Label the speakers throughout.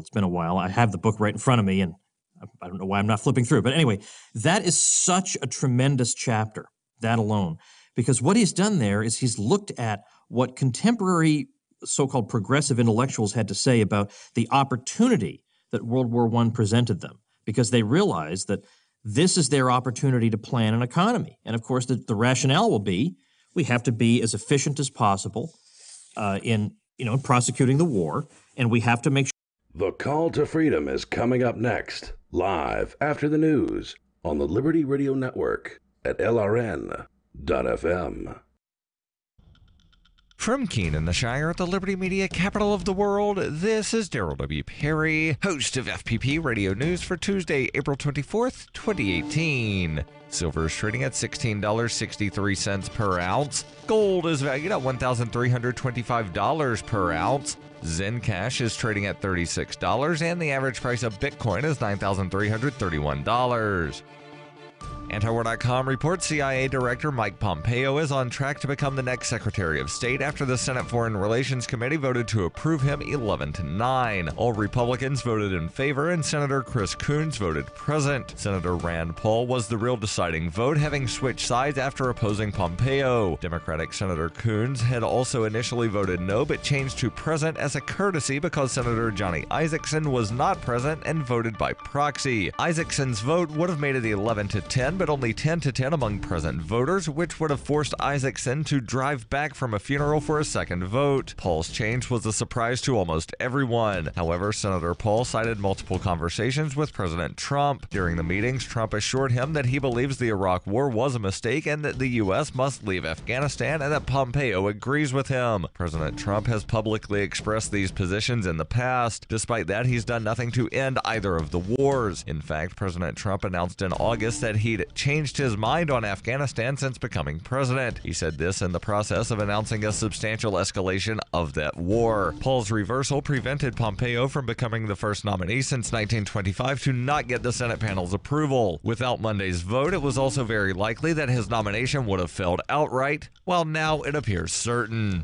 Speaker 1: It's been a while. I have the book right in front of me, and I don't know why I'm not flipping through. But anyway, that is such a tremendous chapter, that alone, because what he's done there is he's looked at what contemporary so-called progressive intellectuals had to say about the opportunity that World War I presented them, because they realized that this is their opportunity to plan an economy. And of course, the rationale will be we have to be as efficient as possible in prosecuting the war, and we have to make sure.
Speaker 2: The Call to Freedom is coming up next, live after the news on the Liberty Radio Network at LRN.FM.
Speaker 3: From Keene in the Shire at the Liberty Media capital of the world, this is Daryl W. Perry, host of FPP Radio News for Tuesday, April 24th, 2018. Silver is trading at $16.63 per ounce. Gold is valued at $1,325 per ounce. Zencash is trading at $36, and the average price of Bitcoin is $9,331. Antiwar.com reports CIA Director Mike Pompeo is on track to become the next Secretary of State after the Senate Foreign Relations Committee voted to approve him 11-9. All Republicans voted in favor, and Senator Chris Coons voted present. Senator Rand Paul was the real deciding vote, having switched sides after opposing Pompeo. Democratic Senator Coons had also initially voted no, but changed to present as a courtesy because Senator Johnny Isakson was not present and voted by proxy. Isakson's vote would have made it 11-10, but only 10-10 among present voters, which would have forced Isakson to drive back from a funeral for a second vote. Paul's change was a surprise to almost everyone. However, Senator Paul cited multiple conversations with President Trump. During the meetings, Trump assured him that he believes the Iraq War was a mistake and that the U.S. must leave Afghanistan, and that Pompeo agrees with him. President Trump has publicly expressed these positions in the past. Despite that, he's done nothing to end either of the wars. In fact, President Trump announced in August that he'd changed his mind on Afghanistan since becoming president. He said this in the process of announcing a substantial escalation of that war. Paul's reversal prevented Pompeo from becoming the first nominee since 1925 to not get the Senate panel's approval. Without Monday's vote, it was also very likely that his nomination would have failed outright, while now it appears certain.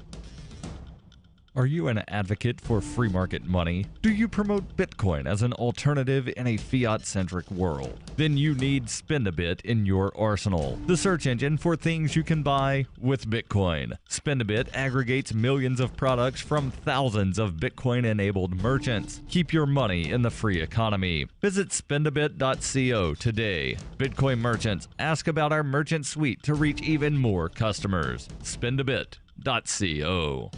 Speaker 3: Are you an advocate for free market money? Do you promote Bitcoin as an alternative in a fiat-centric world? Then you need Spendabit in your arsenal, the search engine for things you can buy with Bitcoin. Spendabit aggregates millions of products from thousands of Bitcoin-enabled merchants. Keep your money in the free economy. Visit spendabit.co today. Bitcoin merchants, ask about our merchant suite to reach even more customers. Spendabit.co.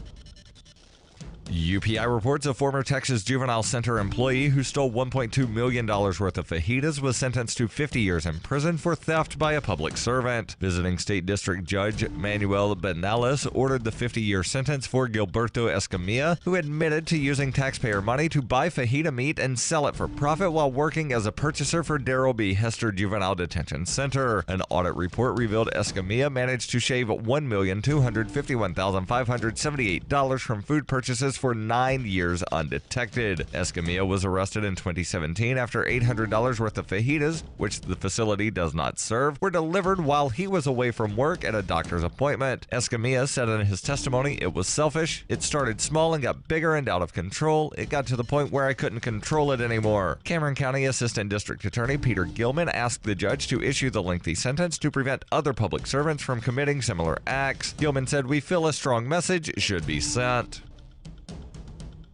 Speaker 3: UPI reports a former Texas Juvenile Center employee who stole $1.2 million worth of fajitas was sentenced to 50 years in prison for theft by a public servant. Visiting State District Judge Manuel Benales ordered the 50-year sentence for Gilberto Escamilla, who admitted to using taxpayer money to buy fajita meat and sell it for profit while working as a purchaser for Darrell B. Hester Juvenile Detention Center. An audit report revealed Escamilla managed to shave $1,251,578 from food purchases for 9 years undetected. Escamilla was arrested in 2017 after $800 worth of fajitas, which the facility does not serve, were delivered while he was away from work at a doctor's appointment. Escamilla said in his testimony, "It was selfish. It started small and got bigger and out of control. It got to the point where I couldn't control it anymore." Cameron County Assistant District Attorney Peter Gilman asked the judge to issue the lengthy sentence to prevent other public servants from committing similar acts. Gilman said, "We feel a strong message should be sent."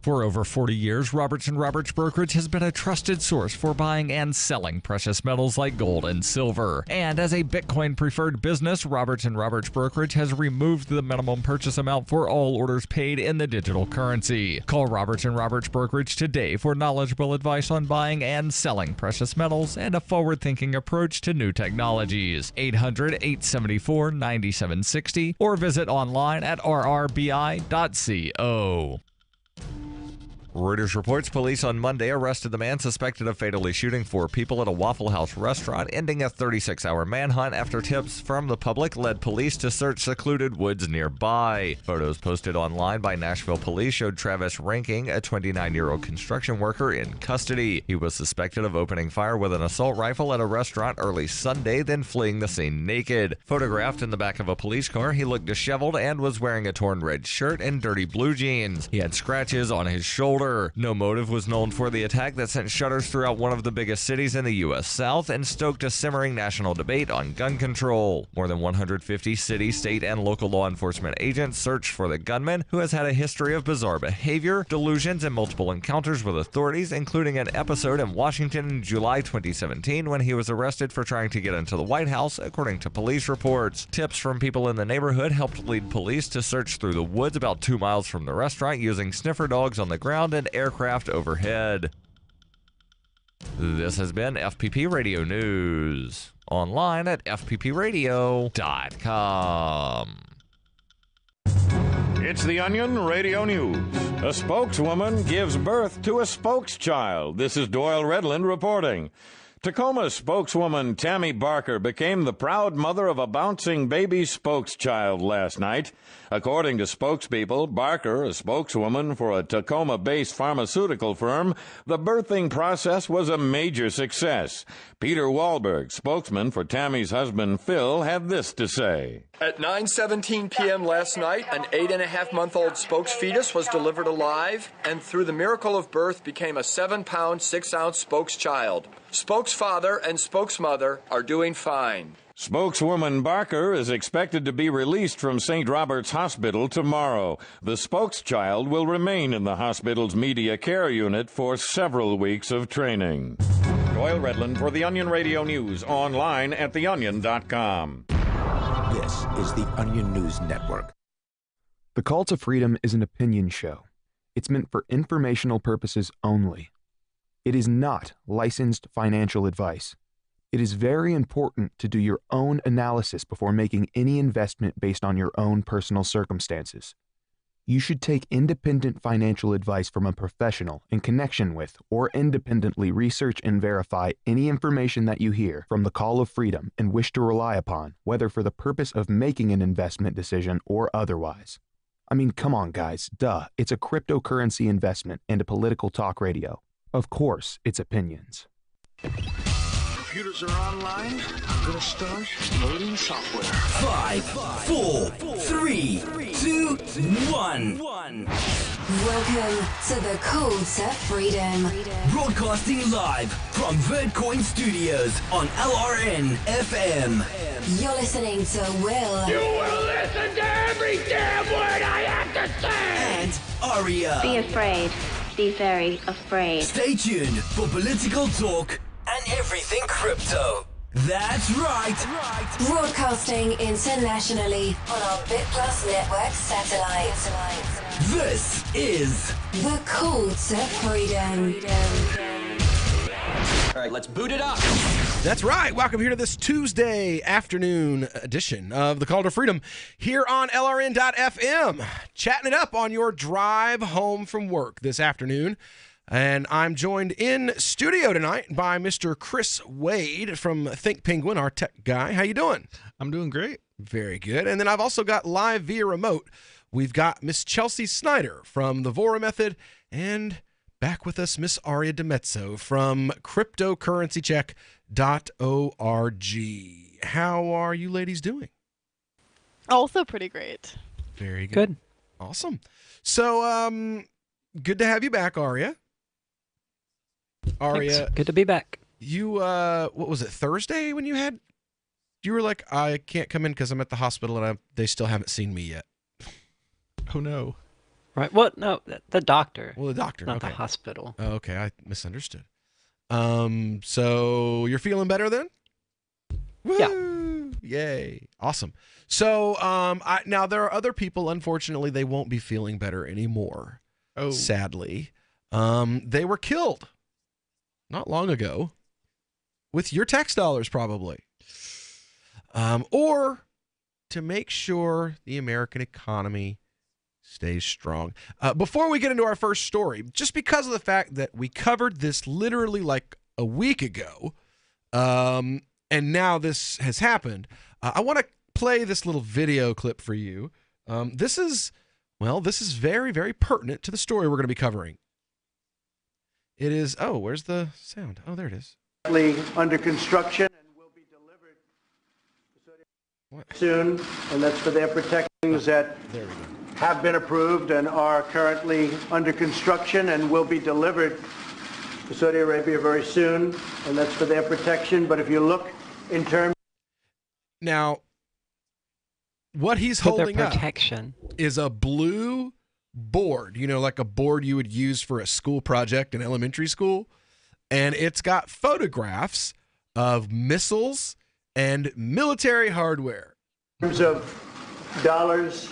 Speaker 3: For over 40 years, Roberts & Roberts Brokerage has been a trusted source for buying and selling precious metals like gold and silver. And as a Bitcoin-preferred business, Roberts & Roberts Brokerage has removed the minimum purchase amount for all orders paid in the digital currency. Call Roberts & Roberts Brokerage today for knowledgeable advice on buying and selling precious metals and a forward-thinking approach to new technologies. 800-874-9760 or visit online at rrbi.co. Reuters reports police on Monday arrested the man suspected of fatally shooting 4 people at a Waffle House restaurant, ending a 36-hour manhunt after tips from the public led police to search secluded woods nearby. Photos posted online by Nashville police showed Travis Ranking, a 29-year-old construction worker, in custody. He was suspected of opening fire with an assault rifle at a restaurant early Sunday, then fleeing the scene naked. Photographed in the back of a police car, he looked disheveled and was wearing a torn red shirt and dirty blue jeans. He had scratches on his shoulder shoulder. No motive was known for the attack that sent shudders throughout one of the biggest cities in the U.S. South and stoked a simmering national debate on gun control. More than 150 city, state, and local law enforcement agents searched for the gunman, who has had a history of bizarre behavior, delusions, and multiple encounters with authorities, including an episode in Washington in July 2017 when he was arrested for trying to get into the White House, according to police reports. Tips from people in the neighborhood helped lead police to search through the woods about 2 miles from the restaurant using sniffer dogs on the ground and aircraft overhead. This has been FPP Radio News. Online at fppradio.com.
Speaker 4: It's the Onion Radio News. A spokeswoman gives birth to a spokeschild. This is Doyle Redland reporting. Tacoma spokeswoman Tammy Barker became the proud mother of a bouncing baby spokeschild last night. According to spokespeople, Barker, a spokeswoman for a Tacoma-based pharmaceutical firm, the birthing process was a major success. Peter Wahlberg, spokesman for Tammy's husband Phil, had this to say.
Speaker 5: At 9:17 p.m. last night, an 8.5-month-old spokes fetus was delivered alive and through the miracle of birth became a 7-pound, 6-ounce spokes child. Spokes father and spokes mother are doing fine.
Speaker 4: Spokeswoman Barker is expected to be released from St. Robert's Hospital tomorrow. The spokeschild will remain in the hospital's media care unit for several weeks of training. Doyle Redland for the Onion Radio News, online at theonion.com.
Speaker 6: This is the Onion News Network.
Speaker 7: The Call to Freedom is an opinion show. It's meant for informational purposes only. It is not licensed financial advice. It is very important to do your own analysis before making any investment based on your own personal circumstances. You should take independent financial advice from a professional in connection with or independently research and verify any information that you hear from the Call of Freedom and wish to rely upon, whether for the purpose of making an investment decision or otherwise. I mean, come on, guys. Duh. It's a cryptocurrency investment and a political talk radio. Of course, it's opinions.
Speaker 8: Computers are online. I'm gonna start loading software.
Speaker 9: 5, 4, 3, 2, 1.
Speaker 10: Welcome to the Call to Freedom.
Speaker 9: Broadcasting live from VerdCoin Studios on LRN FM.
Speaker 10: You're listening to Will.
Speaker 8: You will listen to every damn word I have to say.
Speaker 9: And Aria.
Speaker 11: Be afraid. Be very afraid.
Speaker 9: Stay tuned for political talk and everything crypto. That's right.
Speaker 10: Broadcasting internationally on our BitPlus network satellite.
Speaker 9: This is
Speaker 10: the Call to Freedom.
Speaker 9: All right, let's boot it up.
Speaker 12: That's right. Welcome here to this Tuesday afternoon edition of the Call to Freedom here on LRN.FM. Chatting it up on your drive home from work this afternoon. And I'm joined in studio tonight by Mr. Chris Wade from Think Penguin, our tech guy. How you doing?
Speaker 13: I'm doing great.
Speaker 12: Very good. And then I've also got live via remote, we've got Miss Chelsea Snyder from the Vora Method, and back with us, Miss Aria DeMezzo from cryptocurrencycheck.org. How are you ladies doing?
Speaker 14: Also pretty great.
Speaker 12: Very good. Awesome. So, good to have you back, Aria. Aria,
Speaker 15: thanks. Good to be back.
Speaker 12: You, what was it, Thursday when you were like, I can't come in because I'm at the hospital and they still haven't seen me yet.
Speaker 13: Oh, no.
Speaker 15: Right. Well, no, the doctor.
Speaker 12: Well, the doctor.
Speaker 15: Not
Speaker 12: okay.
Speaker 15: the hospital.
Speaker 12: Oh, okay, I misunderstood. So you're feeling better then? Woo!
Speaker 15: Yeah.
Speaker 12: Yay. Awesome. So, now there are other people, unfortunately, they won't be feeling better anymore.
Speaker 13: Oh.
Speaker 12: Sadly. They were killed not long ago with your tax dollars, probably. Or to make sure the American economy stays strong. Before we get into our first story, just because of the fact that we covered this literally like a week ago, and now this has happened, I want to play this little video clip for you. This is very, very pertinent to the story we're going to be covering. It is, where's the sound? Oh, there it is.
Speaker 16: Under construction and will be delivered soon, and that's for their protections at
Speaker 12: there we go.
Speaker 16: have been approved and are currently under construction and will be delivered to Saudi Arabia very soon, and that's for their protection. But if you look in terms...
Speaker 12: Now, what he's
Speaker 15: For their
Speaker 12: holding up
Speaker 15: protection.
Speaker 12: is a blue board, like a board you would use for a school project in elementary school. And it's got photographs of missiles and military hardware.
Speaker 16: In terms of dollars,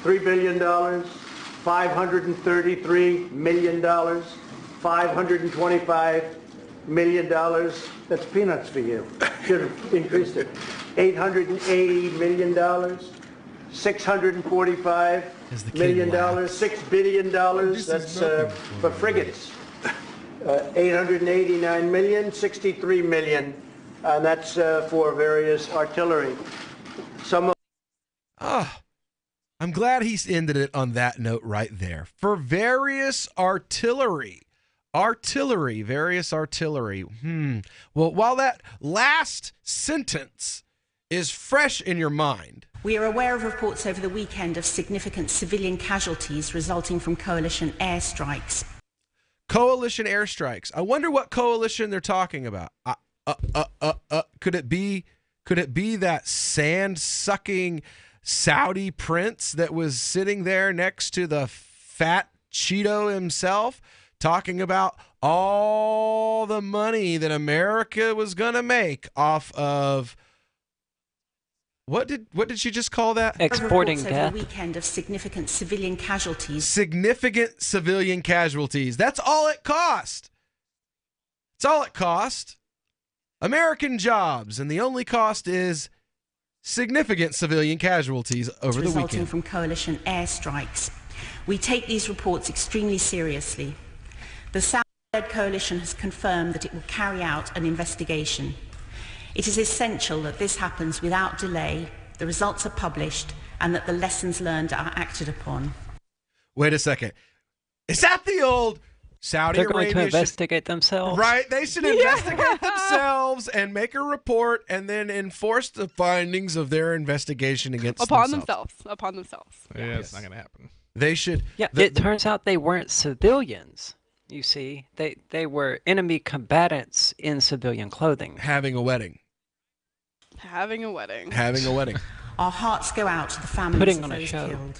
Speaker 16: $3 billion, $533 million, $525 million. That's peanuts for you. Should have increased it. $880 million, $645 million, $6 billion. That's for frigates. $889 million, $63 million, and that's for various artillery.
Speaker 12: I'm glad he's ended it on that note right there. For various artillery. Various artillery. Well, while that last sentence is fresh in your mind,
Speaker 17: we are aware of reports over the weekend of significant civilian casualties resulting from coalition airstrikes.
Speaker 12: Coalition airstrikes. I wonder what coalition they're talking about. Could it be that sand-sucking Saudi prince that was sitting there next to the fat Cheeto himself, talking about all the money that America was going to make off of what did she just call that?
Speaker 17: Exporting death. Over the weekend of significant civilian casualties.
Speaker 12: Significant civilian casualties. That's all it cost. It's all it cost. American jobs, and the only cost is significant civilian casualties over the weekend.
Speaker 17: Resulting from coalition airstrikes. We take these reports extremely seriously. The Saudi-led coalition has confirmed that it will carry out an investigation. It is essential that this happens without delay, the results are published, and that the lessons learned are acted upon.
Speaker 12: Wait a second. Is that the old Saudi Arabia?
Speaker 15: They're going to investigate themselves.
Speaker 12: Right. They should investigate themselves and make a report and then enforce the findings of their investigation against themselves.
Speaker 14: Upon themselves.
Speaker 13: Yeah, it's not going to happen.
Speaker 12: They should.
Speaker 15: Yeah, it turns out they weren't civilians. You see, they were enemy combatants in civilian clothing.
Speaker 12: Having a wedding.
Speaker 17: Our hearts go out to the families of those killed.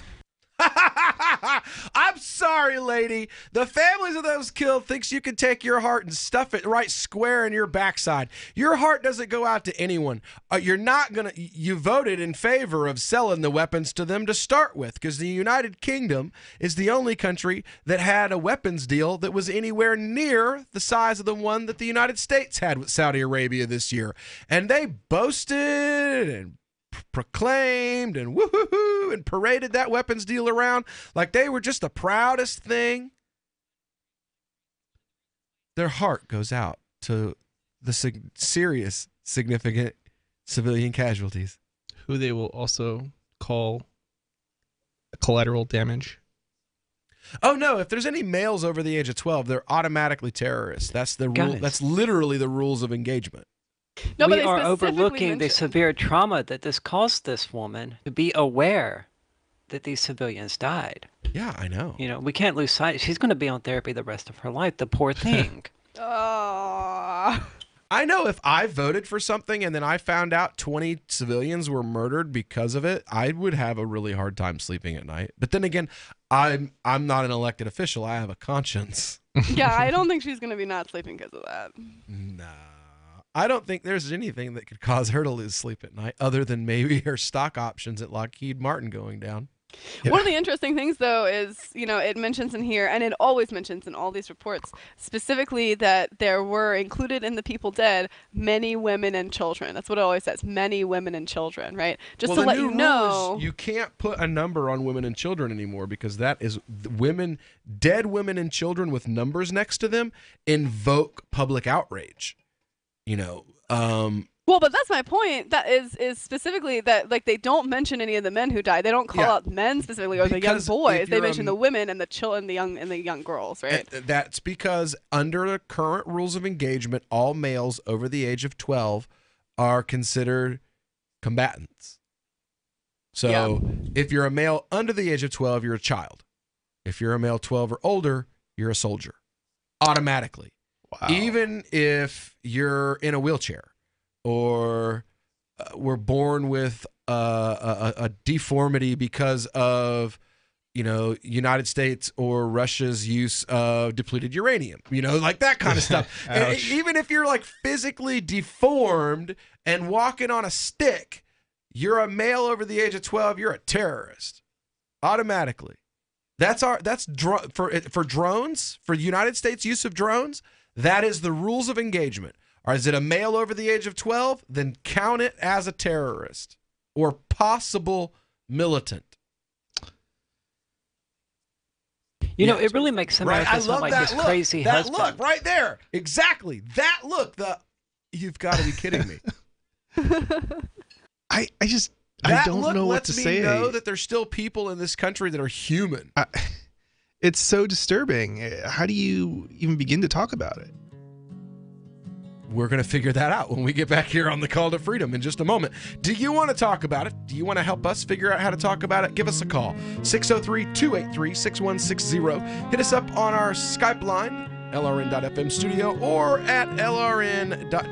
Speaker 12: I'm sorry, lady. The families of those killed thinks you can take your heart and stuff it right square in your backside. Your heart doesn't go out to anyone. You voted in favor of selling the weapons to them to start with, because the United Kingdom is the only country that had a weapons deal that was anywhere near the size of the one that the United States had with Saudi Arabia this year. And they boasted and proclaimed and woohoo and paraded that weapons deal around like they were just the proudest thing. Their heart goes out to the serious, significant civilian casualties,
Speaker 13: who they will also call collateral damage.
Speaker 12: Oh no, if there's any males over the age of 12, they're automatically terrorists. That's the rule. That's literally the rules of engagement.
Speaker 14: No,
Speaker 15: we are overlooking the severe trauma that this caused this woman to be aware that these civilians died.
Speaker 12: Yeah, I know.
Speaker 15: We can't lose sight. She's going to be on therapy the rest of her life, the poor thing.
Speaker 14: Oh.
Speaker 12: I know if I voted for something and then I found out 20 civilians were murdered because of it, I would have a really hard time sleeping at night. But then again, I'm not an elected official. I have a conscience.
Speaker 14: Yeah, I don't think she's going to be not sleeping because of that.
Speaker 12: Nah. I don't think there's anything that could cause her to lose sleep at night other than maybe her stock options at Lockheed Martin going down.
Speaker 14: Yeah. One of the interesting things, though, is, it mentions in here, and it always mentions in all these reports, specifically that there were included in the people dead many women and children. That's what it always says, many women and children, right? Just to let you know.
Speaker 12: You can't put a number on women and children anymore, because that is dead women and children with numbers next to them invoke public outrage.
Speaker 14: Well, but that's my point. That is specifically that, they don't mention any of the men who died. They don't call out men specifically or the young boys. They mention the women and the children, and the young girls, right?
Speaker 12: That's because under the current rules of engagement, all males over the age of 12 are considered combatants. So if you're a male under the age of 12, you're a child. If you're a male 12 or older, you're a soldier. Automatically.
Speaker 13: Wow.
Speaker 12: Even if you're in a wheelchair or were born with a deformity because of, United States or Russia's use of depleted uranium, like that kind of stuff. And even if you're like physically deformed and walking on a stick, you're a male over the age of 12, you're a terrorist. Automatically. For drones, for United States use of drones, that is the rules of engagement. Or is it a male over the age of 12? Then count it as a terrorist or possible militant.
Speaker 15: It really makes America sound like his crazy husband.
Speaker 12: That look right there. Exactly. That look. You've got to be kidding me.
Speaker 13: I don't know what to say.
Speaker 12: That lets me know that there's still people in this country that are human.
Speaker 13: It's so disturbing. How do you even begin to talk about it?
Speaker 12: We're going to figure that out when we get back here on the Call to Freedom in just a moment. Do you want to talk about it? Do you want to help us figure out how to talk about it? Give us a call. 603-283-6160. Hit us up on our Skype line, LRN.FM studio, or at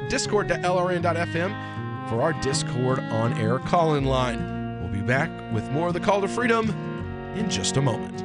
Speaker 12: discord.lrn.fm for our Discord on-air call-in line. We'll be back with more of the Call to Freedom in just a moment.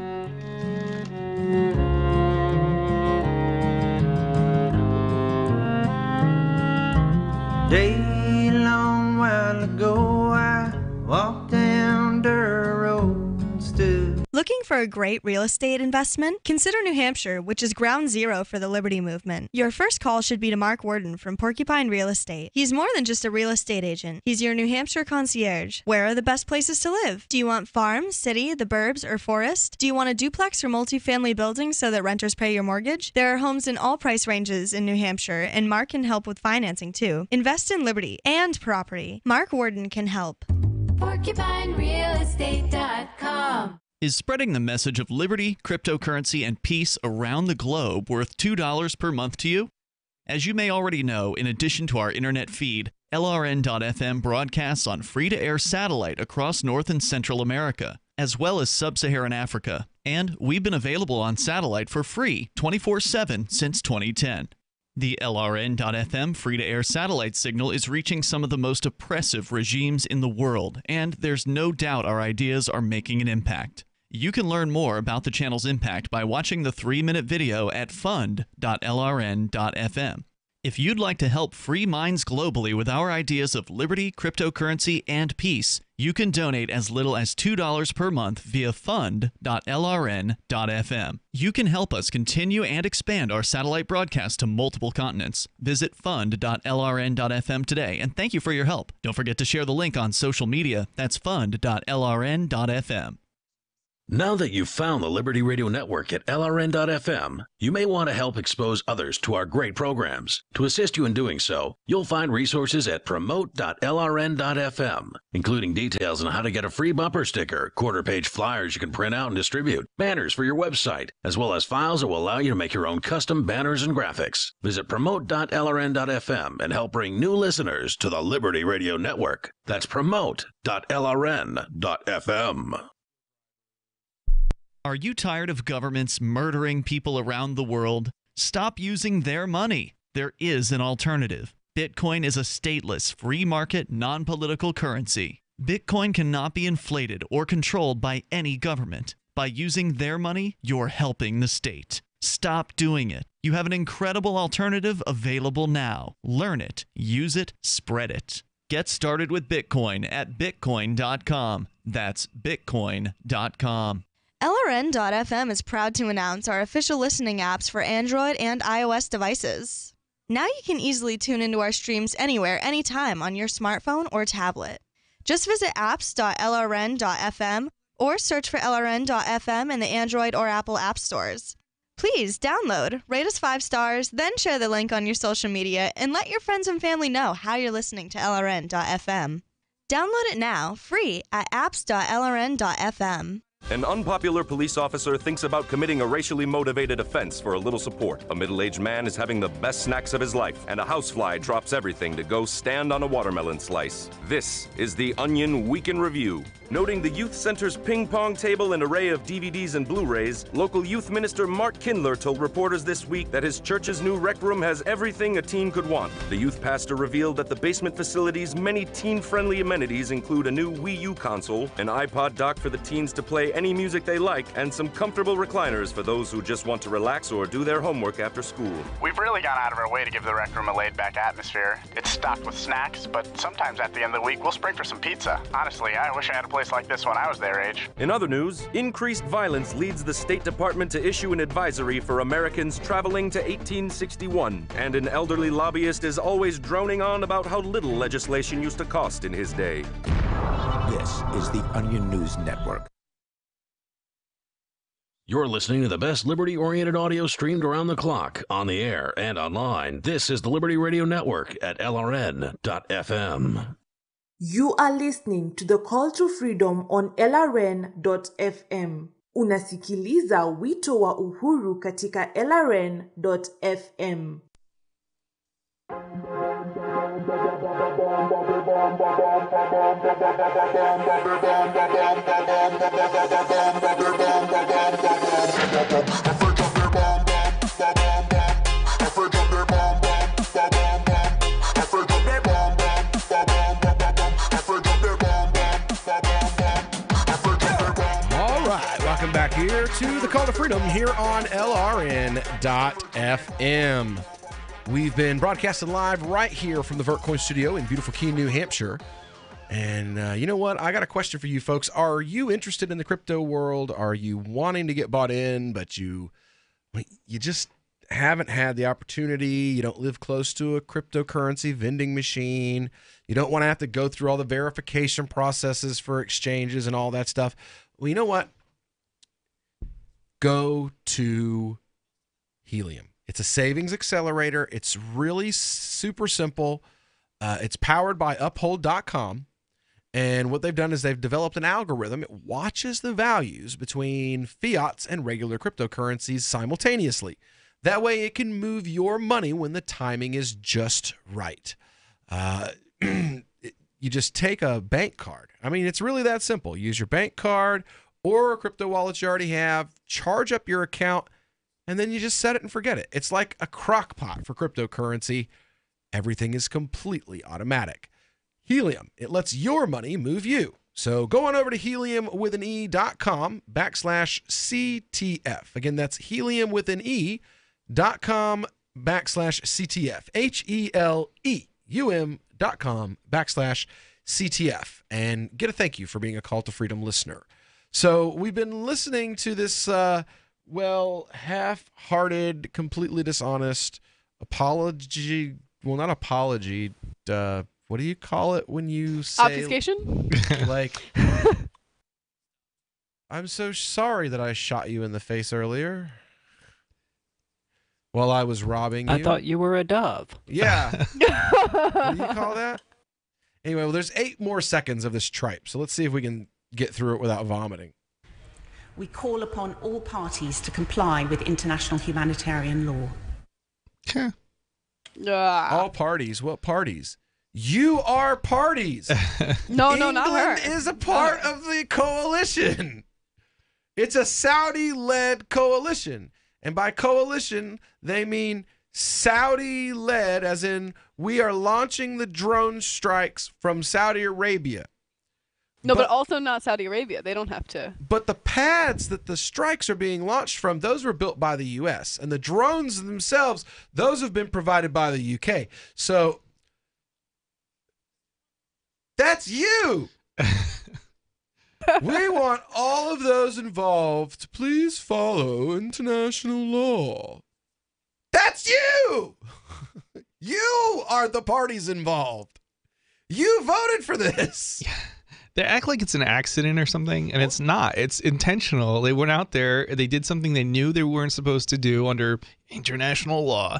Speaker 18: Day long while ago, I walked down the road and stood.
Speaker 19: Looking for a great real estate investment? Consider New Hampshire, which is ground zero for the Liberty Movement. Your first call should be to Mark Worden from Porcupine Real Estate. He's more than just a real estate agent. He's your New Hampshire concierge. Where are the best places to live? Do you want farm, city, the burbs, or forest? Do you want a duplex or multifamily building so that renters pay your mortgage? There are homes in all price ranges in New Hampshire, and Mark can help with financing too. Invest in liberty and property. Mark Worden can help.
Speaker 20: PorcupineRealEstate.com. Is spreading the message of liberty, cryptocurrency, and peace around the globe worth $2 per month to you? As you may already know, in addition to our internet feed, LRN.FM broadcasts on free-to-air satellite across North and Central America, as well as Sub-Saharan Africa. And we've been available on satellite for free 24/7 since 2010. The LRN.FM free-to-air satellite signal is reaching some of the most oppressive regimes in the world, and there's no doubt our ideas are making an impact. You can learn more about the channel's impact by watching the 3-minute video at fund.lrn.fm. If you'd like to help free minds globally with our ideas of liberty, cryptocurrency, and peace, you can donate as little as $2 per month via fund.lrn.fm. You can help us continue and expand our satellite broadcast to multiple continents. Visit fund.lrn.fm today, and thank you for your help. Don't forget to share the link on social media. That's fund.lrn.fm.
Speaker 2: Now that you've found the Liberty Radio Network at LRN.FM, you may want to help expose others to our great programs. To assist you in doing so, you'll find resources at promote.lrn.fm, including details on how to get a free bumper sticker, quarter-page flyers you can print out and distribute, banners for your website, as well as files that will allow you to make your own custom banners and graphics. Visit promote.lrn.fm and help bring new listeners to the Liberty Radio Network. That's promote.lrn.fm.
Speaker 20: Are you tired of governments murdering people around the world? Stop using their money. There is an alternative. Bitcoin is a stateless, free market, non-political currency. Bitcoin cannot be inflated or controlled by any government. By using their money, you're helping the state. Stop doing it. You have an incredible alternative available now. Learn it, use it, spread it. Get started with Bitcoin at bitcoin.com. That's bitcoin.com.
Speaker 19: LRN.FM is proud to announce our official listening apps for Android and iOS devices. Now you can easily tune into our streams anywhere, anytime on your smartphone or tablet. Just visit apps.lrn.fm or search for LRN.FM in the Android or Apple app stores. Please download, rate us 5 stars, then share the link on your social media and let your friends and family know how you're listening to LRN.FM. Download it now, free, at apps.lrn.fm.
Speaker 21: An unpopular police officer thinks about committing a racially motivated offense for a little support. A middle-aged man is having the best snacks of his life, and a housefly drops everything to go stand on a watermelon slice. This is the Onion Week in Review. Noting the youth center's ping pong table and array of DVDs and Blu-rays, local youth minister Mark Kindler told reporters this week that his church's new rec room has everything a teen could want. The youth pastor revealed that the basement facility's many teen-friendly amenities include a new Wii U console, an iPod dock for the teens to play any music they like, and some comfortable recliners for those who just want to relax or do their homework after school.
Speaker 22: We've really gone out of our way to give the rec room a laid-back atmosphere. It's stocked with snacks, but sometimes at the end of the week, we'll spring for some pizza. Honestly, I wish I had a place like this when I was their age.
Speaker 21: In other news, increased violence leads the State Department to issue an advisory for Americans traveling to 1861, and an elderly lobbyist is always droning on about how little legislation used to cost in his day.
Speaker 6: This is the Onion News Network.
Speaker 2: You're listening to the best liberty-oriented audio streamed around the clock, on the air and online. This is the Liberty Radio Network at LRN.FM.
Speaker 23: You are listening to the Call to Freedom on LRN.FM. Unasikiliza wito wa uhuru katika LRN.FM.
Speaker 12: Welcome back here to the Call to Freedom here on LRN.FM. We've been broadcasting live right here from the VertCoin studio in beautiful Keene, New Hampshire. And you know what? I got a question for you folks. Are you interested in the crypto world? Are you wanting to get bought in, but you just haven't had the opportunity? You don't live close to a cryptocurrency vending machine. You don't want to have to go through all the verification processes for exchanges and all that stuff. Well, you know what? Go to Helium. It's a savings accelerator. It's really super simple. It's powered by Uphold.com. And what they've done is they've developed an algorithm. It watches the values between fiats and regular cryptocurrencies simultaneously. That way it can move your money when the timing is just right. You just take a bank card. I mean, it's really that simple. Use your bank card or a crypto wallet you already have, charge up your account, and then you just set it and forget it. It's like a crock pot for cryptocurrency. Everything is completely automatic. Helium, it lets your money move you. So go on over to heliumwithane.com/CTF. Again, that's heliumwithane.com/CTF. HELEUM.com/CTF. And get a thank you for being a Call to Freedom listener. So we've been listening to this, half-hearted, completely dishonest apology. Well, not apology. What do you call it when you say...
Speaker 14: Obfuscation?
Speaker 12: Like, I'm so sorry that I shot you in the face earlier while I was robbing you.
Speaker 15: I thought you were a dove.
Speaker 12: Yeah. What do you call that? Anyway, well, there's 8 more seconds of this tripe, so let's see if we can get through it without vomiting.
Speaker 17: We call upon all parties to comply with international humanitarian law.
Speaker 12: All parties? What parties? You are parties.
Speaker 14: No, not her.
Speaker 12: England is a part of the coalition. It's a Saudi-led coalition. And by coalition, they mean Saudi-led, as in we are launching the drone strikes from Saudi Arabia.
Speaker 14: No, but also not Saudi Arabia. They don't have to.
Speaker 12: But the pads that the strikes are being launched from, those were built by the U.S. And the drones themselves, those have been provided by the U.K. So that's you. We want all of those involved to please follow international law. That's you. You are the parties involved. You voted for this.
Speaker 13: They act like it's an accident or something, and it's not. It's intentional. They went out there, they did something they knew they weren't supposed to do under international law,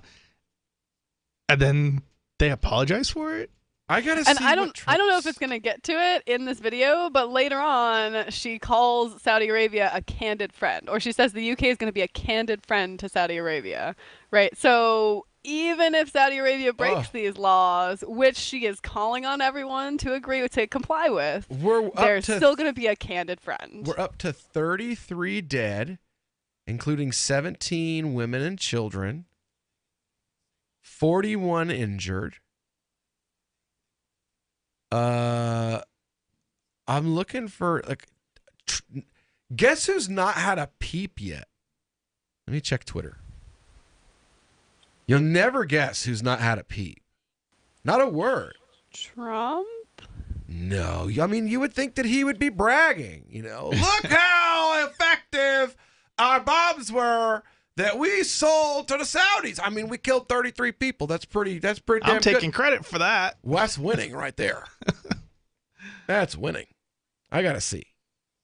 Speaker 13: and then they apologize for it?
Speaker 12: I gotta
Speaker 14: and
Speaker 12: see.
Speaker 14: I don't know if it's gonna get to it in this video, but later on she calls Saudi Arabia a candid friend, or she says the UK is gonna be a candid friend to Saudi Arabia, right? So even if Saudi Arabia breaks these laws, which she is calling on everyone to agree to comply with, they're still gonna be a candid friend.
Speaker 12: We're up to 33 dead, including 17 women and children, 41 injured. I'm looking for guess who's not had a peep yet? Let me check Twitter. You'll never guess who's not had a peep. Not a word.
Speaker 14: Trump?
Speaker 12: No, I mean you would think that he would be bragging. Look how effective our bombs were that we sold to the Saudis. I mean, we killed 33 people. That's pretty damn good.
Speaker 13: I'm taking credit for that.
Speaker 12: That's winning right there. That's winning. I got to see.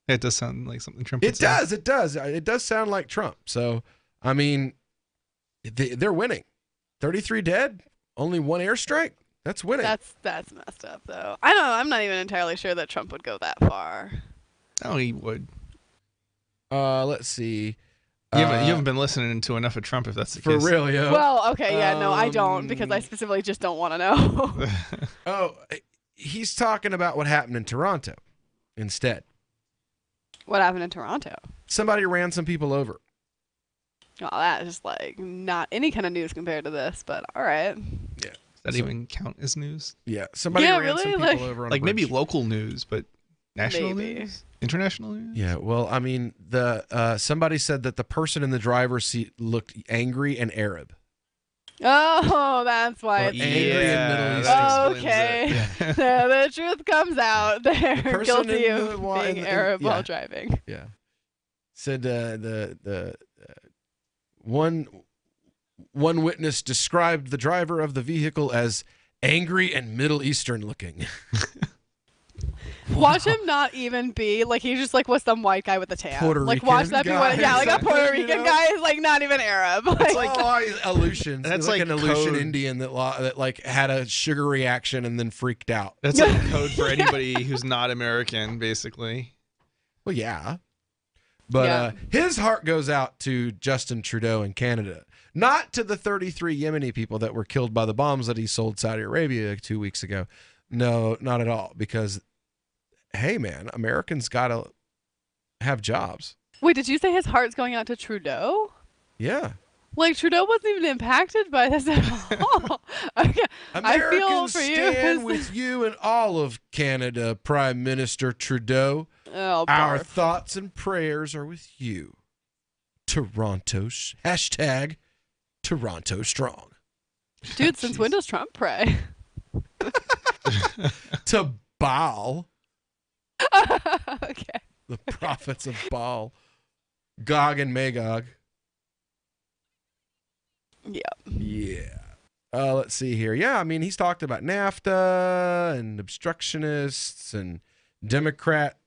Speaker 13: It does sound like something Trump would
Speaker 12: It
Speaker 13: say.
Speaker 12: does. It does. It does sound like Trump. So, I mean, they're winning. 33 dead, only one airstrike. That's winning.
Speaker 14: That's messed up, though. I don't know. I'm not even entirely sure that Trump would go that far.
Speaker 13: Oh, he would.
Speaker 12: Let's see.
Speaker 13: You haven't been listening to enough of Trump, if that's the case.
Speaker 12: For real, yeah.
Speaker 14: Well, okay, yeah, no, I don't, because I specifically just don't want to know.
Speaker 12: He's talking about what happened in Toronto instead.
Speaker 14: What happened in Toronto?
Speaker 12: Somebody ran some people over.
Speaker 14: Oh, that is like not any kind of news compared to this, but all right.
Speaker 12: Yeah.
Speaker 13: Does that even count as news?
Speaker 12: Yeah. Somebody ran some people over on a
Speaker 13: like maybe
Speaker 12: bridge.
Speaker 13: local news, but national
Speaker 14: Maybe.
Speaker 13: news? International news?
Speaker 12: Yeah, well, I mean, somebody said that the person in the driver's seat looked angry and Arab.
Speaker 14: Oh, that's why it's
Speaker 12: angry and Middle Eastern.
Speaker 14: Okay. So the truth comes out. They're
Speaker 12: person
Speaker 14: guilty
Speaker 12: in
Speaker 14: of
Speaker 12: the-
Speaker 14: being
Speaker 12: in-
Speaker 14: Arab
Speaker 12: yeah.
Speaker 14: while driving.
Speaker 12: Yeah. Said one witness described the driver of the vehicle as angry and Middle Eastern looking.
Speaker 14: Watch him not even be like he's just like with some white guy with a tan.
Speaker 12: Puerto
Speaker 14: like
Speaker 12: Rican
Speaker 14: watch that be
Speaker 12: guy.
Speaker 14: one, yeah, like a Puerto
Speaker 12: You
Speaker 14: Rican
Speaker 12: know?
Speaker 14: guy is like not even Arab.
Speaker 12: It's
Speaker 14: Like,
Speaker 12: like Aleutians.
Speaker 13: That's
Speaker 12: It's like
Speaker 13: like
Speaker 12: an Aleutian
Speaker 13: code.
Speaker 12: Indian that like had a sugar reaction and then freaked out.
Speaker 13: That's like a code for anybody who's not American, basically.
Speaker 12: Well, yeah. But his heart goes out to Justin Trudeau in Canada, not to the 33 Yemeni people that were killed by the bombs that he sold Saudi Arabia 2 weeks ago. No, not at all. Because, hey, man, Americans got to have jobs.
Speaker 14: wait, did you say his heart's going out to Trudeau?
Speaker 12: Yeah.
Speaker 14: Like Trudeau wasn't even impacted by this at all. Okay. I feel
Speaker 12: Americans
Speaker 14: for you.
Speaker 12: stand with you and all of Canada, Prime Minister Trudeau.
Speaker 14: Oh,
Speaker 12: Our
Speaker 14: barf.
Speaker 12: thoughts and prayers are with you. Toronto. Hashtag Toronto Strong.
Speaker 14: Dude, since when does Trump pray?
Speaker 12: To Baal.
Speaker 14: Okay.
Speaker 12: The prophets of Baal. Gog and Magog.
Speaker 14: Yeah.
Speaker 12: Yeah. Let's see here. Yeah, I mean, he's talked about NAFTA and obstructionists and Democrat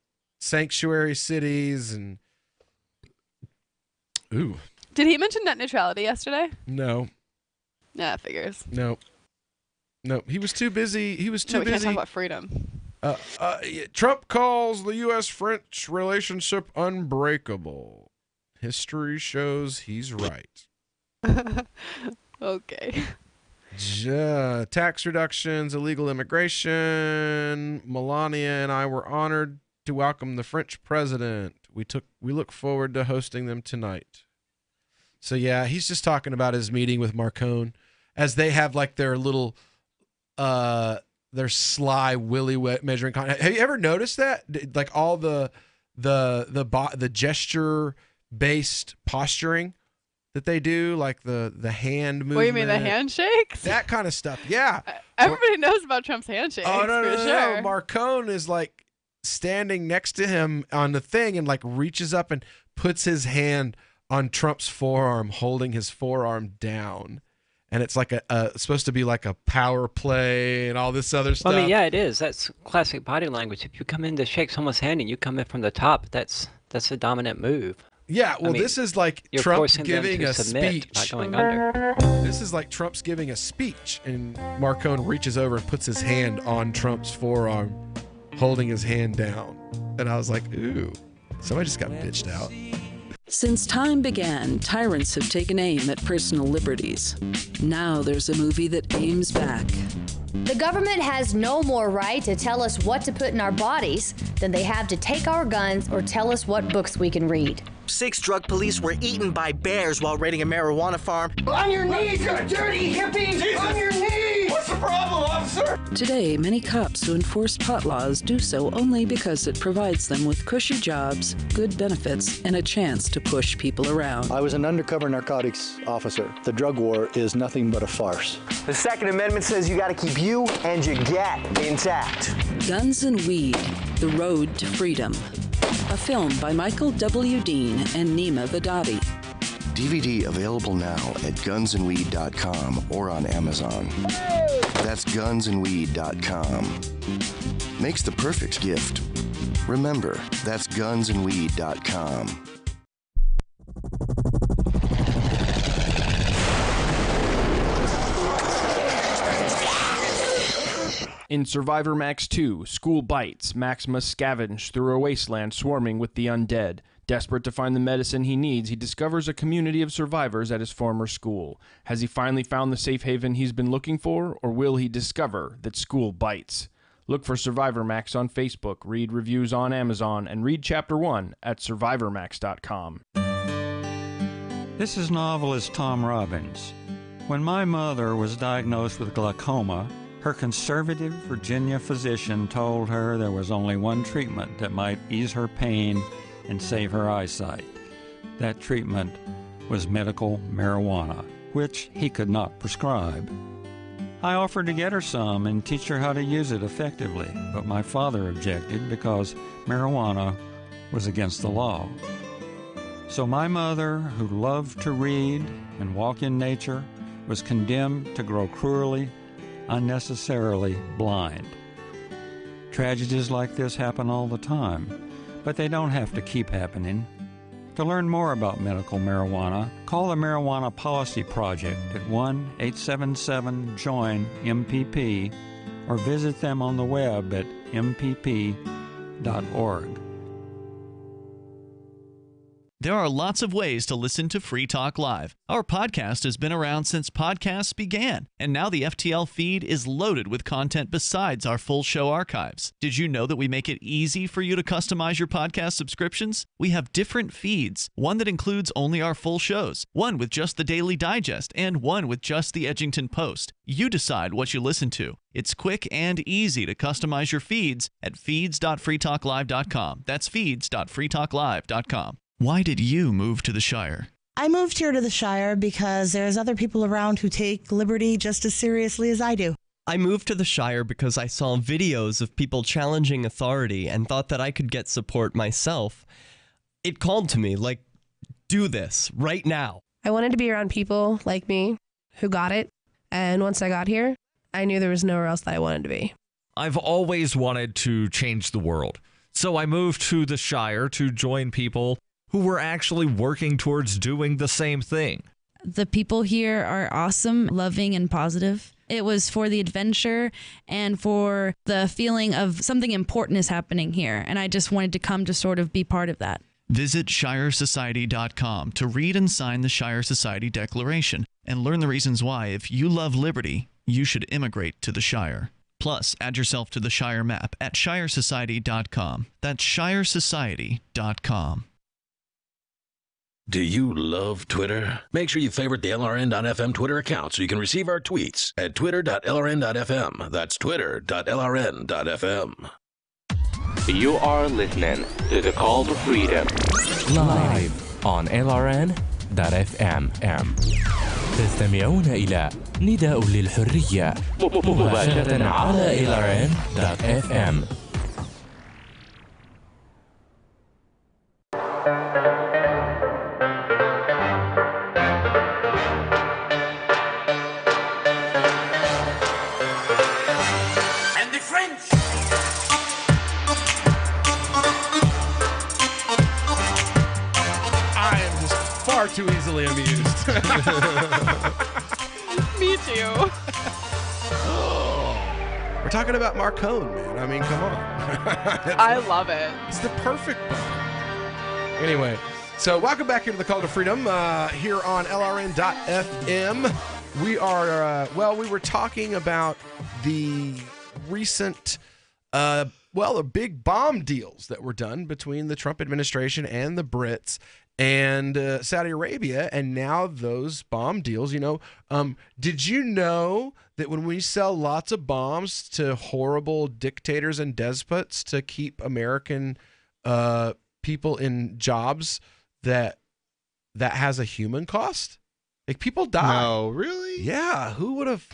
Speaker 12: sanctuary cities and ooh.
Speaker 14: Did he mention net neutrality yesterday?
Speaker 12: No.
Speaker 14: Yeah, figures.
Speaker 12: No. He was too busy. He was too
Speaker 14: No, we
Speaker 12: busy.
Speaker 14: can't talk about freedom.
Speaker 12: Trump calls the U.S.-French relationship unbreakable. History shows he's right.
Speaker 14: Okay.
Speaker 12: Tax reductions, illegal immigration. Melania and I were honored to welcome the French president. We look forward to hosting them tonight. So yeah, he's just talking about his meeting with Macron as they have like their little their sly willy measuring contest. Have you ever noticed that? Like all the gesture based posturing that they do, like the hand movement.
Speaker 14: What, you mean the handshakes?
Speaker 12: That kind of stuff. Yeah.
Speaker 14: Everybody knows about Trump's handshakes.
Speaker 12: Oh no,
Speaker 14: for
Speaker 12: no.
Speaker 14: sure.
Speaker 12: Marcone is like standing next to him on the thing and like reaches up and puts his hand on Trump's forearm, holding his forearm down. And it's like it's supposed to be like a power play and all this other stuff.
Speaker 15: I mean, yeah, it is. That's classic body language. If you come in to shake someone's hand and you come in from the top, that's a dominant move.
Speaker 12: Yeah, well, this is like
Speaker 15: you're
Speaker 12: Trump
Speaker 15: forcing them
Speaker 12: giving
Speaker 15: to
Speaker 12: a
Speaker 15: submit
Speaker 12: speech.
Speaker 15: by going under.
Speaker 12: This is like Trump's giving a speech, and Marcone reaches over and puts his hand on Trump's forearm, holding his hand down. And I was like, ooh, somebody just got bitched out.
Speaker 1: Since time began, tyrants have taken aim at personal liberties. Now there's a movie that aims back.
Speaker 3: The government has no more right to tell us what to put in our bodies than they have to take our guns or tell us what books we can read.
Speaker 5: 6 drug police were eaten by bears while raiding a marijuana farm.
Speaker 8: On your knees, you dirty hippies! Jesus. On your knees! What's the problem, officer?
Speaker 1: Today, many cops who enforce pot laws do so only because it provides them with cushy jobs, good benefits, and a chance to push people around.
Speaker 24: I was an undercover narcotics officer. The drug war is nothing but a farce.
Speaker 5: The Second Amendment says you gotta keep you and your gat intact.
Speaker 1: Guns and Weed, The Road to Freedom. A film by Michael W. Dean and Nima Vadadi.
Speaker 25: DVD available now at gunsandweed.com or on Amazon. That's gunsandweed.com. Makes the perfect gift. Remember, that's gunsandweed.com.
Speaker 26: In Survivor Max 2, School Bites, Max must scavenge through a wasteland swarming with the undead. Desperate to find the medicine he needs, he discovers a community of survivors at his former school. Has he finally found the safe haven he's been looking for, or will he discover that school bites? Look for Survivor Max on Facebook, read reviews on Amazon, and read Chapter 1 at survivormax.com.
Speaker 27: This is novelist Tom Robbins. When my mother was diagnosed with glaucoma, her conservative Virginia physician told her there was only one treatment that might ease her pain and save her eyesight. That treatment was medical marijuana, which he could not prescribe. I offered to get her some and teach her how to use it effectively, but my father objected because marijuana was against the law. So my mother, who loved to read and walk in nature, was condemned to grow cruelly, unnecessarily blind. Tragedies like this happen all the time, but they don't have to keep happening. To learn more about medical marijuana, call the Marijuana Policy Project at 1-877-JOIN-MPP or visit them on the web at mpp.org.
Speaker 20: There are lots of ways to listen to Free Talk Live. Our podcast has been around since podcasts began, and now the FTL feed is loaded with content besides our full show archives. Did you know that we make it easy for you to customize your podcast subscriptions? We have different feeds, one that includes only our full shows, one with just the Daily Digest, and one with just the Edgington Post. You decide what you listen to. It's quick and easy to customize your feeds at feeds.freetalklive.com. That's feeds.freetalklive.com. Why did you move to the Shire?
Speaker 28: I moved here to the Shire because there's other people around who take liberty just as seriously as I do.
Speaker 29: I moved to the Shire because I saw videos of people challenging authority and thought that I could get support myself. It called to me, like, do this right now.
Speaker 30: I wanted to be around people like me who got it, and once I got here, I knew there was nowhere else that I wanted to be.
Speaker 31: I've always wanted to change the world, so I moved to the Shire to join people who were actually working towards doing the same thing.
Speaker 32: The people here are awesome, loving, and positive. It was for the adventure and for the feeling of something important is happening here, and I just wanted to come to sort of be part of that.
Speaker 20: Visit ShireSociety.com to read and sign the Shire Society Declaration and learn the reasons why, if you love liberty, you should immigrate to the Shire. Plus, add yourself to the Shire map at ShireSociety.com. That's ShireSociety.com.
Speaker 2: Do you love Twitter? Make sure you favorite the LRN.FM Twitter account so you can receive our tweets at twitter.lrn.fm. That's twitter.lrn.fm.
Speaker 33: You are listening to The Call to Freedom live on LRN.fm. تستمعون إلى نداء للحرية مباشرة على LRN.fm.
Speaker 12: are too easily amused.
Speaker 14: Me too.
Speaker 12: We're talking about Marcone, man. I mean, come on.
Speaker 14: I love it.
Speaker 12: It's the perfect book. Anyway, so welcome back here to the Call to Freedom here on LRN.FM. We are, we were talking about the recent, the big bomb deals that were done between the Trump administration and the Brits and Saudi Arabia, and now those bomb deals, did you know that when we sell lots of bombs to horrible dictators and despots to keep American people in jobs, that has a human cost? Like, people die.
Speaker 13: No, really?
Speaker 12: Yeah, who would have?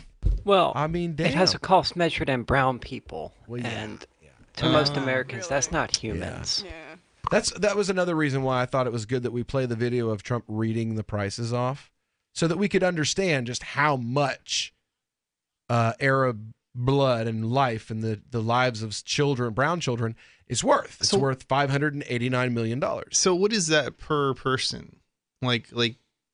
Speaker 15: Well,
Speaker 12: I mean, damn.
Speaker 15: It has a cost measured in brown people, and to most Americans,
Speaker 14: really?
Speaker 15: that's not humans.
Speaker 14: Yeah.
Speaker 12: That was another reason why I thought it was good that we play the video of Trump reading the prices off, so that we could understand just how much Arab blood and life and the lives of children, brown children, is worth. It's worth $589 million.
Speaker 13: So what is that per person? Like,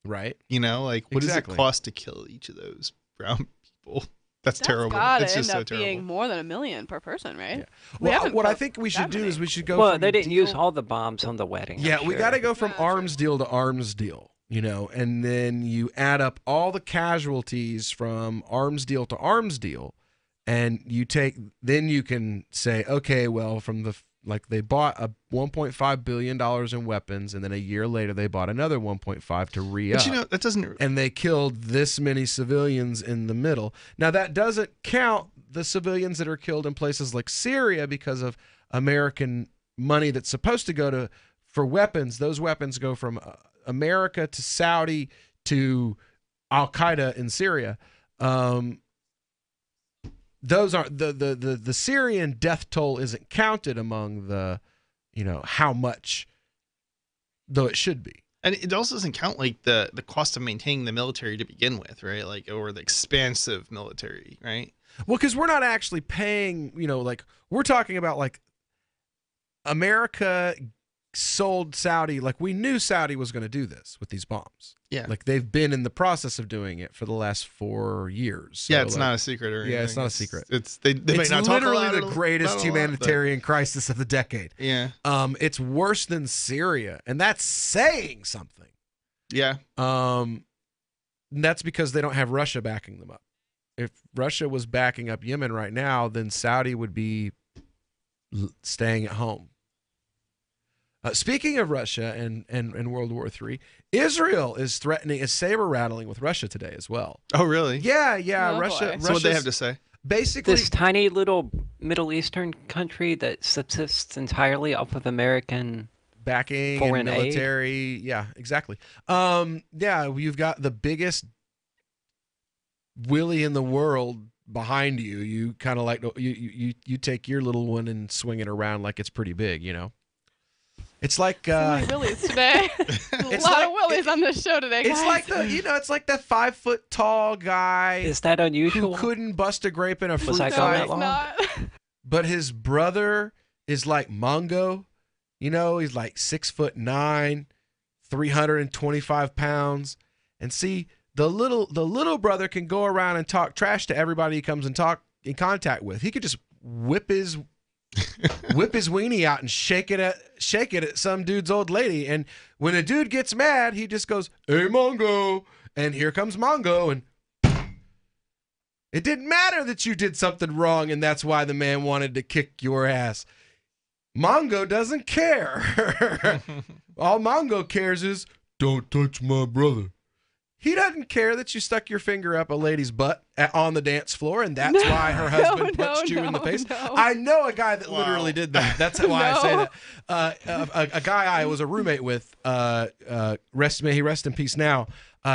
Speaker 12: right?
Speaker 13: What does it cost to kill each of those brown people? That's terrible.
Speaker 14: Gotta
Speaker 13: It's just
Speaker 14: end
Speaker 13: so
Speaker 14: up
Speaker 13: terrible.
Speaker 14: being more than $1 million per person, right?
Speaker 12: Yeah. Well, what I think we should do is we should go.
Speaker 15: Well,
Speaker 12: from
Speaker 15: they didn't
Speaker 12: deal-
Speaker 15: use all the bombs on the wedding.
Speaker 12: Yeah,
Speaker 15: I'm
Speaker 12: we
Speaker 15: sure.
Speaker 12: got to go from arms deal to arms deal, and then you add up all the casualties from arms deal to arms deal, and then you can say, okay, well, from they bought a $1.5 billion in weapons, and then a year later they bought another 1.5 to re-up.
Speaker 13: But that doesn't.
Speaker 12: And they killed this many civilians in the middle. Now, that doesn't count the civilians that are killed in places like Syria because of American money that's supposed to go for weapons. Those weapons go from America to Saudi to Al Qaeda in Syria. Those are the Syrian death toll isn't counted among the, how much, though it should be.
Speaker 13: And it also doesn't count the cost of maintaining the military to begin with, right? Or the expansive military, right?
Speaker 12: Well, because we're not actually paying, we're talking about America sold Saudi, we knew Saudi was going to do this with these bombs.
Speaker 13: Yeah.
Speaker 12: They've been in the process of doing it for the last 4 years. So,
Speaker 13: yeah, it's not a secret or anything.
Speaker 12: Yeah, it's not a secret.
Speaker 13: They might not talk
Speaker 12: literally
Speaker 13: about
Speaker 12: the
Speaker 13: it
Speaker 12: greatest
Speaker 13: about
Speaker 12: humanitarian crisis of the decade.
Speaker 13: Yeah.
Speaker 12: It's worse than Syria, and that's saying something.
Speaker 13: Yeah.
Speaker 12: That's because they don't have Russia backing them up. If Russia was backing up Yemen right now, then Saudi would be staying at home. Speaking of Russia and World War III, Israel is saber rattling with Russia today as well.
Speaker 13: Oh, really?
Speaker 12: Yeah.
Speaker 14: Oh,
Speaker 12: Russia.
Speaker 13: So what they have to say?
Speaker 12: Basically,
Speaker 15: This tiny little Middle Eastern country that subsists entirely off of American
Speaker 12: backing
Speaker 15: foreign
Speaker 12: and military. Yeah, exactly. You've got the biggest Willie in the world behind you. You kind of you take your little one and swing it around like it's pretty big, It's like
Speaker 14: So many willies today. A lot of willies on this show today, guys.
Speaker 12: It's like that 5 foot tall guy.
Speaker 15: Is that unusual?
Speaker 12: Who couldn't bust a grape in a fruit
Speaker 15: that
Speaker 12: fight.
Speaker 15: gone that long?
Speaker 12: But his brother is like Mongo. He's like 6'9", 325 pounds. And see, the little brother can go around and talk trash to everybody he comes in contact with. He could just whip his weenie out and shake it at some dude's old lady. And when a dude gets mad, he just goes, "Hey, Mongo," and here comes Mongo, and it didn't matter that you did something wrong, and that's why the man wanted to kick your ass. Mongo doesn't care. All Mongo cares is, "Don't touch my brother." He doesn't care that you stuck your finger up a lady's butt on the dance floor, and that's why her husband punched you in the face.
Speaker 14: No.
Speaker 12: I know a guy that literally did that. That's why I say that. A guy I was a roommate with, may he rest in peace now,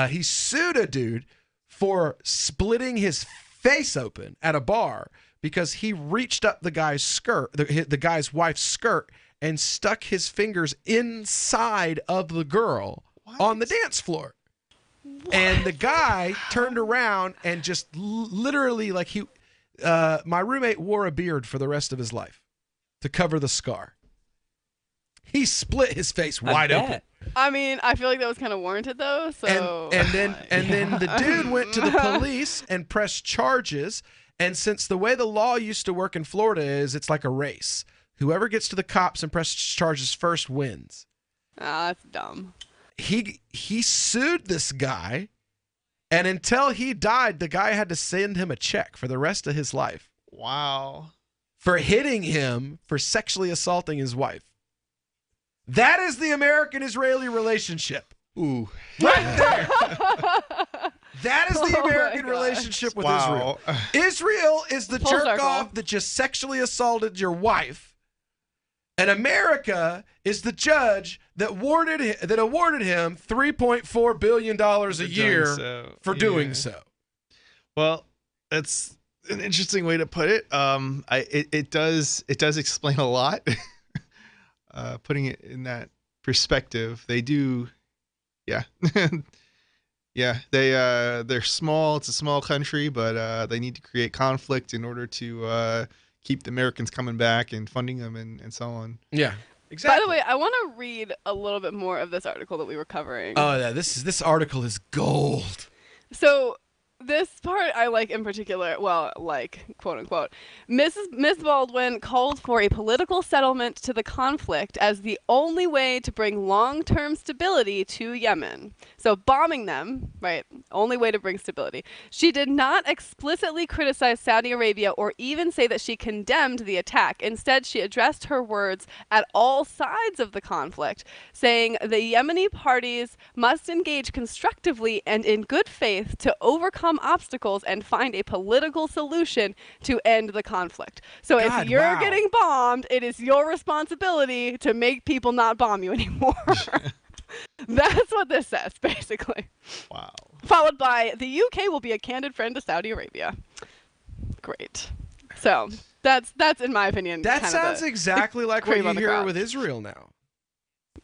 Speaker 12: he sued a dude for splitting his face open at a bar because he reached up the guy's skirt, the guy's wife's skirt, and stuck his fingers inside of the girl on the dance floor. What? And the guy turned around and just literally, my roommate wore a beard for the rest of his life to cover the scar. He split his face wide open.
Speaker 14: I mean, I feel like that was kind of warranted though. So
Speaker 12: And then the dude went to the police and pressed charges. And since the way the law used to work in Florida is it's like a race. Whoever gets to the cops and presses charges first wins.
Speaker 14: That's dumb.
Speaker 12: He sued this guy, and until he died, the guy had to send him a check for the rest of his life.
Speaker 13: Wow.
Speaker 12: For hitting him for sexually assaulting his wife. That is the American-Israeli relationship.
Speaker 13: Ooh.
Speaker 12: Right there. That is the American relationship with Israel. Israel is the
Speaker 14: Full
Speaker 12: jerk
Speaker 14: circle.
Speaker 12: off that just sexually assaulted your wife. And America is the judge that awarded him $3.4 billion a year for doing so.
Speaker 13: Well, that's an interesting way to put it. It does explain a lot. Putting it in that perspective, they do, yeah, yeah. They're small. It's a small country, but they need to create conflict in order to keep the Americans coming back and funding them and so on.
Speaker 12: Yeah, exactly.
Speaker 14: By the way, I want to read a little bit more of this article that we were covering.
Speaker 12: Oh yeah, this article is gold.
Speaker 14: So this part I like in particular, well, like, quote unquote, Ms. Baldwin called for a political settlement to the conflict as the only way to bring long-term stability to Yemen. So bombing them, right, only way to bring stability. She did not explicitly criticize Saudi Arabia or even say that she condemned the attack. Instead, she addressed her words at all sides of the conflict, saying the Yemeni parties must engage constructively and in good faith to overcome obstacles and find a political solution to end the conflict. So if you're getting bombed, it is your responsibility to make people not bomb you anymore. That's what this says, basically.
Speaker 13: Wow.
Speaker 14: Followed by, the UK will be a candid friend to Saudi Arabia. Great. So that's in my opinion.
Speaker 12: That
Speaker 14: kind
Speaker 12: sounds
Speaker 14: of
Speaker 12: exactly like what you hear with Israel now.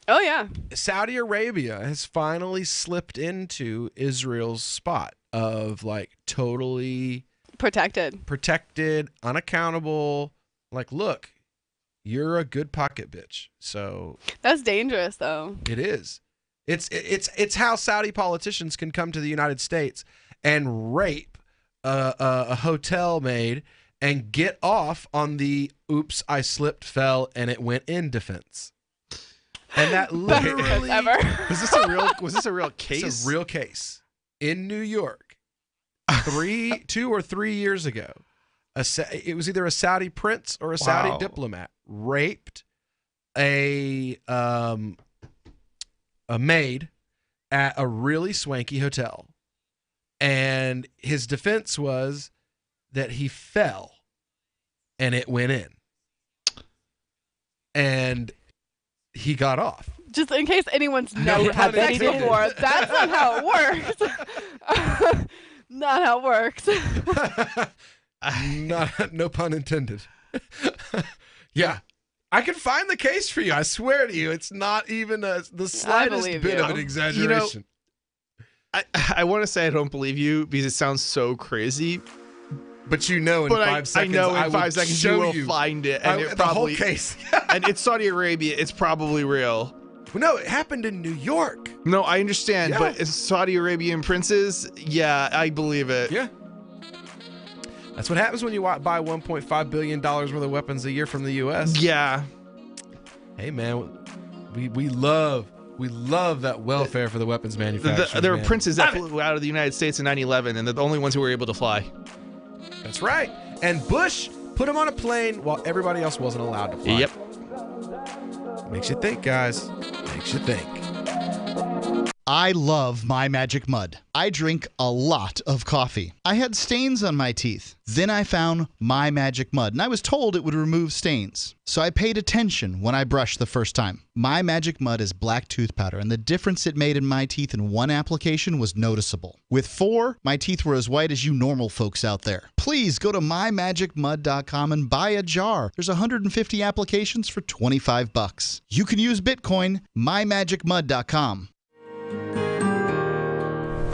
Speaker 14: Oh, yeah.
Speaker 12: Saudi Arabia has finally slipped into Israel's spot of like totally
Speaker 14: protected,
Speaker 12: unaccountable. Like, look, you're a good pocket bitch. So
Speaker 14: that's dangerous, though.
Speaker 12: It is. It's how Saudi politicians can come to the United States and rape a hotel maid and get off on the "oops, I slipped, fell, and it went in" defense. And that literally
Speaker 13: was this a real case?
Speaker 12: It's a real case in New York. 2 or 3 years ago, it was either a Saudi prince or a Saudi diplomat raped a maid at a really swanky hotel, and his defense was that he fell and it went in, and he got off.
Speaker 14: Just in case anyone's never had sex before, that's not how it works. Not how it works.
Speaker 12: No pun intended. Yeah. I can find the case for you. I swear to you, it's not even the slightest bit of an exaggeration.
Speaker 13: I want to say I don't believe you because it sounds so crazy.
Speaker 12: But in 5 seconds,
Speaker 13: I know in 5 seconds you will find it, and
Speaker 12: the whole case.
Speaker 13: And it's Saudi Arabia. It's probably real.
Speaker 12: Well, no, it happened in New York.
Speaker 13: No, I understand, but it's Saudi Arabian princes. Yeah, I believe it.
Speaker 12: Yeah. That's what happens when you buy $1.5 billion worth of weapons a year from the U.S.
Speaker 13: Yeah.
Speaker 12: Hey, man, we love that welfare for the weapons manufacturers.
Speaker 13: There were princes that flew out of the United States in 9/11, and they're the only ones who were able to fly.
Speaker 12: That's right. And Bush put them on a plane while everybody else wasn't allowed to fly.
Speaker 13: Yep.
Speaker 12: Makes you think, guys. Makes you think.
Speaker 4: I love My Magic Mud. I drink a lot of coffee. I had stains on my teeth. Then I found My Magic Mud, and I was told it would remove stains. So I paid attention when I brushed the first time. My Magic Mud is black tooth powder, and the difference it made in my teeth in one application was noticeable. With 4, my teeth were as white as you normal folks out there. Please go to mymagicmud.com and buy a jar. There's 150 applications for $25. You can use Bitcoin, mymagicmud.com.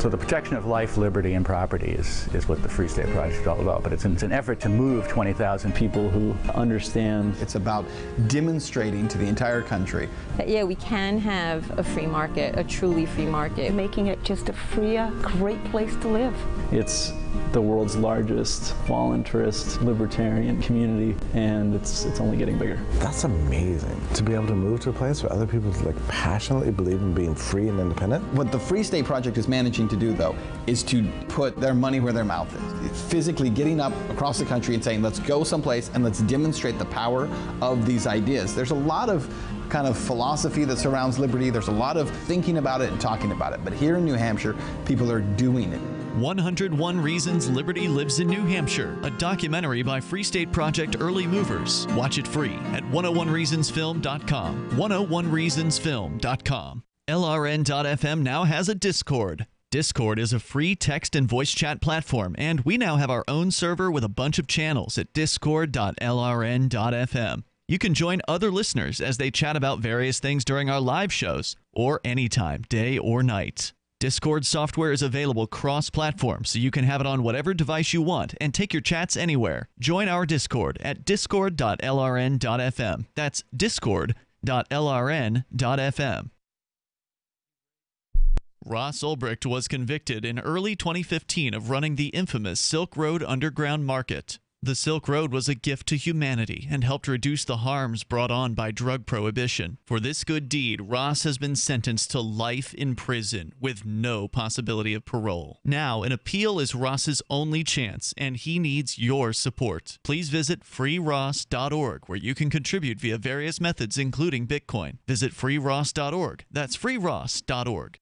Speaker 3: So the protection of life, liberty, and property is what the Free State Project is all about. But it's an effort to move 20,000 people who understand.
Speaker 6: It's about demonstrating to the entire country
Speaker 7: that, yeah, we can have a free market, a truly free market. Making it just a freer, great place to live.
Speaker 3: It's the world's largest voluntarist libertarian community, and it's only getting bigger.
Speaker 9: That's amazing, to be able to move to a place where other people passionately believe in being free and independent.
Speaker 6: What the Free State Project is managing to do, though, is to put their money where their mouth is. It's physically getting up across the country and saying, let's go someplace and let's demonstrate the power of these ideas. There's a lot of kind of philosophy that surrounds liberty. There's a lot of thinking about it and talking about it. But here in New Hampshire, people are doing it.
Speaker 20: 101 Reasons Liberty Lives in New Hampshire, a documentary by Free State Project early movers. Watch it free at 101reasonsfilm.com. 101reasonsfilm.com. LRN.FM now has a Discord. Discord is a free text and voice chat platform, and we now have our own server with a bunch of channels at discord.lrn.fm. You can join other listeners as they chat about various things during our live shows, or anytime, day or night. Discord software is available cross-platform, so you can have it on whatever device you want and take your chats anywhere. Join our Discord at discord.lrn.fm. That's discord.lrn.fm. Ross Ulbricht was convicted in early 2015 of running the infamous Silk Road Underground Market. The Silk Road was a gift to humanity and helped reduce the harms brought on by drug prohibition. For this good deed, Ross has been sentenced to life in prison with no possibility of parole. Now, an appeal is Ross's only chance, and he needs your support. Please visit freeross.org, where you can contribute via various methods, including Bitcoin. Visit freeross.org. That's freeross.org.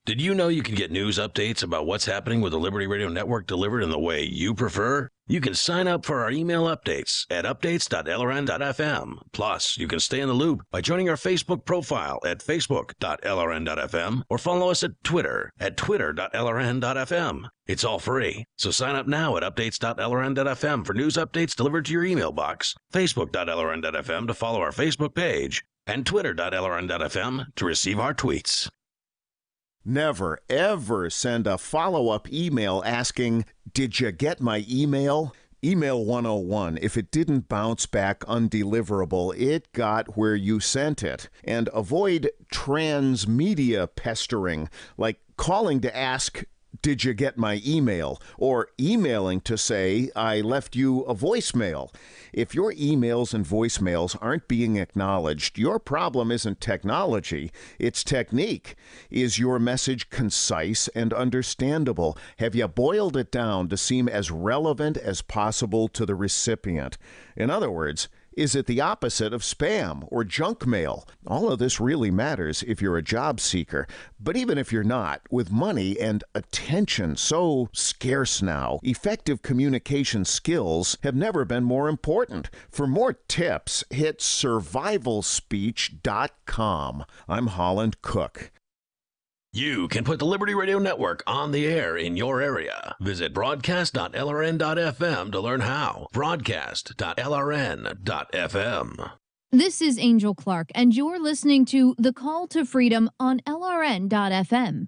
Speaker 2: Did you know you can get news updates about what's happening with the Liberty Radio Network delivered in the way you prefer? You can sign up for our email updates at updates.lrn.fm. Plus, you can stay in the loop by joining our Facebook profile at facebook.lrn.fm or follow us at Twitter at twitter.lrn.fm. It's all free, so sign up now at updates.lrn.fm for news updates delivered to your email box, facebook.lrn.fm to follow our Facebook page, and twitter.lrn.fm to receive our tweets.
Speaker 10: Never, ever send a follow-up email asking, "Did you get my email?" Email 101. If it didn't bounce back undeliverable, it got where you sent it. And avoid transmedia pestering, like calling to ask, "Did you get my email?" or emailing to say, "I left you a voicemail." If your emails and voicemails aren't being acknowledged, your problem isn't technology, it's technique. Is your message concise and understandable? Have you boiled it down to seem as relevant as possible to the recipient? In other words, is it the opposite of spam or junk mail? All of this really matters if you're a job seeker. But even if you're not, with money and attention so scarce now, effective communication skills have never been more important. For more tips, hit survivalspeech.com. I'm Holland Cook.
Speaker 2: You can put the Liberty Radio Network on the air in your area. Visit broadcast.lrn.fm to learn how. Broadcast.lrn.fm.
Speaker 11: This is Angel Clark, and you're listening to The Call to Freedom on LRN.fm.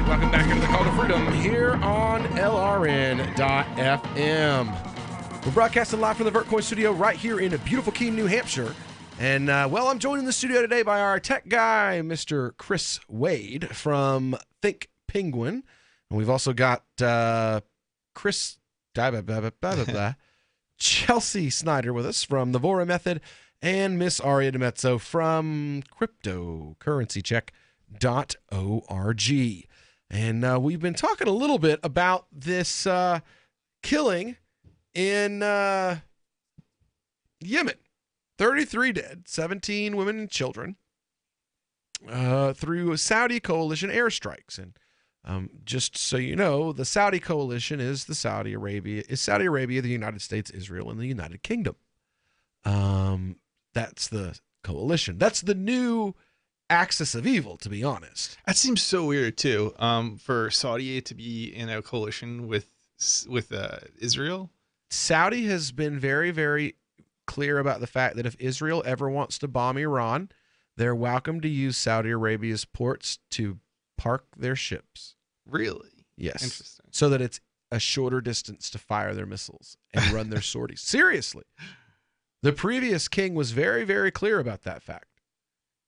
Speaker 12: Welcome back into the Call to Freedom here on LRN.FM. We're broadcasting live from the VertCoin studio right here in a beautiful Keene, New Hampshire. And, well, I'm joined in the studio today by our tech guy, Mr. Chris Wade from Think Penguin. And we've also got Chelsea Snyder with us from the Vora Method, and Miss Aria DeMezzo from cryptocurrencycheck.org. And we've been talking a little bit about this killing in Yemen. 33 dead, 17 women and children. through Saudi coalition airstrikes. And just so you know, the Saudi coalition is Saudi Arabia, the United States, Israel, and the United Kingdom. That's the coalition. That's the new axis of evil, to be honest.
Speaker 13: That seems so weird too. For Saudi to be in a coalition with Israel.
Speaker 12: Saudi has been very, very clear about the fact that if Israel ever wants to bomb Iran, they're welcome to use Saudi Arabia's ports to park their ships.
Speaker 13: Really?
Speaker 12: Yes.
Speaker 13: Interesting.
Speaker 12: So that it's a shorter distance to fire their missiles and run their sorties. Seriously. The previous king was very, very clear about that fact.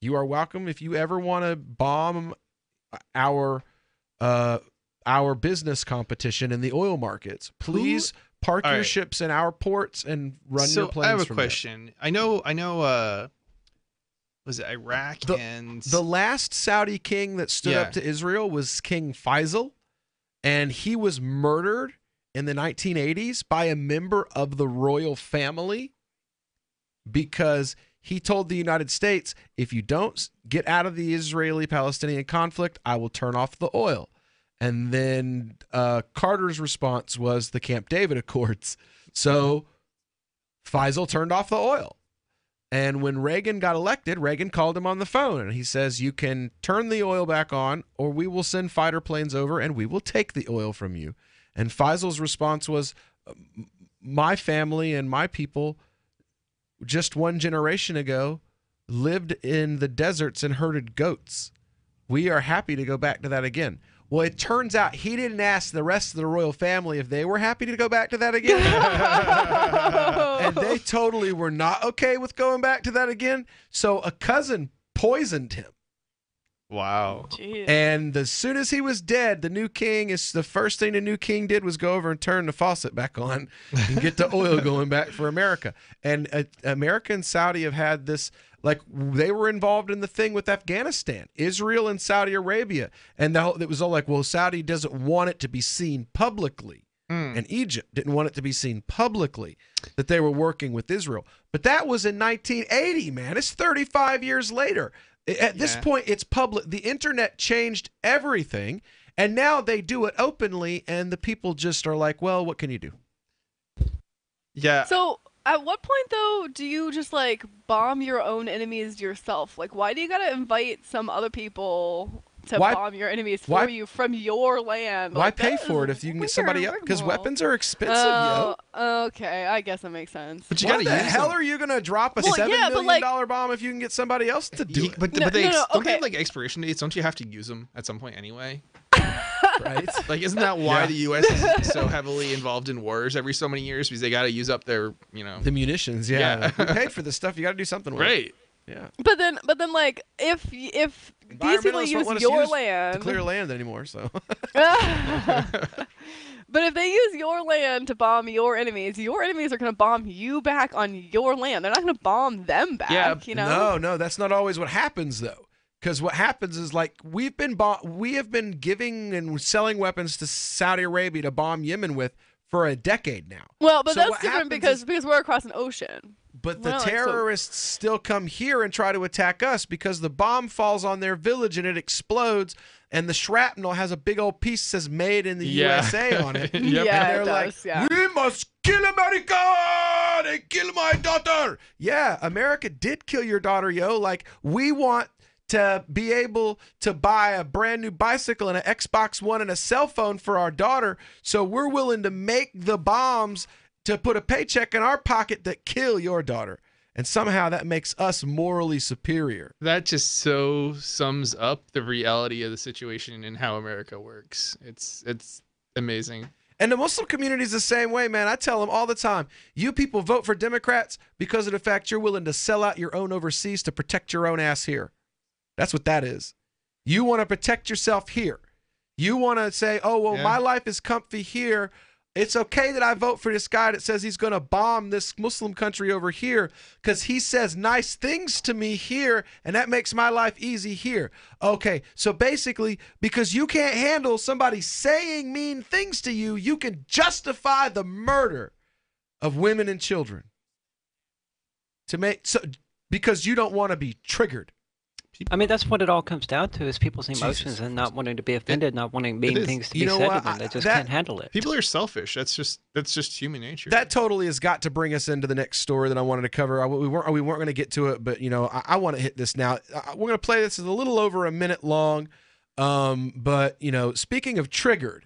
Speaker 12: You are welcome if you ever want to bomb our business competition in the oil markets. Please park your ships in our ports and run your planes.
Speaker 13: I have a
Speaker 12: from
Speaker 13: question.
Speaker 12: there.
Speaker 13: I know. Was it Iraq and
Speaker 12: the last Saudi king that stood up to Israel was King Faisal, and he was murdered in the 1980s by a member of the royal family because he told the United States, if you don't get out of the Israeli-Palestinian conflict, I will turn off the oil. And then Carter's response was the Camp David Accords. So Faisal turned off the oil. And when Reagan got elected, Reagan called him on the phone and he says, you can turn the oil back on or we will send fighter planes over and we will take the oil from you. And Faisal's response was, my family and my people just one generation ago lived in the deserts and herded goats. We are happy to go back to that again. Well, it turns out he didn't ask the rest of the royal family if they were happy to go back to that again. And they totally were not okay with going back to that again. So a cousin poisoned him.
Speaker 13: Wow.
Speaker 14: Jeez.
Speaker 12: And as soon as he was dead, the new king the first thing the new king did was go over and turn the faucet back on and get the oil going back for America. And America and Saudi have had this, like they were involved in the thing with Afghanistan, Israel and Saudi Arabia. And it was all like, well, Saudi doesn't want it to be seen publicly. And Egypt didn't want it to be seen publicly that they were working with Israel. But that was in 1980, man. It's 35 years later. At this point, it's public. The internet changed everything, and now they do it openly, and the people just are like, well, what can you do?
Speaker 13: Yeah.
Speaker 14: So at what point, though, do you just, like, bomb your own enemies yourself? Like, why do you got to invite some other people to bomb your enemies for you from your land?
Speaker 12: Why
Speaker 14: Like,
Speaker 12: pay for it if you can get somebody else? Because weapons are expensive, yo.
Speaker 14: Okay, I guess that makes sense.
Speaker 13: But you
Speaker 12: What
Speaker 13: gotta
Speaker 12: the
Speaker 13: use
Speaker 12: hell
Speaker 13: them.
Speaker 12: are you going to drop a $7 million bomb if you can get somebody else to do it?
Speaker 13: But
Speaker 14: No,
Speaker 13: they
Speaker 14: no, no,
Speaker 13: don't they
Speaker 14: okay.
Speaker 13: have like expiration dates? Don't you have to use them at some point anyway?
Speaker 12: Right?
Speaker 13: Like, isn't that why the U.S. is so heavily involved in wars every so many years? Because they got to use up their,
Speaker 12: The munitions, yeah. We paid for this stuff. You got to do something with it.
Speaker 13: Right.
Speaker 12: Yeah.
Speaker 14: But then, like, if these people
Speaker 12: Environmentalists won't let
Speaker 14: use
Speaker 12: us
Speaker 14: your
Speaker 12: use
Speaker 14: land,
Speaker 12: to clear land anymore, so.
Speaker 14: But if they use your land to bomb your enemies are going to bomb you back on your land. They're not going to bomb them back, you know?
Speaker 12: No, that's not always what happens, though. Because what happens is, like, we have been giving and selling weapons to Saudi Arabia to bomb Yemen with for a decade now.
Speaker 14: Well, but
Speaker 12: So
Speaker 14: that's
Speaker 12: what
Speaker 14: different
Speaker 12: happens
Speaker 14: because we're across an ocean.
Speaker 12: But the
Speaker 14: Well, like, so-
Speaker 12: terrorists still come here and try to attack us because the bomb falls on their village and it explodes, and the shrapnel has a big old piece that says "Made in the USA" on it.
Speaker 13: Yep.
Speaker 14: Yeah,
Speaker 12: And they're
Speaker 14: it
Speaker 12: like,
Speaker 14: does, yeah.
Speaker 12: "We must kill America! They kill my daughter!" Yeah, America did kill your daughter, yo. Like, we want to be able to buy a brand new bicycle and an Xbox One and a cell phone for our daughter, so we're willing to make the bombs to put a paycheck in our pocket that kill your daughter. And somehow that makes us morally superior.
Speaker 13: That just so sums up the reality of the situation and how America works. It's amazing.
Speaker 12: And the Muslim community is the same way, man. I tell them all the time, you people vote for Democrats because of the fact you're willing to sell out your own overseas to protect your own ass here. That's what that is. You want to protect yourself here. You want to say, oh, well, my life is comfy here. It's okay that I vote for this guy that says he's going to bomb this Muslim country over here because he says nice things to me here, and that makes my life easy here. Okay, so basically, because you can't handle somebody saying mean things to you, you can justify the murder of women and children because you don't want to be triggered.
Speaker 15: I mean, that's what it all comes down to: is people's emotions and not wanting to be offended, not wanting mean things to be said to them. They just can't handle it.
Speaker 13: People are selfish. That's just human nature.
Speaker 12: That totally has got to bring us into the next story that I wanted to cover. We weren't going to get to it, but I want to hit this now. We're going to play this. It's a little over a minute long, but speaking of triggered.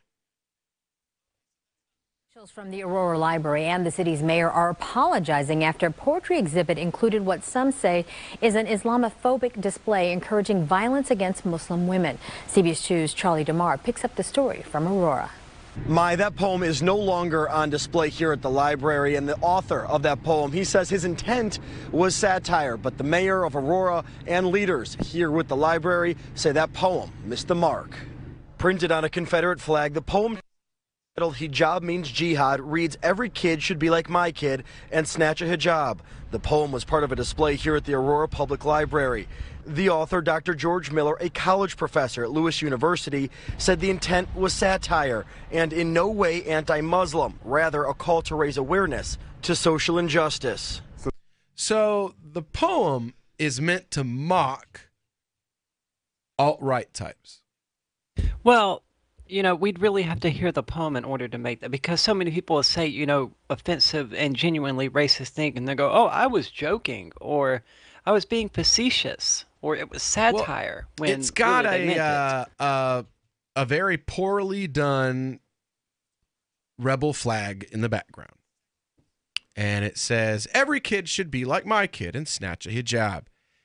Speaker 1: Officials from the Aurora Library and the city's mayor are apologizing after a poetry exhibit included what some say is an Islamophobic display encouraging violence against Muslim women. CBS 2's Charlie DeMar picks up the story from Aurora.
Speaker 5: That poem is no longer on display here at the library, and the author of that poem, he says his intent was satire, but the mayor of Aurora and leaders here with the library say that poem missed the mark. Printed on a Confederate flag, the poem titled "Hijab Means Jihad" reads, "Every kid should be like my kid and snatch a hijab." The poem was part of a display here at the Aurora Public Library. The author, Dr. George Miller, a college professor at Lewis University, said the intent was satire and in no way anti-Muslim, rather a call to raise awareness to social injustice.
Speaker 12: So the poem is meant to mock alt-right types.
Speaker 15: Well, we'd really have to hear the poem in order to make that, because so many people will say, offensive and genuinely racist things, and they go, "Oh, I was joking," or "I was being facetious," or "It was satire."
Speaker 12: Well,
Speaker 15: when
Speaker 12: it's got
Speaker 15: really
Speaker 12: a very poorly done rebel flag in the background, and it says, "Every kid should be like my kid and snatch a hijab.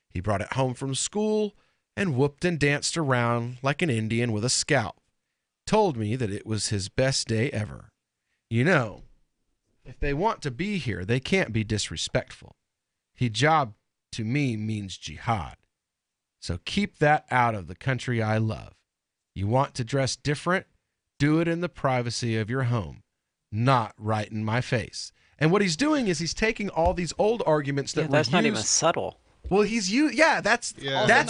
Speaker 12: He brought it home from school and whooped and danced around like an Indian with a scalp. Told me that it was his best day ever." If they want to be here, they can't be disrespectful. Hijab to me means jihad. So keep that out of the country I love. You want to dress different? Do it in the privacy of your home, not right in my face. And what he's doing is he's taking all these old arguments that were
Speaker 15: that's
Speaker 12: used.
Speaker 15: not even subtle.
Speaker 12: Well, that's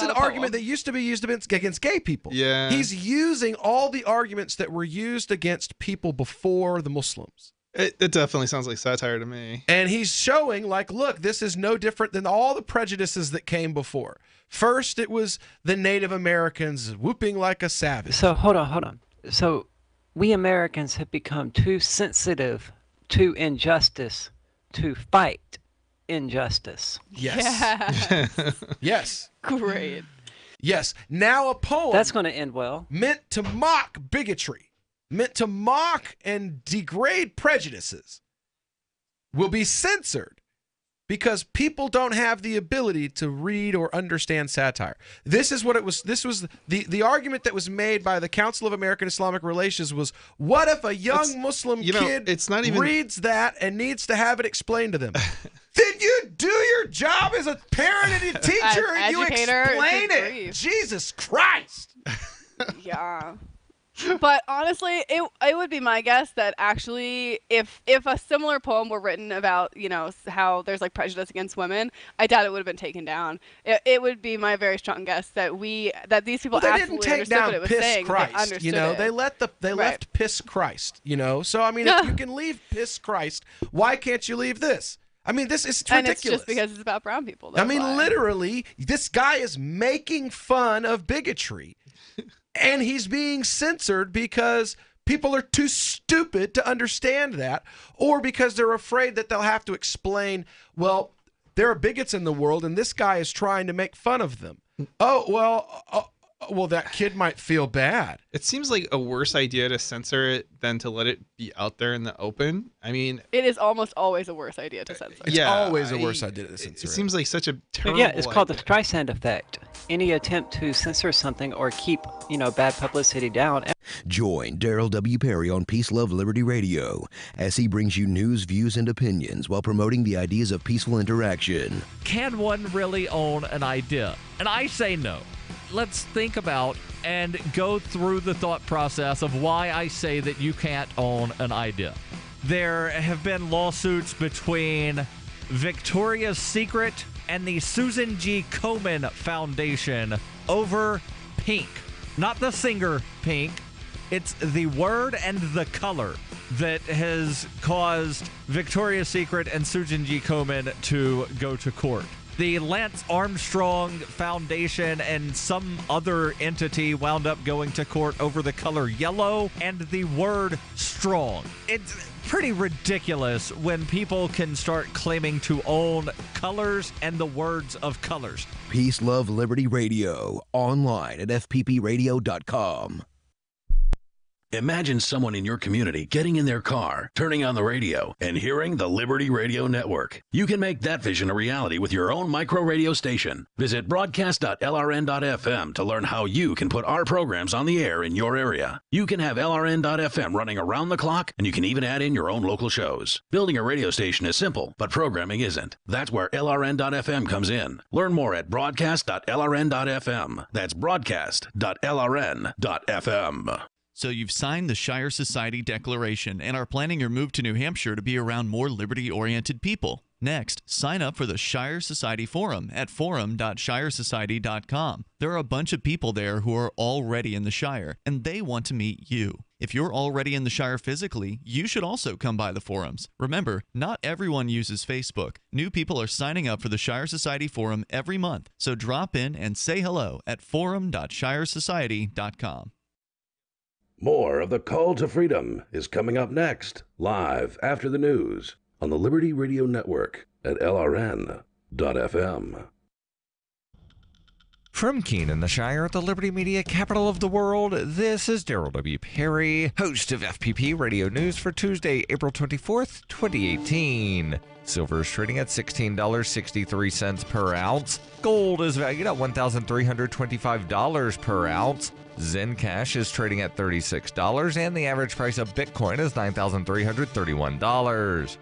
Speaker 12: an argument that used to be used against gay people.
Speaker 13: Yeah.
Speaker 12: He's using all the arguments that were used against people before the Muslims.
Speaker 13: It definitely sounds like satire to me.
Speaker 12: And he's showing, look, this is no different than all the prejudices that came before. First, it was the Native Americans whooping like a savage.
Speaker 15: So hold on. So we Americans have become too sensitive to injustice to fight injustice.
Speaker 12: Yes. Yes.
Speaker 14: Great.
Speaker 12: Yes. Now a poem.
Speaker 15: That's going to end well.
Speaker 12: Meant to mock bigotry, meant to mock and degrade prejudices, will be censored because people don't have the ability to read or understand satire. This is what it was. This was the argument that was made by the Council of American Islamic Relations was, what if a young Muslim kid reads that and needs to have it explained to them? Then you do your job as a parent and a teacher and you explain it. Jesus Christ.
Speaker 14: Yeah. But honestly, it would be my guess that actually if a similar poem were written about, how there's prejudice against women, I doubt it would have been taken down. It would be my very strong guess that these people absolutely understood what it was saying.
Speaker 12: Christ,
Speaker 14: they understood it.
Speaker 12: They left piss Christ, So I mean, if you can leave piss Christ, why can't you leave this? I mean, this is ridiculous.
Speaker 14: And it's just because it's about brown people.
Speaker 12: I mean, literally, this guy is making fun of bigotry. And he's being censored because people are too stupid to understand that, or because they're afraid that they'll have to explain, well, there are bigots in the world, and this guy is trying to make fun of them. Well, that kid might feel bad.
Speaker 13: It seems like a worse idea to censor it than to let it be out there in the open. I mean,
Speaker 14: it is almost always a worse idea to censor.
Speaker 12: It's always a worse idea to censor.
Speaker 13: It seems like such a terrible
Speaker 15: idea. It's called the
Speaker 13: idea.
Speaker 15: Streisand effect. Any attempt to censor something or keep, bad publicity down.
Speaker 8: Join Daryl W. Perry on Peace, Love, Liberty Radio as he brings you news, views, and opinions while promoting the ideas of peaceful interaction.
Speaker 31: Can one really own an idea? And I say no. Let's think about and go through the thought process of why I say that you can't own an idea. There have been lawsuits between Victoria's Secret and the Susan G. Komen Foundation over pink. Not the singer Pink. It's the word and the color that has caused Victoria's Secret and Susan G. Komen to go to court. The Lance Armstrong Foundation and some other entity wound up going to court over the color yellow and the word strong. It's pretty ridiculous when people can start claiming to own colors and the words of colors.
Speaker 8: Peace, Love, Liberty Radio. Online at fppradio.com.
Speaker 2: Imagine someone in your community getting in their car, turning on the radio, and hearing the Liberty Radio Network. You can make that vision a reality with your own micro radio station. Visit broadcast.lrn.fm to learn how you can put our programs on the air in your area. You can have LRN.FM running around the clock, and you can even add in your own local shows. Building a radio station is simple, but programming isn't. That's where LRN.FM comes in. Learn more at broadcast.lrn.fm. That's broadcast.lrn.fm.
Speaker 20: So you've signed the Shire Society Declaration and are planning your move to New Hampshire to be around more liberty-oriented people. Next, sign up for the Shire Society Forum at forum.shiresociety.com. There are a bunch of people there who are already in the Shire, and they want to meet you. If you're already in the Shire physically, you should also come by the forums. Remember, not everyone uses Facebook. New people are signing up for the Shire Society Forum every month, so drop in and say hello at forum.shiresociety.com.
Speaker 2: More of the Call to Freedom is coming up next, live after the news on the Liberty Radio Network at LRN.FM.
Speaker 16: From Keene in the Shire, the Liberty Media capital of the world, this is Daryl W. Perry, host of FPP Radio News for Tuesday, April 24th, 2018. Silver is trading at $16.63 per ounce. Gold is valued at $1,325 per ounce. Zencash is trading at $36, and the average price of Bitcoin is $9,331.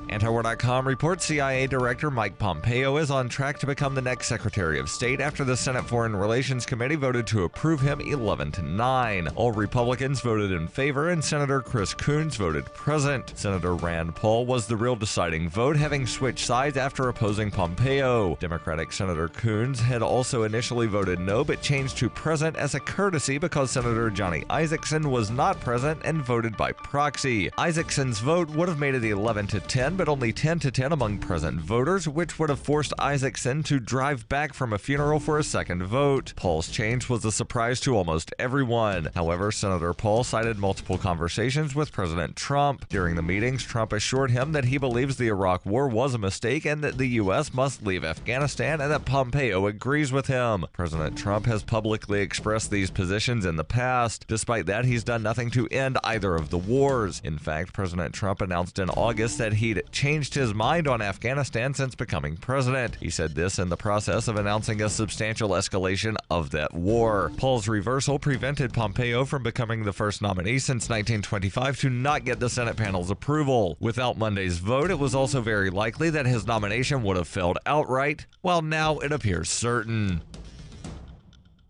Speaker 16: Antiwar.com reports CIA Director Mike Pompeo is on track to become the next Secretary of State after the Senate Foreign Relations Committee voted to approve him 11-9. All Republicans voted in favor, and Senator Chris Coons voted present. Senator Rand Paul was the real deciding vote, having switched sides after opposing Pompeo. Democratic Senator Coons had also initially voted no, but changed to present as a courtesy because Senator Johnny Isakson was not present and voted by proxy. Isakson's vote would have made it 11-10, but only 10-10 among present voters, which would have forced Isakson to drive back from a funeral for a second vote. Paul's change was a surprise to almost everyone. However, Senator Paul cited multiple conversations with President Trump. During the meetings, Trump assured him that he believes the Iraq War was a mistake and that the U.S. must leave Afghanistan, and that Pompeo agrees with him. President Trump has publicly expressed these positions in the past. Despite that, he's done nothing to end either of the wars. In fact, President Trump announced in August that he'd changed his mind on Afghanistan since becoming president. He said this in the process of announcing a substantial escalation of that war. Paul's reversal prevented Pompeo from becoming the first nominee since 1925 to not get the Senate panel's approval. Without Monday's vote, it was also very likely that his nomination would have failed outright, while now it appears certain.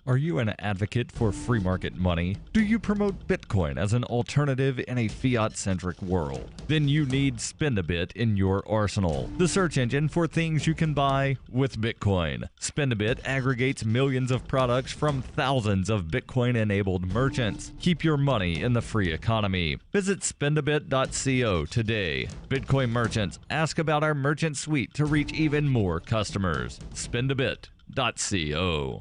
Speaker 31: Are you an advocate for free market money? Do you promote Bitcoin as an alternative in a fiat-centric world? Then you need Spendabit in your arsenal, the search engine for things you can buy with Bitcoin. Spendabit aggregates millions of products from thousands of Bitcoin-enabled merchants. Keep your money in the free economy. Visit spendabit.co today. Bitcoin merchants, ask about our merchant suite to reach even more customers. Spendabit.co.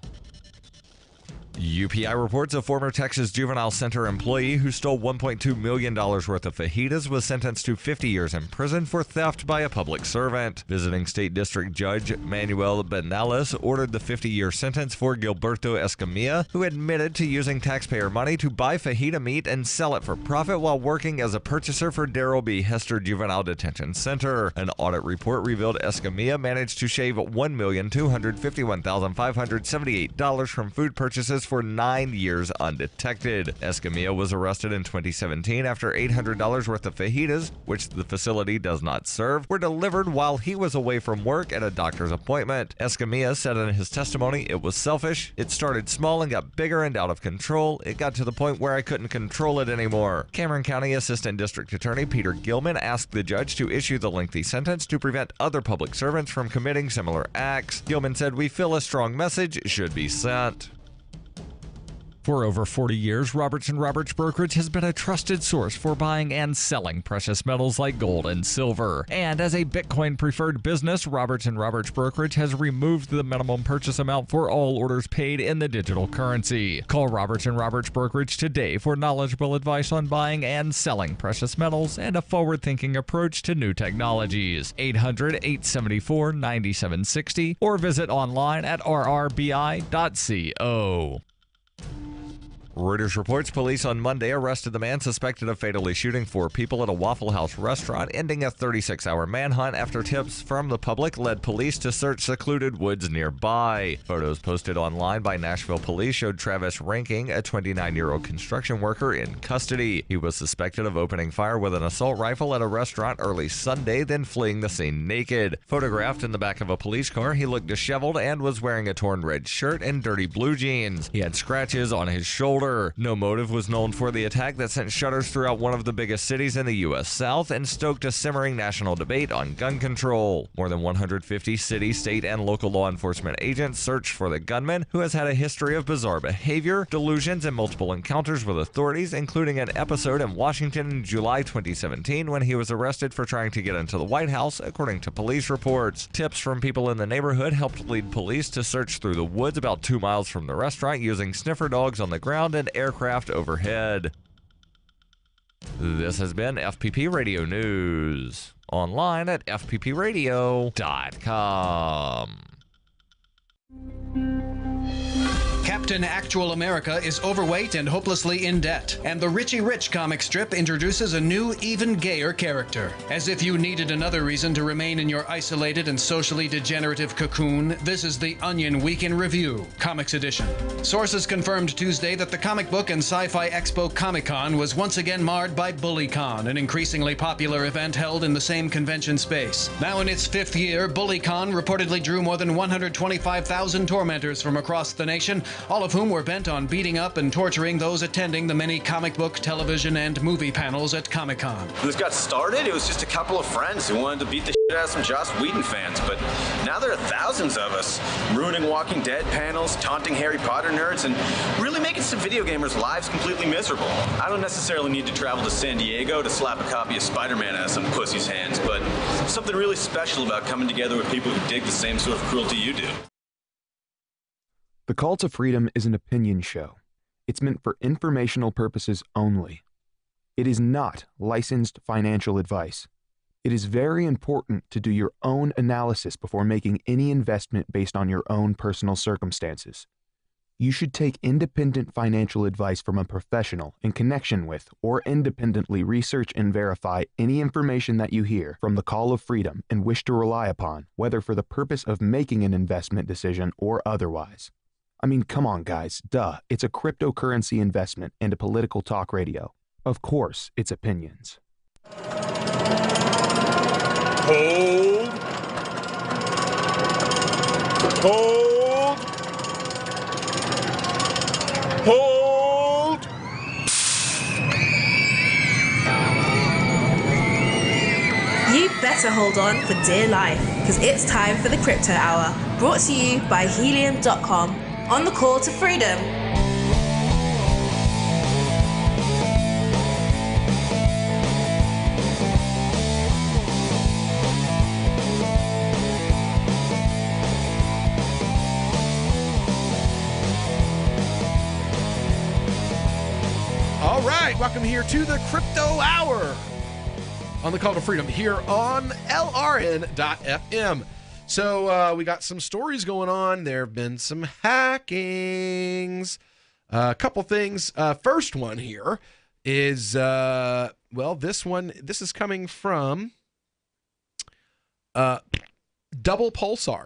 Speaker 16: UPI reports a former Texas Juvenile Center employee who stole $1.2 million worth of fajitas was sentenced to 50 years in prison for theft by a public servant. Visiting State District Judge Manuel Benales ordered the 50-year sentence for Gilberto Escamilla, who admitted to using taxpayer money to buy fajita meat and sell it for profit while working as a purchaser for Darrell B. Hester Juvenile Detention Center. An audit report revealed Escamilla managed to shave $1,251,578 from food purchases for 9 years undetected. Escamilla was arrested in 2017 after $800 worth of fajitas, which the facility does not serve, were delivered while he was away from work at a doctor's appointment. Escamilla said in his testimony, "It was selfish. It started small and got bigger and out of control. It got to the point where I couldn't control it anymore." Cameron County Assistant District Attorney Peter Gilman asked the judge to issue the lengthy sentence to prevent other public servants from committing similar acts. Gilman said, "We feel a strong message should be sent."
Speaker 31: For over 40 years, Roberts & Roberts Brokerage has been a trusted source for buying and selling precious metals like gold and silver. And as a Bitcoin-preferred business, Roberts & Roberts Brokerage has removed the minimum purchase amount for all orders paid in the digital currency. Call Roberts & Roberts Brokerage today for knowledgeable advice on buying and selling precious metals and a forward-thinking approach to new technologies. 800-874-9760 or visit online at rrbi.co.
Speaker 16: Reuters reports police on Monday arrested the man suspected of fatally shooting 4 people at a Waffle House restaurant, ending a 36-hour manhunt after tips from the public led police to search secluded woods nearby. Photos posted online by Nashville police showed Travis Ranking, a 29-year-old construction worker, in custody. He was suspected of opening fire with an assault rifle at a restaurant early Sunday, then fleeing the scene naked. Photographed in the back of a police car, he looked disheveled and was wearing a torn red shirt and dirty blue jeans. He had scratches on his shoulder. No motive was known for the attack that sent shudders throughout one of the biggest cities in the U.S. South and stoked a simmering national debate on gun control. More than 150 city, state, and local law enforcement agents searched for the gunman, who has had a history of bizarre behavior, delusions, and multiple encounters with authorities, including an episode in Washington in July 2017 when he was arrested for trying to get into the White House, according to police reports. Tips from people in the neighborhood helped lead police to search through the woods about 2 miles from the restaurant using sniffer dogs on the ground and aircraft overhead. This has been FPP Radio News. Online at fppradio.com.
Speaker 17: Captain Actual America is overweight and hopelessly in debt, and the Richie Rich comic strip introduces a new, even gayer character. As if you needed another reason to remain in your isolated and socially degenerative cocoon, this is the Onion Week in Review, Comics Edition. Sources confirmed Tuesday that the Comic Book and Sci-Fi Expo Comic-Con was once again marred by BullyCon, an increasingly popular event held in the same convention space. Now in its 5th year, BullyCon reportedly drew more than 125,000 tormentors from across the nation, all of whom were bent on beating up and torturing those attending the many comic book, television, and movie panels at Comic-Con.
Speaker 18: When this got started, it was just a couple of friends who wanted to beat the shit out of some Joss Whedon fans, but now there are thousands of us ruining Walking Dead panels, taunting Harry Potter nerds, and really making some video gamers' lives completely miserable. I don't necessarily need to travel to San Diego to slap a copy of Spider-Man out of some pussy's hands, but there's something really special about coming together with people who dig the same sort of cruelty you do.
Speaker 19: The Call to Freedom is an opinion show. It's meant for informational purposes only. It is not licensed financial advice. It is very important to do your own analysis before making any investment based on your own personal circumstances. You should take independent financial advice from a professional in connection with or independently research and verify any information that you hear from the Call of Freedom and wish to rely upon, whether for the purpose of making an investment decision or otherwise. I mean, come on, guys. Duh. It's a cryptocurrency investment and a political talk radio. Of course, it's opinions.
Speaker 21: Hold. Hold. Hold.
Speaker 22: You better hold on for dear life, because it's time for the Crypto Hour, brought to you by Helium.com. On the Call to Freedom.
Speaker 12: All right, welcome here to the Crypto Hour on the Call to Freedom here on LRN.FM. So we got some stories going on. There have been some hackings. A couple things. First one here is, this is coming from Double Pulsar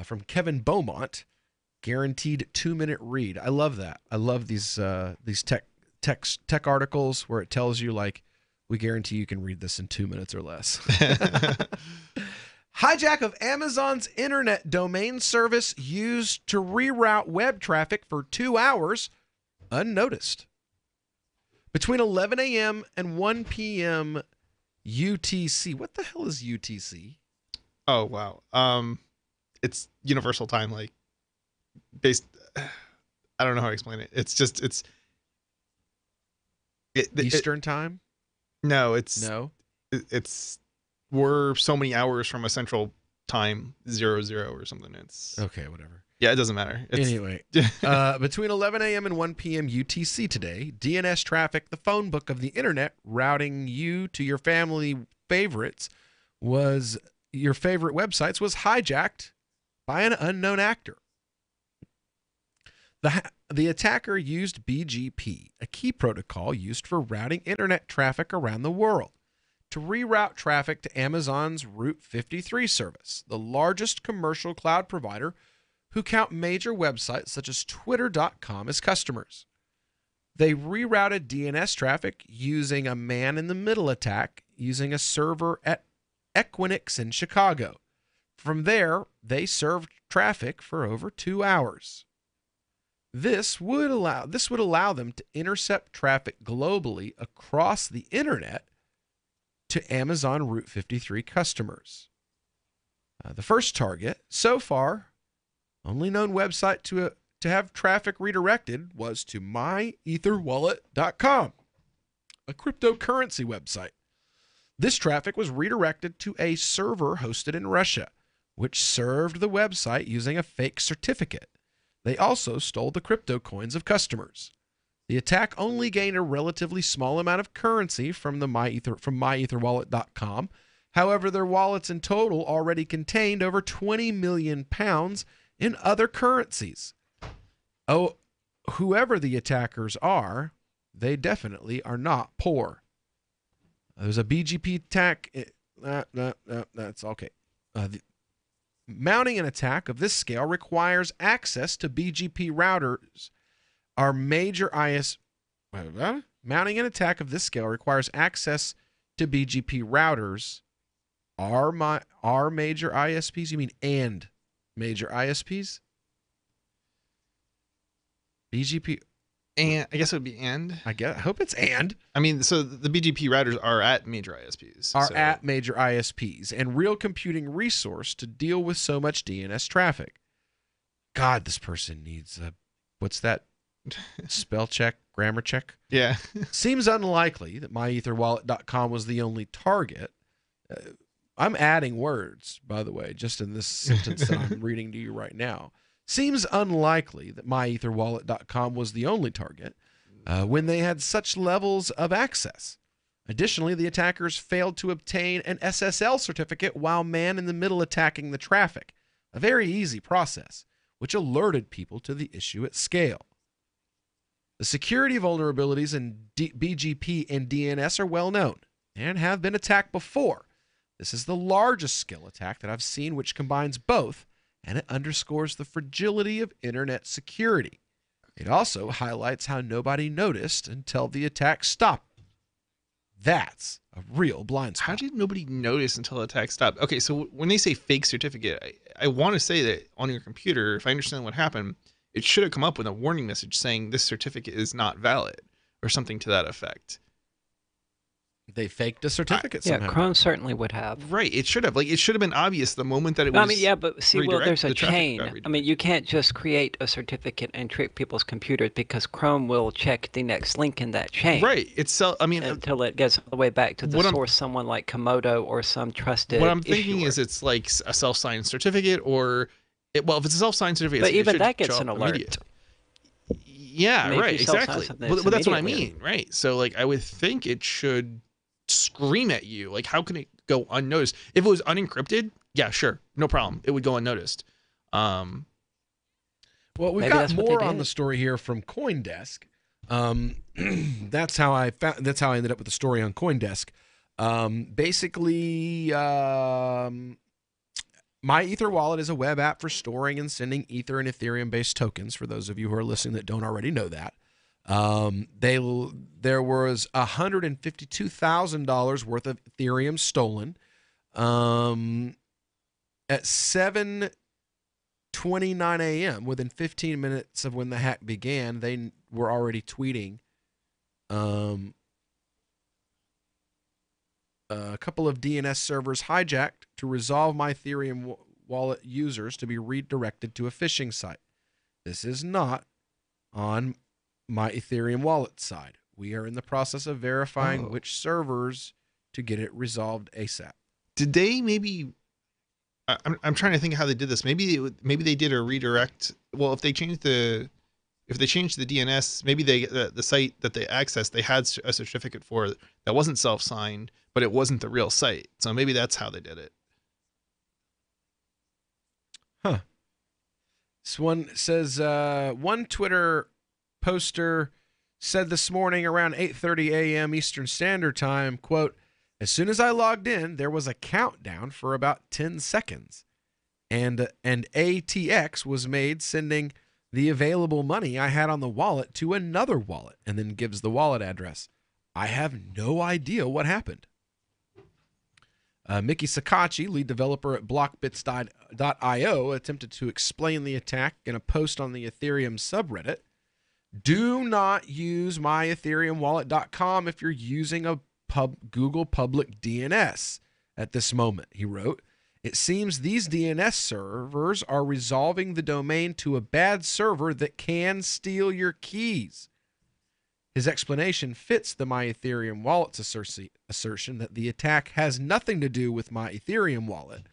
Speaker 12: from Kevin Beaumont. Guaranteed 2-minute read. I love that. I love these tech articles where it tells you, like, we guarantee you can read this in 2 minutes or less. Hijack of Amazon's internet domain service used to reroute web traffic for 2 hours unnoticed. Between 11 a.m. and 1 p.m. UTC. What the hell is UTC?
Speaker 13: Oh, wow. It's universal time, like based I don't know how to explain it. It's just
Speaker 12: Eastern time.
Speaker 13: No, it's
Speaker 12: no.
Speaker 13: It's we're so many hours from a central time 00 or something. It's
Speaker 12: okay, whatever.
Speaker 13: Yeah, it doesn't matter.
Speaker 12: Anyway, between 11 a.m. and 1 p.m. UTC today, DNS Traffic, the phone book of the internet, routing you to your family favorites, your favorite websites, was hijacked by an unknown actor. The attacker used BGP, a key protocol used for routing internet traffic around the world, to reroute traffic to Amazon's Route 53 service, the largest commercial cloud provider who count major websites such as Twitter.com as customers. They rerouted DNS traffic using a man-in-the-middle attack using a server at Equinix in Chicago. From there, they served traffic for over 2 hours. This would allow them to intercept traffic globally across the internet to Amazon Route 53 customers. The first target, so far, only known website to have traffic redirected, was to myetherwallet.com, a cryptocurrency website. This traffic was redirected to a server hosted in Russia, which served the website using a fake certificate. They also stole the crypto coins of customers. The attack only gained a relatively small amount of currency from myetherwallet.com. However, their wallets in total already contained over 20 million pounds in other currencies. Oh, whoever the attackers are, they definitely are not poor. There's a BGP attack. That's okay. Mounting an attack of this scale requires access to BGP routers. Mounting an attack of this scale requires access to BGP routers. Are major ISPs? You mean and major ISPs? BGP.
Speaker 13: And I guess it would be and.
Speaker 12: I hope it's and.
Speaker 13: I mean, so the BGP routers are at major ISPs.
Speaker 12: At major ISPs and real computing resource to deal with so much DNS traffic. God, this person needs what's that? Spell check, grammar check?
Speaker 13: Yeah.
Speaker 12: Seems unlikely that myetherwallet.com was the only target. I'm adding words, by the way, just in this sentence that I'm reading to you right now. Seems unlikely that myetherwallet.com was the only target when they had such levels of access. Additionally, the attackers failed to obtain an SSL certificate while man-in-the-middle attacking the traffic, a very easy process, which alerted people to the issue at scale. The security vulnerabilities in BGP and DNS are well known and have been attacked before. This is the largest scale attack that I've seen which combines both, and it underscores the fragility of internet security. It also highlights how nobody noticed until the attack stopped. That's a real blind spot.
Speaker 13: How did nobody notice until the attack stopped? Okay, so when they say fake certificate, I want to say that on your computer, if I understand what happened, it should have come up with a warning message saying this certificate is not valid or something to that effect.
Speaker 12: They faked a certificate somehow.
Speaker 15: Yeah, Chrome certainly would have.
Speaker 13: Right, it should have. Like, it should have been obvious the moment that it was.
Speaker 15: I mean, yeah, but see, well, there's a chain.
Speaker 13: I
Speaker 15: mean, you can't just create a certificate and trick people's computers because Chrome will check the next link in that chain.
Speaker 13: Right.
Speaker 15: Until it gets all the way back to the source, someone like Komodo or some trusted.
Speaker 13: What I'm thinking
Speaker 15: issuer.
Speaker 13: is it's like a self-signed certificate, or if it's a self-signed certificate,
Speaker 15: but even that gets an alert.
Speaker 13: Yeah, right, exactly. But that's what I mean, right? So, like, I would think it should scream at you. Like, how can it go unnoticed? If it was unencrypted, yeah, sure, no problem, it would go unnoticed.
Speaker 12: Well, we've got more on the story here from CoinDesk. That's how I ended up with the story on CoinDesk. Basically, My Ether Wallet is a web app for storing and sending Ether and Ethereum-based tokens. For those of you who are listening that don't already know that. There was $152,000 worth of Ethereum stolen. At 7:29 a.m., within 15 minutes of when the hack began, they were already tweeting a couple of DNS servers hijacked to resolve my Ethereum wallet users to be redirected to a phishing site. This is not on my Ethereum wallet side. We are in the process of verifying which servers to get it resolved ASAP.
Speaker 13: Did they maybe? I'm trying to think how they did this. Maybe they did a redirect. Well, if they changed the DNS, maybe the site that they accessed, they had a certificate for it that wasn't self-signed, but it wasn't the real site. So maybe that's how they did it.
Speaker 12: Huh. This one says one Twitter poster said this morning around 8:30 a.m. Eastern Standard Time, quote, "As soon as I logged in, there was a countdown for about 10 seconds, and ATX was made sending the available money I had on the wallet to another wallet," and then gives the wallet address. I have no idea what happened. Mickey Sakachi, lead developer at blockbits.io, attempted to explain the attack in a post on the Ethereum subreddit. "Do not use myethereumwallet.com if you're using a Google public DNS at this moment," he wrote. "It seems these DNS servers are resolving the domain to a bad server that can steal your keys." His explanation fits the My Ethereum Wallet's assertion that the attack has nothing to do with My Ethereum Wallet,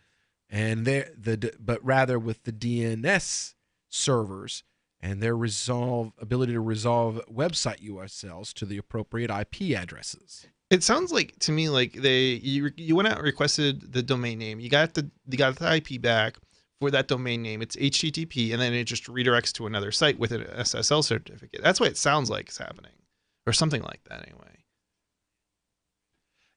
Speaker 12: but rather with the DNS servers and their ability to resolve website URLs to the appropriate IP addresses.
Speaker 13: It sounds like to me like you went out and requested the domain name. You got the IP back for that domain name. It's HTTP, and then it just redirects to another site with an SSL certificate. That's what it sounds like is happening, or something like that anyway.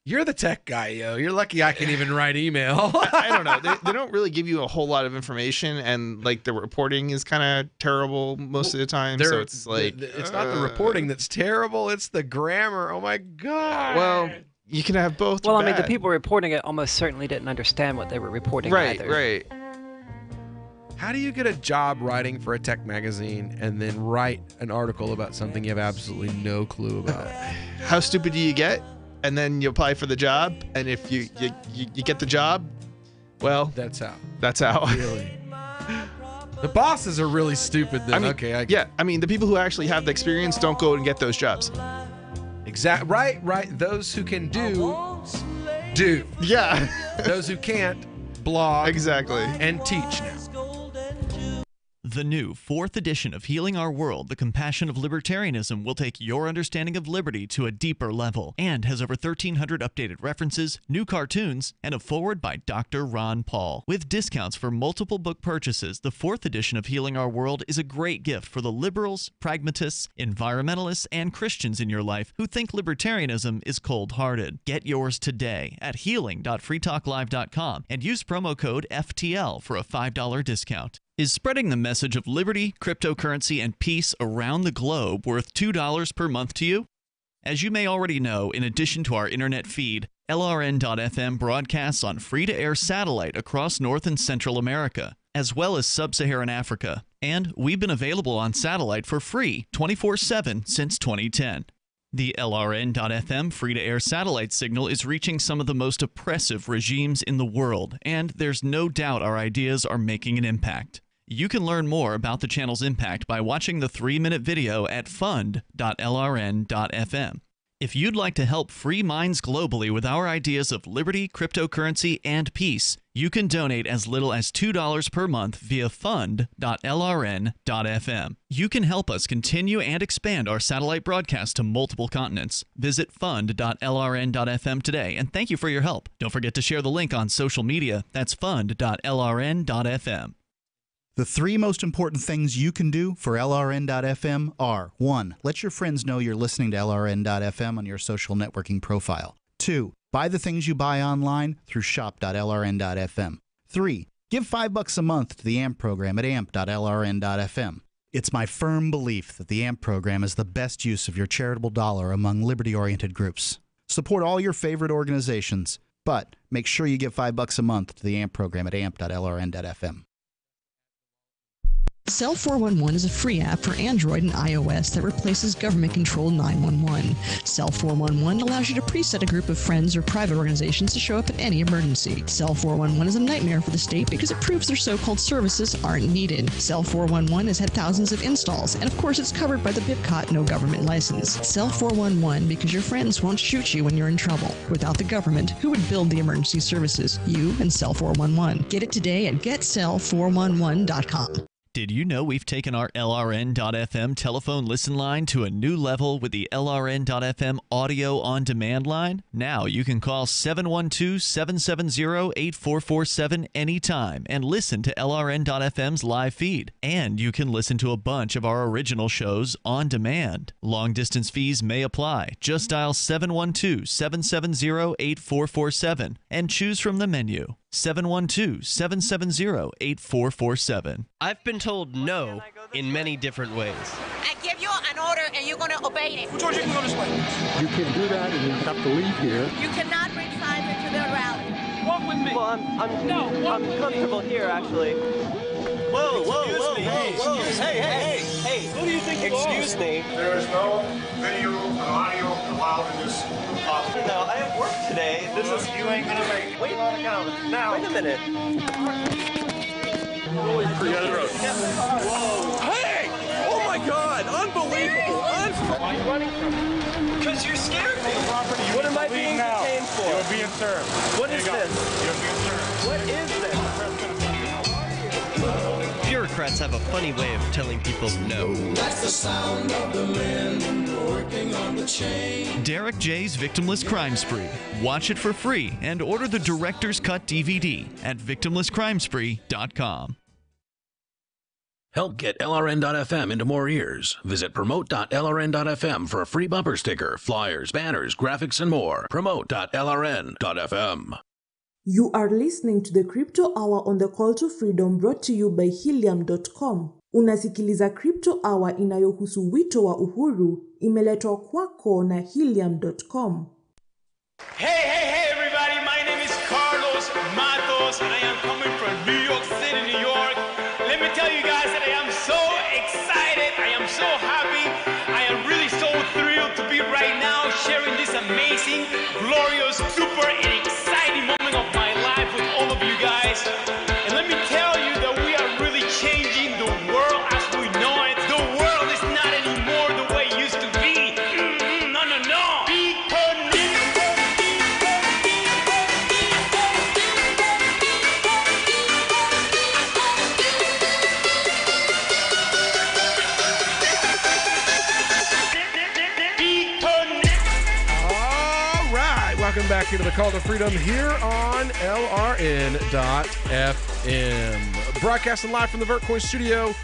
Speaker 12: You're the tech guy, yo. You're lucky I can even write email.
Speaker 13: I don't know. They don't really give you a whole lot of information, and like the reporting is kind of terrible most of the time. So it's like
Speaker 12: it's not the reporting that's terrible; it's the grammar. Oh my god.
Speaker 13: Well, you can have both.
Speaker 15: Well, I mean, the people reporting it almost certainly didn't understand what they were reporting either.
Speaker 13: Right.
Speaker 12: How do you get a job writing for a tech magazine and then write an article about something you have absolutely no clue about?
Speaker 13: How stupid do you get? And then you apply for the job, and if you get the job, well,
Speaker 12: that's how.
Speaker 13: Really.
Speaker 12: The bosses are really stupid then.
Speaker 13: I mean, the people who actually have the experience don't go and get those jobs.
Speaker 12: Exactly. Right. Those who can do.
Speaker 13: Yeah.
Speaker 12: Those who can't, blog.
Speaker 13: Exactly.
Speaker 12: And teach now.
Speaker 20: The new 4th edition of Healing Our World, The Compassion of Libertarianism, will take your understanding of liberty to a deeper level and has over 1,300 updated references, new cartoons, and a foreword by Dr. Ron Paul. With discounts for multiple book purchases, the 4th edition of Healing Our World is a great gift for the liberals, pragmatists, environmentalists, and Christians in your life who think libertarianism is cold-hearted. Get yours today at healing.freetalklive.com and use promo code FTL for a $5 discount. Is spreading the message of liberty, cryptocurrency, and peace around the globe worth $2 per month to you? As you may already know, in addition to our internet feed, LRN.FM broadcasts on free-to-air satellite across North and Central America, as well as Sub-Saharan Africa. And we've been available on satellite for free 24/7 since 2010. The LRN.FM free-to-air satellite signal is reaching some of the most oppressive regimes in the world, and there's no doubt our ideas are making an impact. You can learn more about the channel's impact by watching the 3-minute video at fund.lrn.fm. If you'd like to help free minds globally with our ideas of liberty, cryptocurrency, and peace, you can donate as little as $2 per month via fund.lrn.fm. You can help us continue and expand our satellite broadcast to multiple continents. Visit fund.lrn.fm today, and thank you for your help. Don't forget to share the link on social media. That's fund.lrn.fm.
Speaker 3: The 3 most important things you can do for LRN.FM are: 1. Let your friends know you're listening to LRN.FM on your social networking profile. 2. Buy the things you buy online through shop.lrn.fm. 3. Give $5 a month to the AMP program at amp.lrn.fm. It's my firm belief that the AMP program is the best use of your charitable dollar among liberty-oriented groups. Support all your favorite organizations, but make sure you give $5 a month to the AMP program at amp.lrn.fm.
Speaker 4: Cell 411 is a free app for Android and iOS that replaces government-controlled 911. Cell 411 allows you to preset a group of friends or private organizations to show up at any emergency. Cell 411 is a nightmare for the state because it proves their so-called services aren't needed. Cell 411 has had thousands of installs, and of course it's covered by the BIPCOT no government license. Cell 411 because your friends won't shoot you when you're in trouble. Without the government, who would build the emergency services? You and Cell 411. Get it today at getcell411.com.
Speaker 20: Did you know we've taken our LRN.FM telephone listen line to a new level with the LRN.FM audio on demand line? Now you can call 712-770-8447 anytime and listen to LRN.FM's live feed. And you can listen to a bunch of our original shows on demand. Long distance fees may apply. Just dial 712-770-8447 and choose from the menu. 712-770-8447.
Speaker 7: I've been told no in many different ways.
Speaker 9: I give you an order and you're going to obey it.
Speaker 7: George, you can go this way.
Speaker 23: You can't do that and you have to leave here.
Speaker 9: You cannot bring signs into the rally.
Speaker 7: Walk with me.
Speaker 15: Well, I'm comfortable here, actually.
Speaker 7: Whoa, hey.
Speaker 15: Who do you think you are?
Speaker 7: Excuse me.
Speaker 23: There is no video and audio allowed in this office.
Speaker 15: No, I have work today. This is...
Speaker 23: You ain't gonna make it.
Speaker 15: Wait a minute.
Speaker 23: Forget it.
Speaker 7: Whoa. Hey! Oh my God! Unbelievable!
Speaker 15: Why are you running from me? Because you scared me. What am I being detained for?
Speaker 23: You're being served.
Speaker 15: What is this?
Speaker 23: You're being served.
Speaker 15: What is this?
Speaker 7: Bureaucrats have a funny way of telling people no.
Speaker 24: That's the sound of the men working on the chain.
Speaker 20: Derek J's Victimless Crime Spree. Watch it for free and order the Director's Cut DVD at victimlesscrimespree.com.
Speaker 2: Help get LRN.FM into more ears. Visit promote.lrn.fm for a free bumper sticker, flyers, banners, graphics, and more. Promote.lrn.fm.
Speaker 25: You are listening to the Crypto Hour on the Call to Freedom, brought to you by Helium.com. Unasikiliza Crypto Hour inayohusu wito wa uhuru, imeletwa kwako na Helium.com.
Speaker 21: Hey, everybody. My name is Carlos Matos, and I am coming from New York City, New York. Let me tell you guys that I am so excited. I am so happy. I am really so thrilled to be right now sharing this amazing, glorious, super, and exciting moment of my life with all of you guys. And let me tell you that we are really changing the world as we know it. The world is not anymore the way it used to be. No.
Speaker 12: Welcome back into the Call to Freedom here on LRN.FM. Broadcasting live from the Vertcoin studio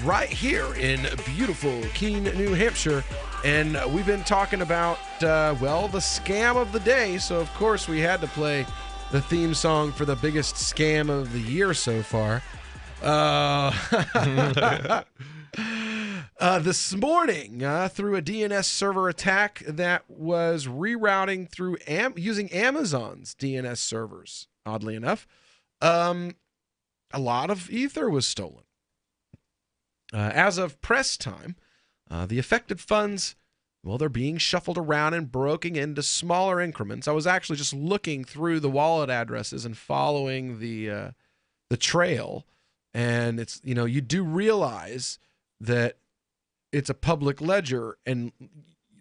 Speaker 12: right here in beautiful Keene, New Hampshire. And we've been talking about, the scam of the day. So, of course, we had to play the theme song for the biggest scam of the year so far. This morning, through a DNS server attack that was rerouting through using Amazon's DNS servers, oddly enough, a lot of Ether was stolen. As of press time, the affected funds, they're being shuffled around and broken into smaller increments. I was actually just looking through the wallet addresses and following the trail, and it's, you do realize that it's a public ledger, and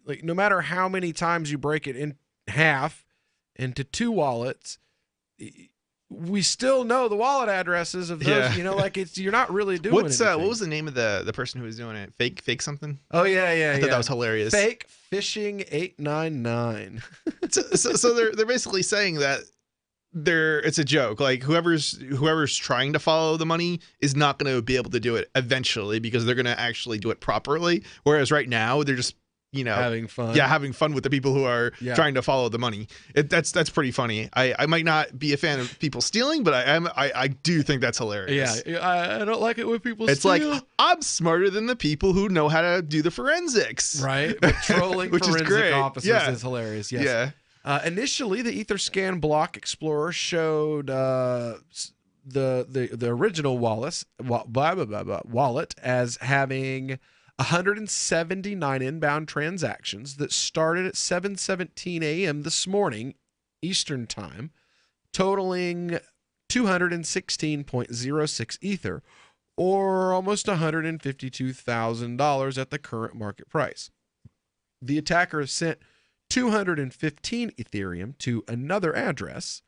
Speaker 12: like no matter how many times you break it in half into two wallets, we still know the wallet addresses of those.
Speaker 13: Yeah.
Speaker 12: You're not really doing
Speaker 13: what
Speaker 12: anything.
Speaker 13: was the name of the person who was doing it? Fake something?
Speaker 12: Oh yeah.
Speaker 13: I thought that was hilarious.
Speaker 12: Fake Phishing 899.
Speaker 13: so they're basically saying that it's a joke. Like whoever's trying to follow the money is not going to be able to do it eventually because they're going to actually do it properly. Whereas right now they're just
Speaker 12: having fun.
Speaker 13: Yeah, having fun with the people who are trying to follow the money. That's pretty funny. I might not be a fan of people stealing, but I do think that's hilarious.
Speaker 12: Yeah, I don't like it when people
Speaker 13: it's
Speaker 12: steal.
Speaker 13: Like I'm smarter than the people who know how to do the forensics.
Speaker 12: Right, but trolling
Speaker 13: which
Speaker 12: forensic
Speaker 13: is great.
Speaker 12: officers is hilarious. Yes.
Speaker 13: Yeah.
Speaker 12: Initially, the Etherscan Block Explorer showed the original wallet as having 179 inbound transactions that started at 7:17 a.m. this morning Eastern Time, totaling 216.06 Ether, or almost $152,000 at the current market price. The attacker sent 215 Ethereum to another address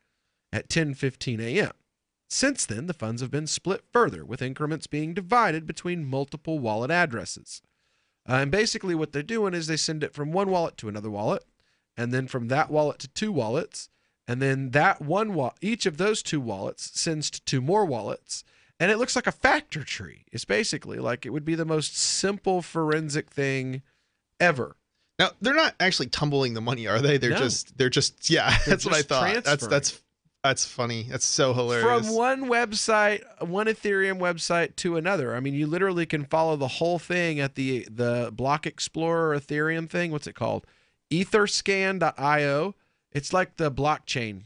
Speaker 12: at 10:15 a.m. Since then, the funds have been split further, with increments being divided between multiple wallet addresses. And basically what they're doing is they send it from one wallet to another wallet, and then from that wallet to two wallets, and then that each of those two wallets sends to two more wallets, and it looks like a factor tree. It's basically like it would be the most simple forensic thing ever.
Speaker 13: Now, they're not actually tumbling the money, are they? They're
Speaker 12: No.
Speaker 13: just that's what I thought. That's funny. That's so hilarious.
Speaker 12: From one website, one Ethereum website to another. I mean, you literally can follow the whole thing at the Block Explorer Ethereum thing. What's it called? Etherscan.io. It's like the blockchain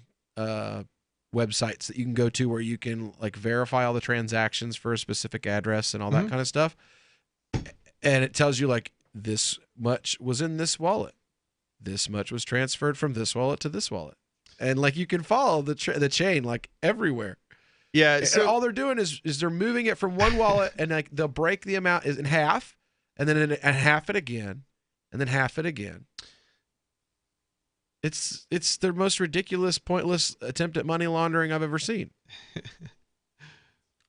Speaker 12: websites that you can go to where you can like verify all the transactions for a specific address and all that kind of stuff. And it tells you like this much was in this wallet. This much was transferred from this wallet to this wallet. And like you can follow the chain like everywhere.
Speaker 13: Yeah. So
Speaker 12: and all they're doing is they're moving it from one wallet, and like they'll break the amount in half, and then half it again, and then half it again. It's their most ridiculous, pointless attempt at money laundering I've ever seen.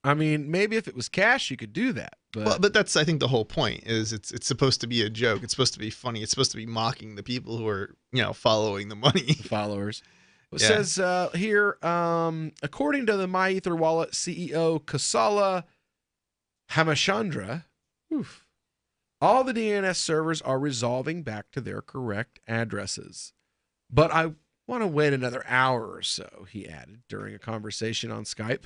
Speaker 12: I mean, maybe if it was cash, you could do that.
Speaker 13: But that's, I think, the whole point is it's supposed to be a joke. It's supposed to be funny. It's supposed to be mocking the people who are, following the money.
Speaker 12: Followers. It says here, according to the MyEther wallet CEO Kosala Hamachandra, all the DNS servers are resolving back to their correct addresses. But I want to wait another hour or so, he added during a conversation on Skype.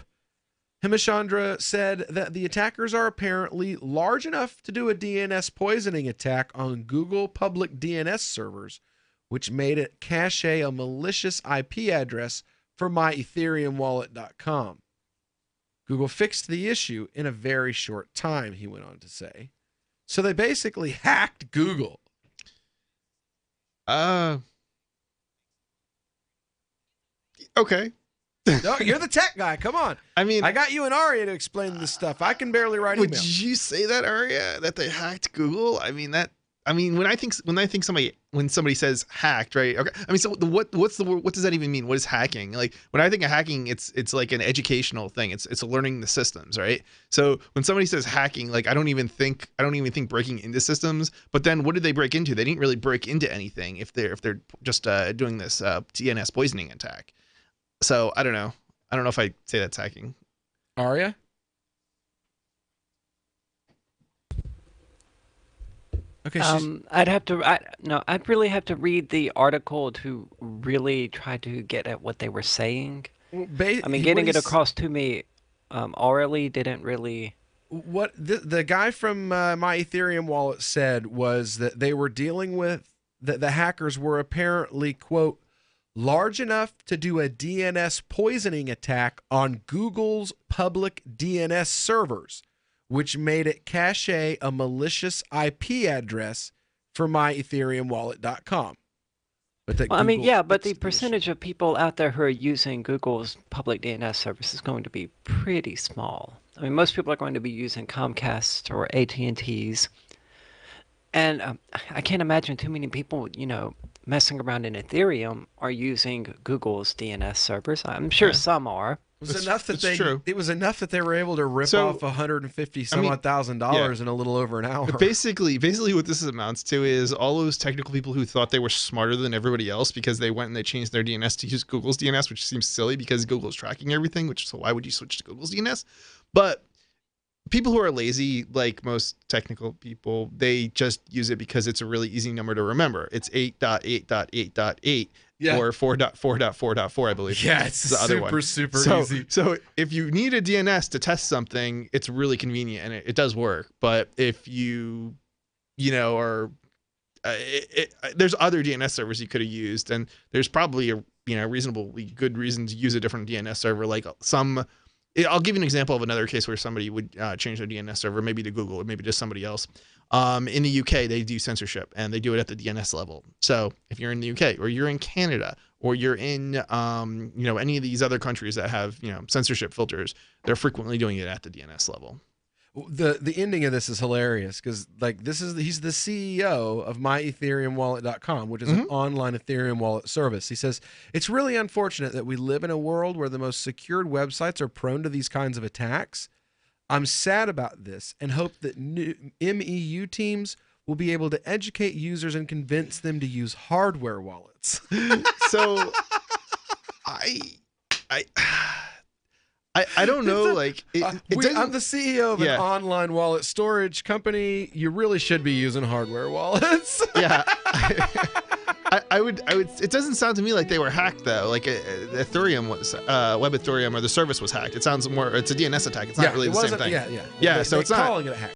Speaker 12: Hemachandra said that the attackers are apparently large enough to do a DNS poisoning attack on Google public DNS servers, which made it cache a malicious IP address for myethereumwallet.com. Google fixed the issue in a very short time, he went on to say. So they basically hacked Google.
Speaker 13: Okay.
Speaker 12: No, you're the tech guy. Come on. I mean, I got you and Aria to explain this stuff. I can barely write email.
Speaker 13: Would you say that, Aria, that they hacked Google? When somebody says hacked, right? Okay. I mean, so what does that even mean? What is hacking? Like when I think of hacking, it's like an educational thing. It's learning the systems, right? So when somebody says hacking, like I don't even think breaking into systems. But then what did they break into? They didn't really break into anything if they're just doing this DNS poisoning attack. So I don't know. I don't know if I say that's hacking.
Speaker 12: Aria? Okay.
Speaker 15: I'd really have to read the article to really try to get at what they were saying. Getting it across to me orally didn't really.
Speaker 12: What the guy from My Ethereum Wallet said was that they were dealing with the hackers were apparently, quote, large enough to do a DNS poisoning attack on Google's public DNS servers, which made it cache a malicious IP address for myethereumwallet.com.
Speaker 15: But the percentage of people out there who are using Google's public DNS service is going to be pretty small. I mean, most people are going to be using Comcast or AT&T's. And I can't imagine too many people, messing around in Ethereum are using Google's DNS servers. I'm sure some are.
Speaker 12: It was enough that they were able to rip off $150,000 in a little over an hour.
Speaker 13: Basically what this amounts to is all those technical people who thought they were smarter than everybody else because they went and they changed their DNS to use Google's DNS, which seems silly because Google's tracking everything, so why would you switch to Google's DNS? But people who are lazy, like most technical people, they just use it because it's a really easy number to remember. It's 8.8.8.8 or 4.4.4.4, I believe.
Speaker 12: Yeah, it's
Speaker 13: the other one.
Speaker 12: super easy.
Speaker 13: So if you need a DNS to test something, it's really convenient and it does work. But if you, are, there's other DNS servers you could have used, and there's probably a reasonably good reason to use a different DNS server. Like some I'll give you an example of another case where somebody would change their DNS server, maybe to Google or maybe to somebody else. In the UK, they do censorship, and they do it at the DNS level. So if you're in the UK or you're in Canada or you're in any of these other countries that have censorship filters, they're frequently doing it at the DNS level.
Speaker 12: The ending of this is hilarious because he's the CEO of MyEthereumWallet.com, which is an online Ethereum wallet service. He says, it's really unfortunate that we live in a world where the most secured websites are prone to these kinds of attacks. I'm sad about this and hope that new MEU teams will be able to educate users and convince them to use hardware wallets.
Speaker 13: So I don't know.
Speaker 12: I'm the CEO of an online wallet storage company. You really should be using hardware wallets.
Speaker 13: Yeah. I would. It doesn't sound to me like they were hacked though. Like Ethereum was, Web Ethereum or the service was hacked. It sounds more. It's a DNS attack. It's not really the same thing. Yeah. So it's not
Speaker 12: calling it a hack.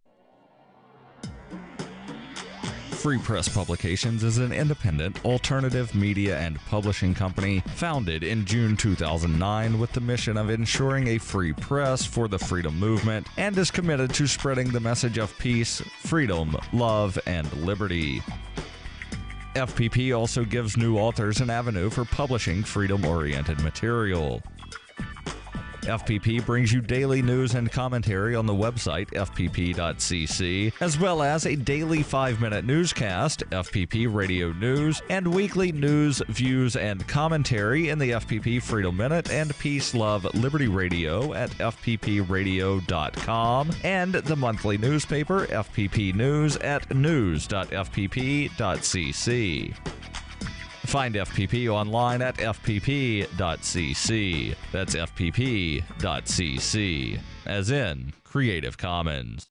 Speaker 16: Free Press Publications is an independent, alternative media and publishing company founded in June 2009 with the mission of ensuring a free press for the freedom movement and is committed to spreading the message of peace, freedom, love, and liberty. FPP also gives new authors an avenue for publishing freedom-oriented material. FPP brings you daily news and commentary on the website fpp.cc, as well as a daily 5-minute newscast, FPP Radio News, and weekly news, views, and commentary in the FPP Freedom Minute and Peace, Love, Liberty Radio at fppradio.com, and the monthly newspaper FPP News at news.fpp.cc. Find FPP online at fpp.cc. That's fpp.cc, as in Creative Commons.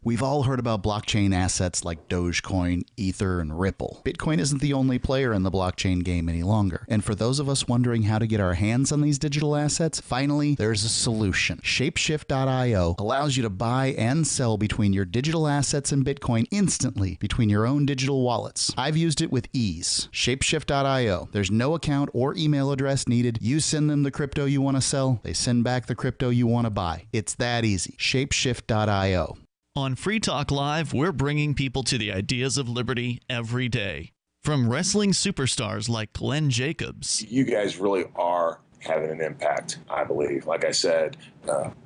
Speaker 3: We've all heard about blockchain assets like Dogecoin, Ether, and Ripple. Bitcoin isn't the only player in the blockchain game any longer. And for those of us wondering how to get our hands on these digital assets, finally, there's a solution. Shapeshift.io allows you to buy and sell between your digital assets and Bitcoin instantly between your own digital wallets. I've used it with ease. Shapeshift.io. There's no account or email address needed. You send them the crypto you want to sell. They send back the crypto you want to buy. It's that easy. Shapeshift.io.
Speaker 20: On Free Talk Live, we're bringing people to the ideas of liberty every day. From wrestling superstars like Glenn Jacobs.
Speaker 1: You guys really are having an impact, I believe. Like I said,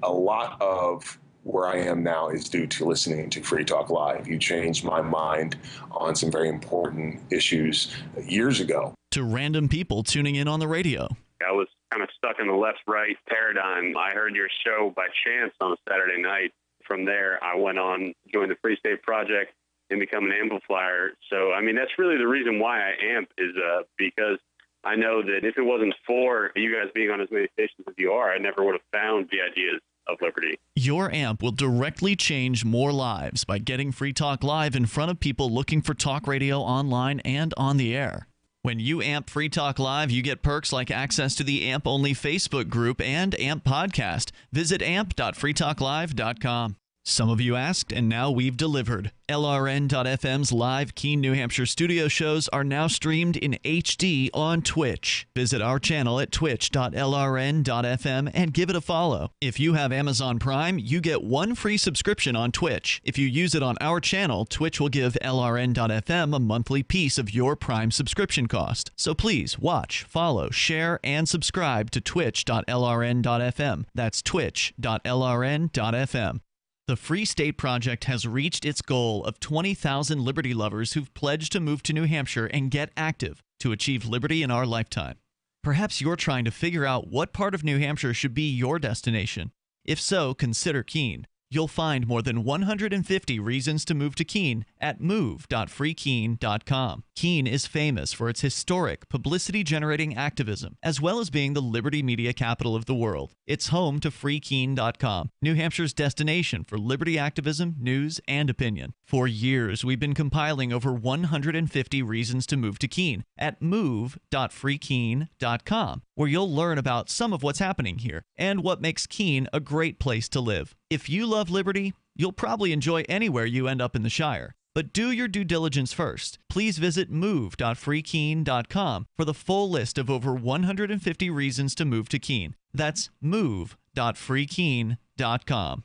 Speaker 1: a lot of where I am now is due to listening to Free Talk Live. You changed my mind on some very important issues years ago.
Speaker 20: To random people tuning in on the radio.
Speaker 5: I was kind of stuck in the left-right paradigm. I heard your show by chance on a Saturday night. From there, I went on, joined the Free State Project, and become an amplifier. So, I mean, that's really the reason why I amp is because I know that if it wasn't for you guys being on as many stations as you are, I never would have found the ideas of liberty.
Speaker 20: Your amp will directly change more lives by getting Free Talk Live in front of people looking for talk radio online and on the air. When you amp Free Talk Live, you get perks like access to the AMP-only Facebook group and AMP podcast. Visit amp.freetalklive.com. Some of you asked, and now we've delivered. LRN.FM's live Keene, New Hampshire studio shows are now streamed in HD on Twitch. Visit our channel at twitch.lrn.fm and give it a follow. If you have Amazon Prime, you get one free subscription on Twitch. If you use it on our channel, Twitch will give LRN.FM a monthly piece of your Prime subscription cost. So please watch, follow, share, and subscribe to twitch.lrn.fm. That's twitch.lrn.fm. The Free State Project has reached its goal of 20,000 liberty lovers who've pledged to move to New Hampshire and get active to achieve liberty in our lifetime. Perhaps you're trying to figure out what part of New Hampshire should be your destination. If so, consider Keene. You'll find more than 150 reasons to move to Keene at move.freekeene.com. Keene is famous for its historic, publicity-generating activism, as well as being the liberty media capital of the world. It's home to freekeene.com, New Hampshire's destination for liberty activism, news, and opinion. For years, we've been compiling over 150 reasons to move to Keene at move.freekeene.com, where you'll learn about some of what's happening here and what makes Keene a great place to live. If you love liberty, you'll probably enjoy anywhere you end up in the Shire. But do your due diligence first. Please visit move.freekeene.com for the full list of over 150 reasons to move to Keene. That's move.freekeene.com. www.freekeen.com.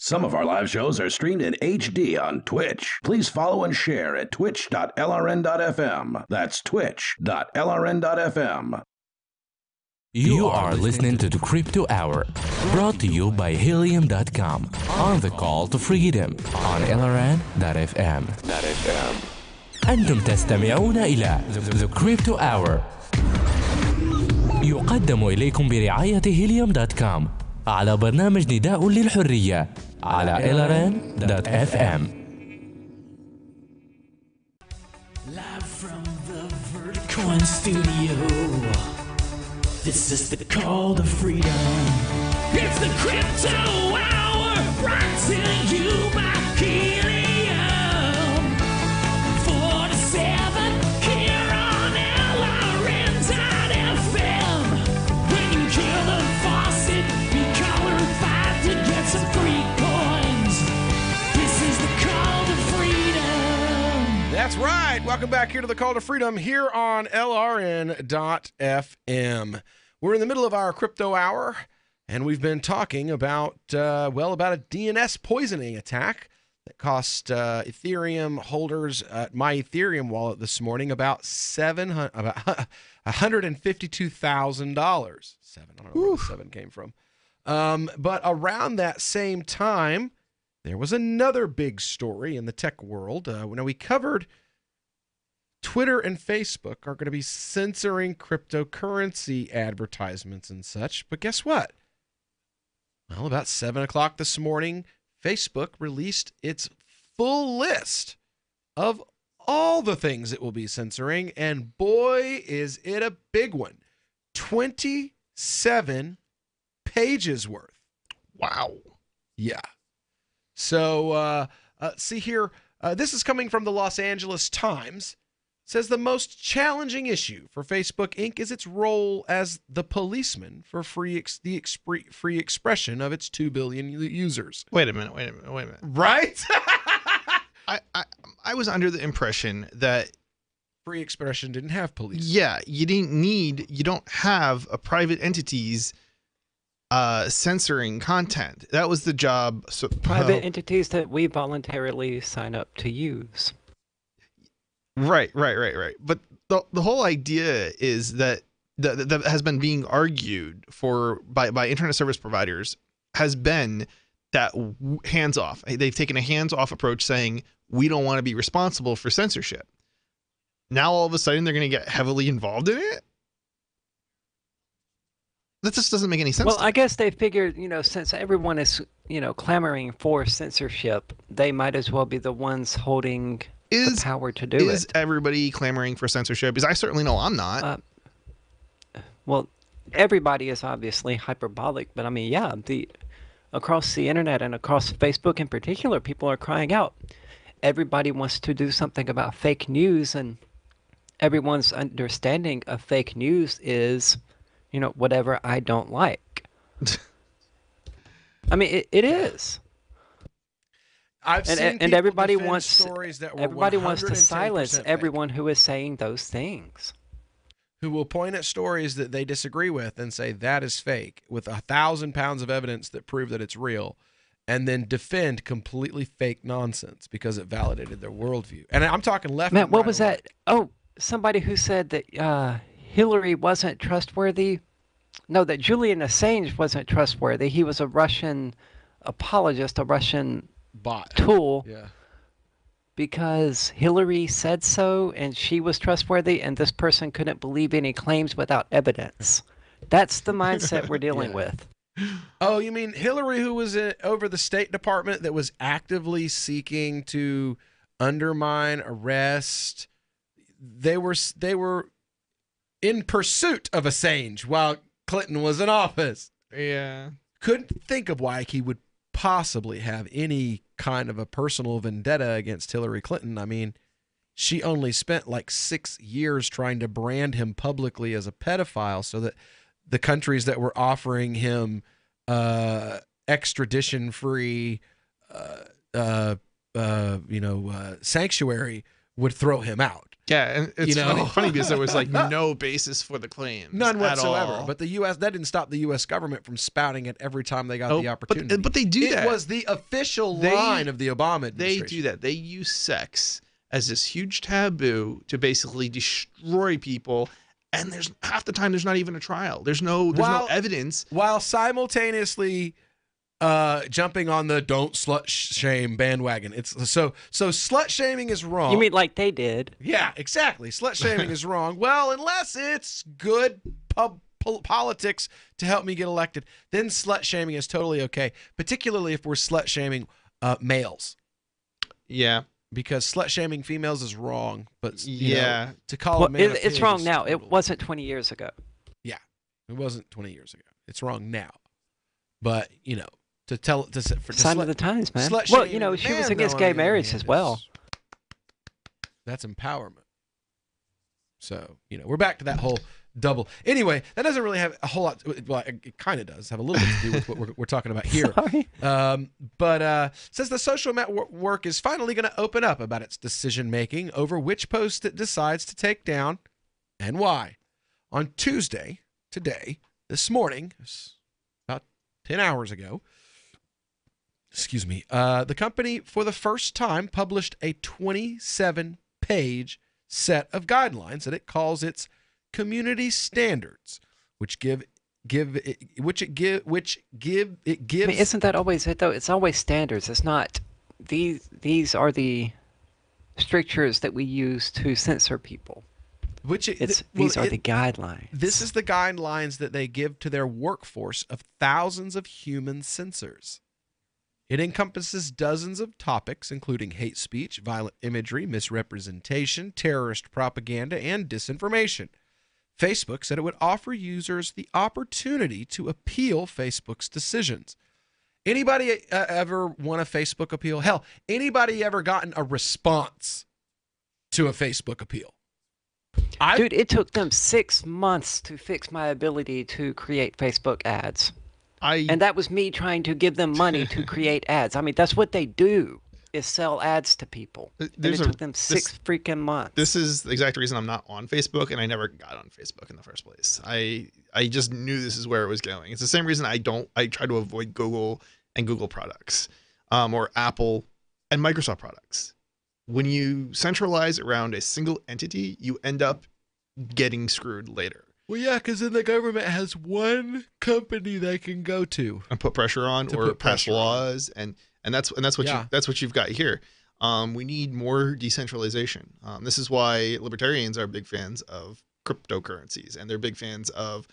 Speaker 2: Some of our live shows are streamed in HD on Twitch. Please follow and share at twitch.lrn.fm. That's twitch.lrn.fm.
Speaker 6: You are listening to the Crypto Hour, brought to you by Helium.com, on the call to freedom on LRN.FM. أنتم تستمعون إلى The Crypto Hour، يقدم إليكم برعاية Helium.com على برنامج نداء للحرية على LRN.FM.
Speaker 8: Live from the Verticoin studio, this is the call to freedom. It's the Crypto Hour, brought to you by Helium 47 here on LRN.FM. When you kill the faucet, you color 5 to get some free coins. This is the call to freedom.
Speaker 12: That's right. Welcome back here to the Call to Freedom here on LRN.FM. We're in the middle of our Crypto Hour, and we've been talking about, about a DNS poisoning attack that cost Ethereum holders at my Ethereum wallet this morning about $152,000. I don't know where the 7 came from. But around that same time, there was another big story in the tech world. Now, we covered Twitter and Facebook are going to be censoring cryptocurrency advertisements and such. But guess what? Well, about 7 o'clock this morning, Facebook released its full list of all the things it will be censoring. And boy, is it a big one. 27 pages worth. Wow. Yeah. So, see here. This is coming from the Los Angeles Times. Says the most challenging issue for Facebook Inc. is its role as the policeman for free expression of its 2 billion users.
Speaker 13: Wait a minute.
Speaker 12: Right?
Speaker 13: I was under the impression that
Speaker 12: free expression didn't have police.
Speaker 13: Yeah, you don't have a private entities censoring content. That was the job. So,
Speaker 15: private entities that we voluntarily sign up to use.
Speaker 13: Right. But the whole idea is that that has been being argued for by internet service providers has been that hands off. They've taken a hands off approach, saying we don't want to be responsible for censorship. Now all of a sudden they're going to get heavily involved in it. That just doesn't make any sense.
Speaker 15: Well, I guess they figured, since everyone is, clamoring for censorship, they might as well be the ones holding the power to do it.
Speaker 13: Is everybody clamoring for censorship? Because I certainly know I'm not.
Speaker 15: Well, everybody is obviously hyperbolic, but I mean, yeah, across the internet and across Facebook in particular, people are crying out. Everybody wants to do something about fake news, and everyone's understanding of fake news is, whatever I don't like. I mean, it is.
Speaker 12: And
Speaker 15: everybody wants
Speaker 12: stories that were
Speaker 15: to silence everyone who is saying those things.
Speaker 12: Who will point at stories that they disagree with and say that is fake, with 1,000 pounds of evidence that prove that it's real, and then defend completely fake nonsense because it validated their worldview. And I'm talking left.
Speaker 15: Matt, what was that? Oh, somebody who said that Hillary wasn't trustworthy. No, that Julian Assange wasn't trustworthy. He was a Russian apologist, a Russian
Speaker 12: bot
Speaker 15: tool.
Speaker 12: Yeah.
Speaker 15: Because Hillary said so, and she was trustworthy, and this person couldn't believe any claims without evidence. That's the mindset we're dealing with.
Speaker 12: Oh, you mean Hillary, who was over the State Department that was actively seeking to undermine, arrest? They were in pursuit of Assange while Clinton was in office.
Speaker 13: Yeah.
Speaker 12: Couldn't think of why he would possibly have any kind of a personal vendetta against Hillary Clinton. I mean, she only spent like 6 years trying to brand him publicly as a pedophile so that the countries that were offering him extradition-free, sanctuary would throw him out.
Speaker 13: Yeah, and it's
Speaker 12: You know?
Speaker 13: funny because there was like no basis for the claims.
Speaker 12: None
Speaker 13: at
Speaker 12: whatsoever.
Speaker 13: all.
Speaker 12: But the U.S. that didn't stop the U.S. government from spouting it every time they got the opportunity.
Speaker 13: But they do that.
Speaker 12: It was the official line of the Obama administration.
Speaker 13: They do that. They use sex as this huge taboo to basically destroy people. And there's half the time there's not even a trial. There's no evidence.
Speaker 12: While simultaneously jumping on the don't slut shame bandwagon. It's so slut shaming is wrong.
Speaker 15: You mean like they did?
Speaker 12: Yeah, exactly. Slut shaming is wrong. Well, unless it's good politics to help me get elected, then slut shaming is totally okay, particularly if we're slut shaming males.
Speaker 13: Yeah.
Speaker 12: Because slut shaming females is wrong, but
Speaker 13: yeah,
Speaker 12: to call a man
Speaker 15: it's wrong now. It wasn't 20 years ago.
Speaker 12: Yeah, it wasn't 20 years ago. It's wrong now. But sign
Speaker 15: of the times, man.
Speaker 12: Slut
Speaker 15: Well,
Speaker 12: shaming
Speaker 15: she was
Speaker 12: man,
Speaker 15: against
Speaker 12: though, on
Speaker 15: gay
Speaker 12: the
Speaker 15: marriage
Speaker 12: other
Speaker 15: as
Speaker 12: hand,
Speaker 15: well.
Speaker 12: That's empowerment. So we're back to that whole double. Anyway, that doesn't really have a whole lot. Well, it kind of does have a little bit to do with what we're talking about here. But says the social network is finally going to open up about its decision making over which post it decides to take down and why. On Tuesday, this morning, about 10 hours ago, the company for the first time published a 27-page set of guidelines that it calls its community standards, which gives. I mean,
Speaker 15: isn't that always it though? It's always standards. It's not these are the strictures that we use to censor people. These are the guidelines.
Speaker 12: This is the guidelines that they give to their workforce of thousands of human censors. It encompasses dozens of topics, including hate speech, violent imagery, misrepresentation, terrorist propaganda, and disinformation. Facebook said it would offer users the opportunity to appeal Facebook's decisions. Anybody ever won a Facebook appeal? Hell, anybody ever gotten a response to a Facebook appeal?
Speaker 15: Dude, it took them 6 months to fix my ability to create Facebook ads. And that was me trying to give them money to create ads. I mean, that's what they do, is sell ads to people. And it took them 6 freaking months.
Speaker 13: This is the exact reason I'm not on Facebook, and I never got on Facebook in the first place. I just knew this is where it was going. It's the same reason I try to avoid Google and Google products, or Apple and Microsoft products. When you centralize around a single entity, you end up getting screwed later.
Speaker 12: Well, yeah, because then the government has one company they can go to
Speaker 13: and put pressure on, or pass laws, and that's what you've got here. We need more decentralization. This is why libertarians are big fans of cryptocurrencies, and they're big fans of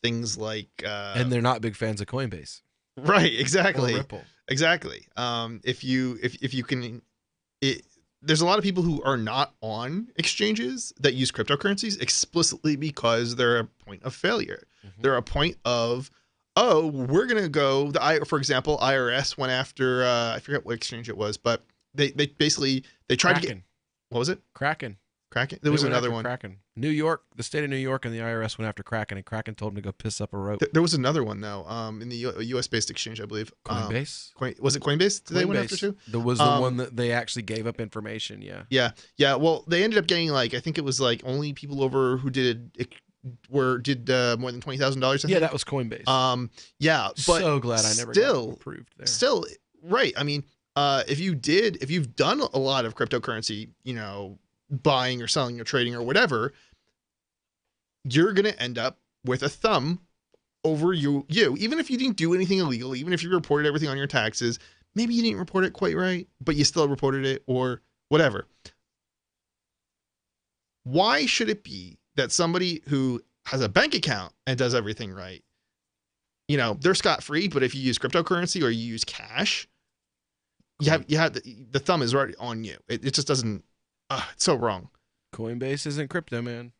Speaker 13: things like.
Speaker 12: And they're not big fans of Coinbase.
Speaker 13: Right. Exactly.
Speaker 12: Or Ripple.
Speaker 13: Exactly. If you can. There's a lot of people who are not on exchanges that use cryptocurrencies explicitly because they're a point of failure. Mm-hmm. They're a point of, we're going to go. For example, IRS went after, I forget what exchange it was, but they basically, they tried to get, what was it?
Speaker 12: Kraken.
Speaker 13: There was another one.
Speaker 12: Kraken. New York, the state of New York and the IRS went after Kraken, and Kraken told him to go piss up a rope.
Speaker 13: There was another one, though, in the U.S.-based exchange, I believe.
Speaker 12: Coinbase?
Speaker 13: Was it Coinbase? They went after too?
Speaker 12: There was the one that they actually gave up information, yeah.
Speaker 13: Yeah. Well, they ended up getting, I think it was, only people over who did more than $20,000.
Speaker 12: Yeah, that was Coinbase.
Speaker 13: Yeah. But
Speaker 12: so glad I never got approved there.
Speaker 13: Still, right. I mean, if you've done a lot of cryptocurrency, buying or selling or trading or whatever, you're going to end up with a thumb over you. Even if you didn't do anything illegal, even if you reported everything on your taxes, maybe you didn't report it quite right, but you still reported it or whatever. Why should it be that somebody who has a bank account and does everything right, they're scot-free, but if you use cryptocurrency or you use cash, you have the thumb is right on you. It just doesn't. It's so wrong.
Speaker 12: Coinbase isn't crypto, man.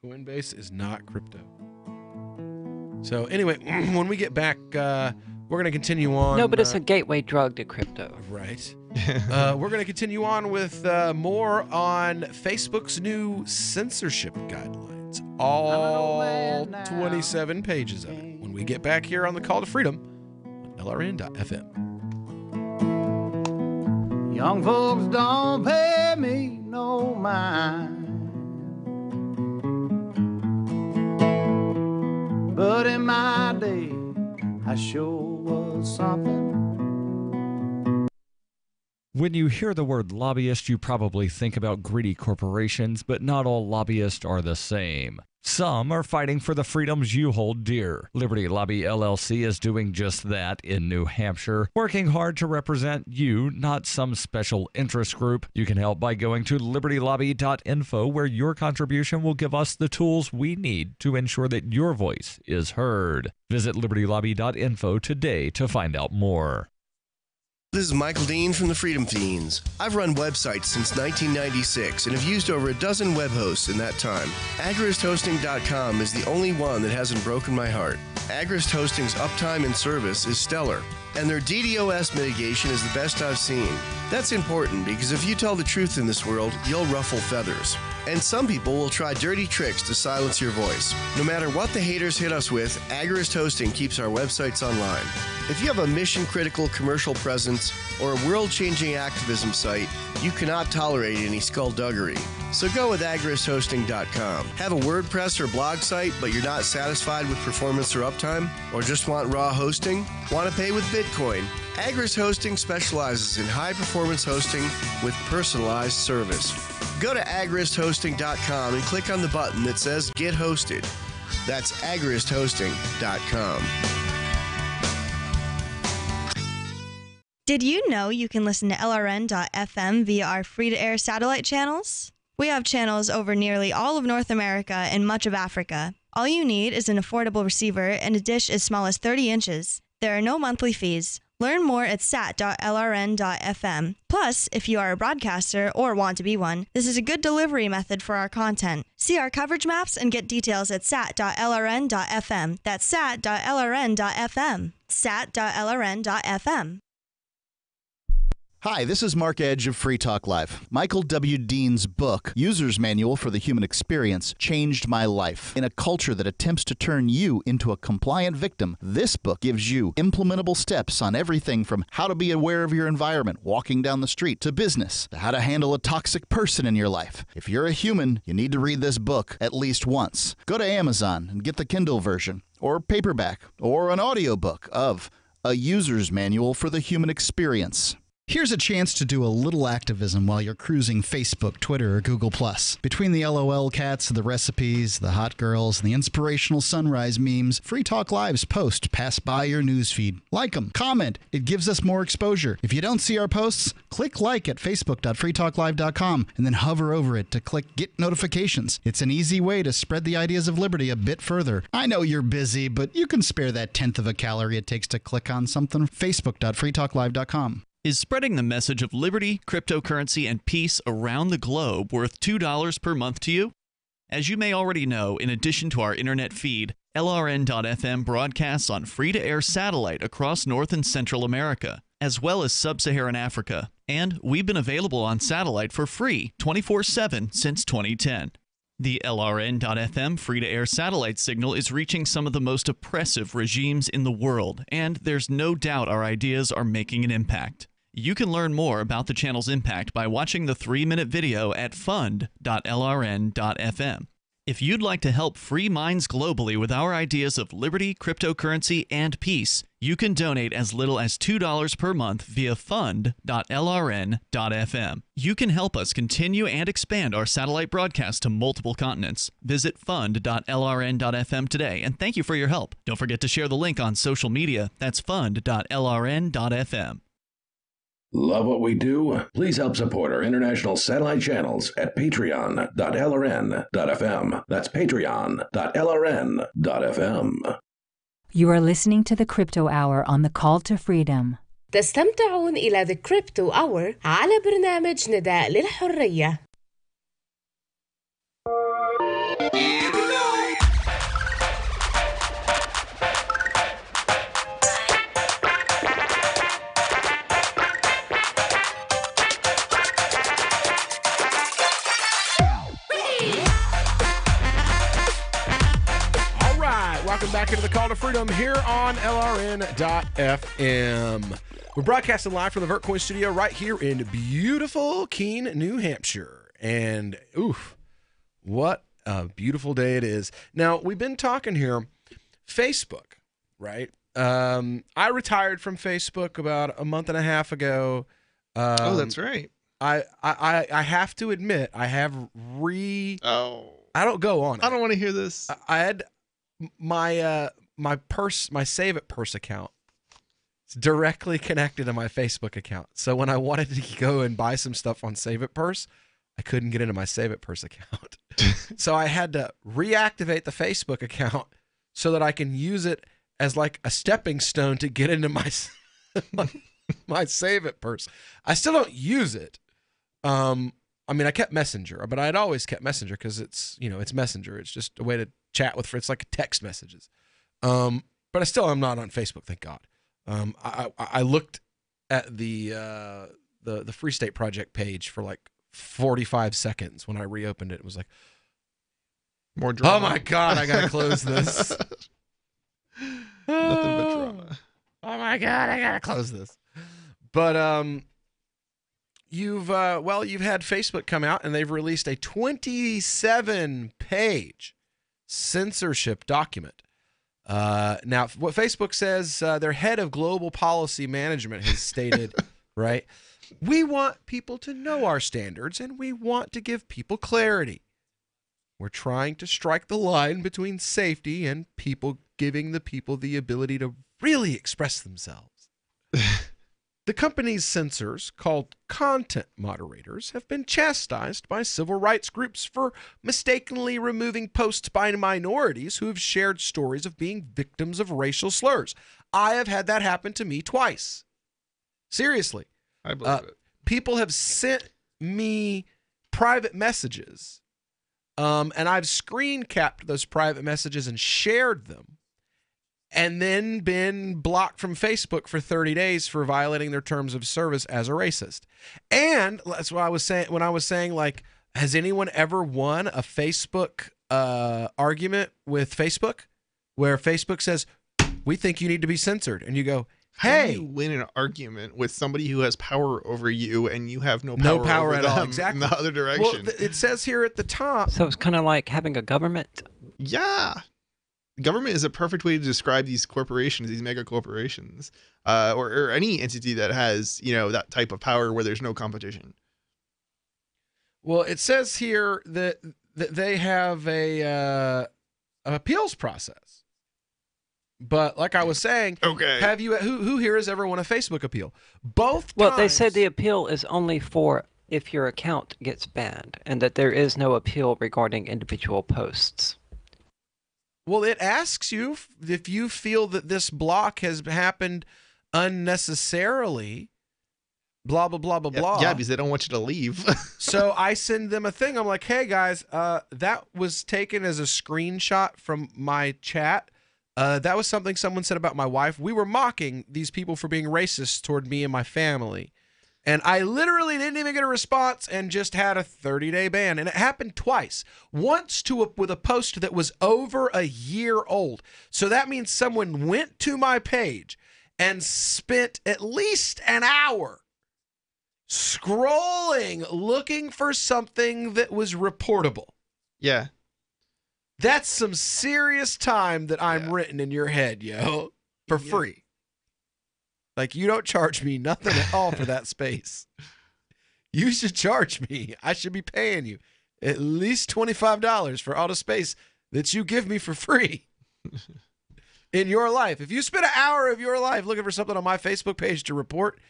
Speaker 12: Coinbase is not crypto. So anyway, when we get back, we're going to continue on.
Speaker 15: No, but it's a gateway drug to crypto.
Speaker 12: Right. We're going to continue on with more on Facebook's new censorship guidelines. All 27 pages of it. When we get back here on the Call to Freedom on LRN.FM.
Speaker 8: Young folks don't pay me no mind.
Speaker 10: I sure was something.
Speaker 16: When you hear the word lobbyist, you probably think about greedy corporations, but not all lobbyists are the same. Some are fighting for the freedoms you hold dear. Liberty Lobby LLC is doing just that in New Hampshire, working hard to represent you, not some special interest group. You can help by going to libertylobby.info, where your contribution will give us the tools we need to ensure that your voice is heard. Visit libertylobby.info today to find out more.
Speaker 11: This is Michael Dean from the Freedom Fiends. I've run websites since 1996 and have used over a dozen web hosts in that time. AgristHosting.com is the only one that hasn't broken my heart. Agrist Hosting's uptime and service is stellar, and their DDoS mitigation is the best I've seen. That's important because if you tell the truth in this world, you'll ruffle feathers. And some people will try dirty tricks to silence your voice. No matter what the haters hit us with, Agrist Hosting keeps our websites online. If you have a mission-critical commercial presence or a world-changing activism site, you cannot tolerate any skullduggery. So go with agristhosting.com. Have a WordPress or blog site, but you're not satisfied with performance or uptime? Or just want raw hosting? Want to pay with Bitcoin? Agrist Hosting specializes in high-performance hosting with personalized service. Go to agristhosting.com and click on the button that says Get Hosted. That's agristhosting.com.
Speaker 14: Did you know you can listen to LRN.FM via our free-to-air satellite channels? We have channels over nearly all of North America and much of Africa. All you need is an affordable receiver and a dish as small as 30 inches. There are no monthly fees. Learn more at sat.lrn.fm. Plus, if you are a broadcaster or want to be one, this is a good delivery method for our content. See our coverage maps and get details at sat.lrn.fm. That's sat.lrn.fm. sat.lrn.fm.
Speaker 3: Hi, this is Mark Edge of Free Talk Live. Michael W. Dean's book, User's Manual for the Human Experience, changed my life. In a culture that attempts to turn you into a compliant victim, this book gives you implementable steps on everything from how to be aware of your environment, walking down the street, to business, to how to handle a toxic person in your life. If you're a human, you need to read this book at least once. Go to Amazon and get the Kindle version, or paperback, or an audiobook of A User's Manual for the Human Experience. Here's a chance to do a little activism while you're cruising Facebook, Twitter, or Google+. Between the LOL cats, the recipes, the hot girls, and the inspirational sunrise memes, Free Talk Live's posts pass by your newsfeed. Like them, comment. It gives us more exposure. If you don't see our posts, click like at facebook.freetalklive.com and then hover over it to click Get Notifications. It's an easy way to spread the ideas of liberty a bit further. I know you're busy, but you can spare that 1/10 of a calorie it takes to click on something. facebook.freetalklive.com.
Speaker 20: Is spreading the message of liberty, cryptocurrency, and peace around the globe worth $2 per month to you? As you may already know, in addition to our internet feed, LRN.FM broadcasts on free-to-air satellite across North and Central America, as well as Sub-Saharan Africa. And we've been available on satellite for free 24/7 since 2010. The LRN.FM free-to-air satellite signal is reaching some of the most oppressive regimes in the world, and there's no doubt our ideas are making an impact. You can learn more about the channel's impact by watching the 3-minute video at fund.lrn.fm. If you'd like to help free minds globally with our ideas of liberty, cryptocurrency, and peace, you can donate as little as $2 per month via fund.lrn.fm. You can help us continue and expand our satellite broadcast to multiple continents. Visit fund.lrn.fm today, and thank you for your help. Don't forget to share the link on social media. That's fund.lrn.fm.
Speaker 2: Love what we do? Please help support our international satellite channels at patreon.lrn.fm. That's patreon.lrn.fm.
Speaker 17: You are listening to the Crypto Hour on the Call to Freedom.
Speaker 22: تستمتعون إلى The Crypto Hour على برنامج نداء للحرية.
Speaker 12: Welcome back into the Call to Freedom here on LRN.FM. We're broadcasting live from the Vertcoin studio right here in beautiful Keene, New Hampshire. And, oof, what a beautiful day it is. Now, we've been talking here, Facebook, right? I retired from Facebook about a month and a half ago.
Speaker 13: Oh, that's right.
Speaker 12: I have to admit, I have I don't go on it.
Speaker 13: I don't want to hear this.
Speaker 12: I had my my Save It Purse account. It's directly connected to my Facebook account. So when I wanted to go and buy some stuff on Save It Purse, I couldn't get into my Save It Purse account. So I had to reactivate the Facebook account so that I can use it as like a stepping stone to get into my my Save It Purse. I still don't use it. I mean, I kept Messenger, but I'd always kept Messenger because it's Messenger. It's just a way to chat with friends. It's like text messages. But I still am not on Facebook, thank God. I looked at the Free State Project page for like 45 seconds when I reopened it. It was like,
Speaker 13: more drama.
Speaker 12: Oh my God, I gotta close this.
Speaker 13: Nothing but drama.
Speaker 12: Oh my God, I gotta close this. But you've had Facebook come out and they've released a 27-page censorship document. Now, what Facebook says, their head of global policy management has stated, right? We want people to know our standards and we want to give people clarity. We're trying to strike the line between safety and giving the people the ability to really express themselves. The company's censors, called content moderators, have been chastised by civil rights groups for mistakenly removing posts by minorities who have shared stories of being victims of racial slurs. I have had that happen to me twice. Seriously.
Speaker 13: I believe it.
Speaker 12: People have sent me private messages, and I've screen capped those private messages and shared them, and then been blocked from Facebook for 30 days for violating their terms of service as a racist. And that's what I was saying when I was saying, like, has anyone ever won a Facebook argument with Facebook where Facebook says, we think you need to be censored? And you go, hey.
Speaker 13: How do you win an argument with somebody who has power over you and you have no
Speaker 12: power
Speaker 13: over
Speaker 12: at
Speaker 13: them
Speaker 12: all? Exactly.
Speaker 13: In the other direction?
Speaker 12: Well, it says here at the top.
Speaker 15: So it's kind of like having a government?
Speaker 13: Yeah. Government is a perfect way to describe these corporations, these mega corporations, or any entity that has, that type of power where there's no competition.
Speaker 12: Well, it says here that they have an appeals process. But like I was saying,
Speaker 13: okay,
Speaker 12: have you who here has ever won a Facebook appeal? Both
Speaker 15: Well,
Speaker 12: times,
Speaker 15: they said the appeal is only for if your account gets banned, and that there is no appeal regarding individual posts.
Speaker 12: Well, it asks you if you feel that this block has happened unnecessarily, blah, blah, blah, blah, blah.
Speaker 13: Yeah, because they don't want you to leave.
Speaker 12: So I send them a thing. I'm like, hey, guys, that was taken as a screenshot from my chat. That was something someone said about my wife. We were mocking these people for being racist toward me and my family. And I literally didn't even get a response and just had a 30-day ban. And it happened twice. Once with a post that was over a year old. So that means someone went to my page and spent at least an hour scrolling, looking for something that was reportable.
Speaker 13: Yeah.
Speaker 12: That's some serious time that I'm written in your head, yo, for free. Like, you don't charge me nothing at all for that space. You should charge me. I should be paying you at least $25 for all the space that you give me for free in your life. If you spend an hour of your life looking for something on my Facebook page to report,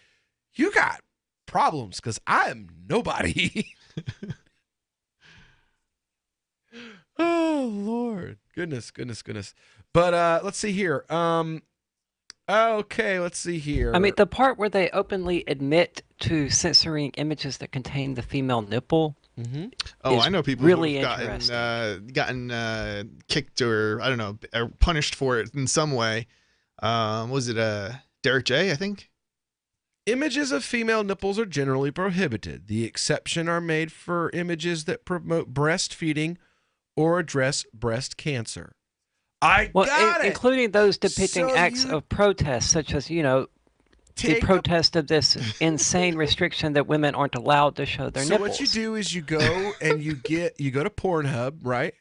Speaker 12: you got problems because I am nobody. Oh, Lord. Goodness. But let's see here. Okay, let's see here.
Speaker 15: I mean, the part where they openly admit to censoring images that contain the female nipple.
Speaker 12: Mm-hmm.
Speaker 13: Oh, I know people
Speaker 15: really
Speaker 13: who've gotten kicked or, I don't know, punished for it in some way. Was it Derek J, I think?
Speaker 12: Images of female nipples are generally prohibited. The exception are made for images that promote breastfeeding or address breast cancer.
Speaker 15: Including those depicting acts of protest, such as, the protest of this insane restriction that women aren't allowed to show their nipples.
Speaker 12: So what you do is you go and you go to Pornhub, right?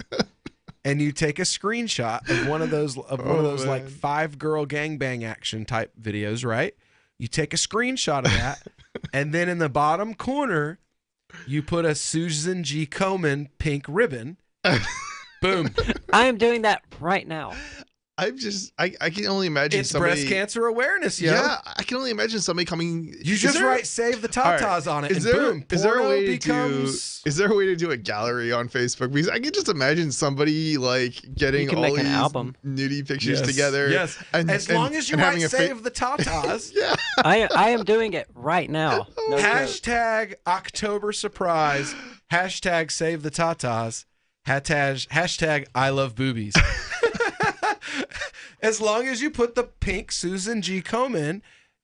Speaker 12: and you take a screenshot of one of those like 5-girl gangbang action type videos, right? You take a screenshot of that, and then in the bottom corner, you put a Susan G. Komen pink ribbon. Boom.
Speaker 15: I am doing that right now.
Speaker 13: I can only imagine
Speaker 12: It's
Speaker 13: somebody.
Speaker 12: breast cancer awareness, yo.
Speaker 13: Yeah, I can only imagine somebody coming.
Speaker 12: You just write "Save the Tatas" on it, and boom,
Speaker 13: is there a
Speaker 12: porno
Speaker 13: way to
Speaker 12: becomes.
Speaker 13: Is there a way to do a gallery on Facebook? Because I can just imagine somebody like getting
Speaker 15: You can
Speaker 13: all
Speaker 15: make an
Speaker 13: these
Speaker 15: album.
Speaker 13: nudie pictures
Speaker 12: Yes,
Speaker 13: together.
Speaker 12: yes. As long as you
Speaker 13: and
Speaker 12: write
Speaker 13: having a
Speaker 12: "Save the Tatas."
Speaker 13: Yeah.
Speaker 15: I am doing it right now. No joke.
Speaker 12: Hashtag October surprise. Hashtag Save the Tatas. Hashtag I love boobies. As long as you put the pink Susan G. Komen,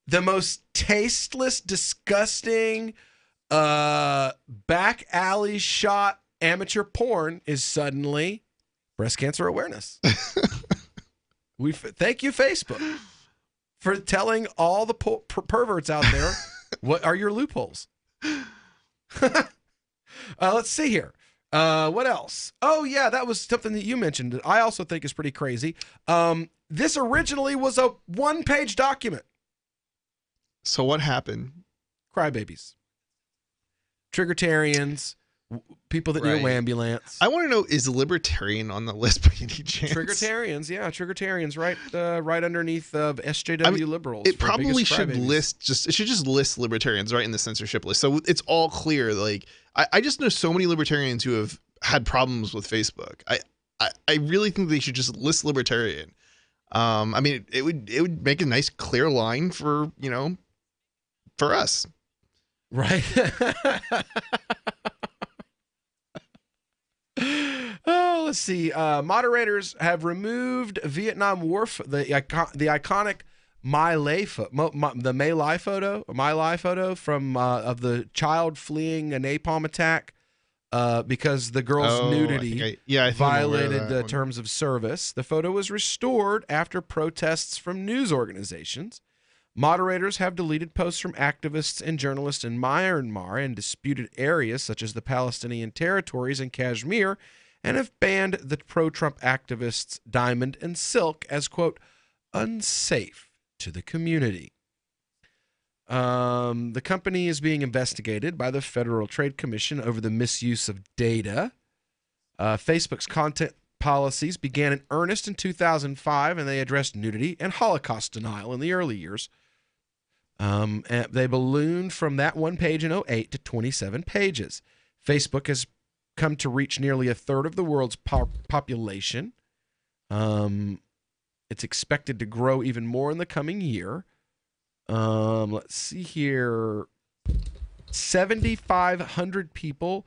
Speaker 12: the most tasteless, disgusting, back alley shot amateur porn is suddenly breast cancer awareness. Thank you, Facebook, for telling all the perverts out there what are your loopholes. Let's see here. What else? Oh, yeah, that was something that you mentioned that I also think is pretty crazy. This originally was a 1-page document.
Speaker 13: So what happened?
Speaker 12: Crybabies. Triggertarians, people that need a ambulance.
Speaker 13: I want to know, is libertarian on the list by any chance?
Speaker 12: Triggertarians, yeah, Triggertarians, right underneath SJW liberals.
Speaker 13: It probably should just list libertarians right in the censorship list, so it's all clear. Like I just know so many libertarians who have had problems with Facebook. I really think they should just list libertarian. I mean, it would make a nice clear line for for us.
Speaker 12: Right. Oh, let's see. Moderators have removed Vietnam War, the iconic My Lai photo from of the child fleeing a napalm attack because the girl's nudity
Speaker 13: I think
Speaker 12: violated the terms of service. The photo was restored after protests from news organizations. Moderators have deleted posts from activists and journalists in Myanmar and disputed areas such as the Palestinian territories and Kashmir, and have banned the pro-Trump activists Diamond and Silk as, quote, unsafe to the community. The company is being investigated by the Federal Trade Commission over the misuse of data. Facebook's content policies began in earnest in 2005, and they addressed nudity and Holocaust denial in the early years. And they ballooned from that 1 page in 2008 to 27 pages. Facebook has come to reach nearly 1/3 of the world's population. It's expected to grow even more in the coming year. Let's see here. 7,500 people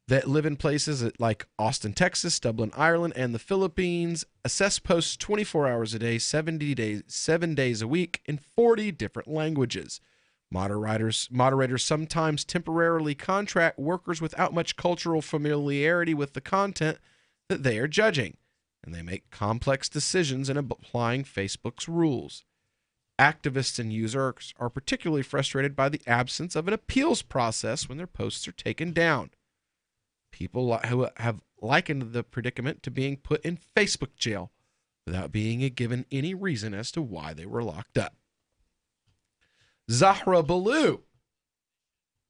Speaker 12: that live in places like Austin, Texas, Dublin, Ireland, and the Philippines assess posts 24 hours a day, 7 days a week in 40 different languages. Moderators sometimes temporarily contract workers without much cultural familiarity with the content that they are judging, and they make complex decisions in applying Facebook's rules. Activists and users are particularly frustrated by the absence of an appeals process when their posts are taken down. People who have likened the predicament to being put in Facebook jail without being given any reason as to why they were locked up. Zahra Balloo,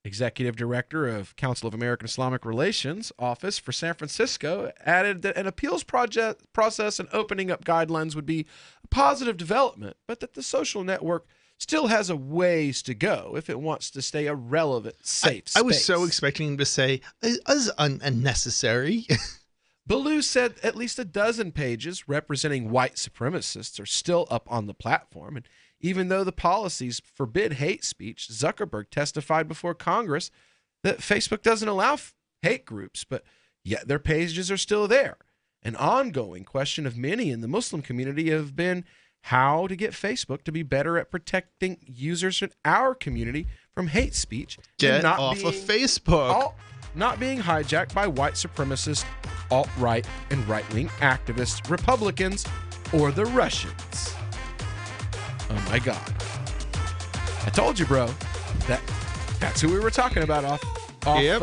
Speaker 12: Executive Director of Council of American Islamic Relations Office for San Francisco, added that an appeals process and opening up guidelines would be a positive development, but that the social network still has a ways to go if it wants to stay a relevant, safe space.
Speaker 13: I was so expecting him to say, as unnecessary.
Speaker 12: Ballou said at least 12 pages representing white supremacists are still up on the platform, and even though the policies forbid hate speech, Zuckerberg testified before Congress that Facebook doesn't allow hate groups, but yet their pages are still there. An ongoing question of many in the Muslim community have been how to get Facebook to be better at protecting users in our community from hate speech.
Speaker 13: Get
Speaker 12: and not
Speaker 13: off of Facebook.
Speaker 12: Not being hijacked by white supremacists, alt-right, and right-wing activists, Republicans, or the Russians. Oh my God. I told you, bro. That's who we were talking about off
Speaker 13: yep.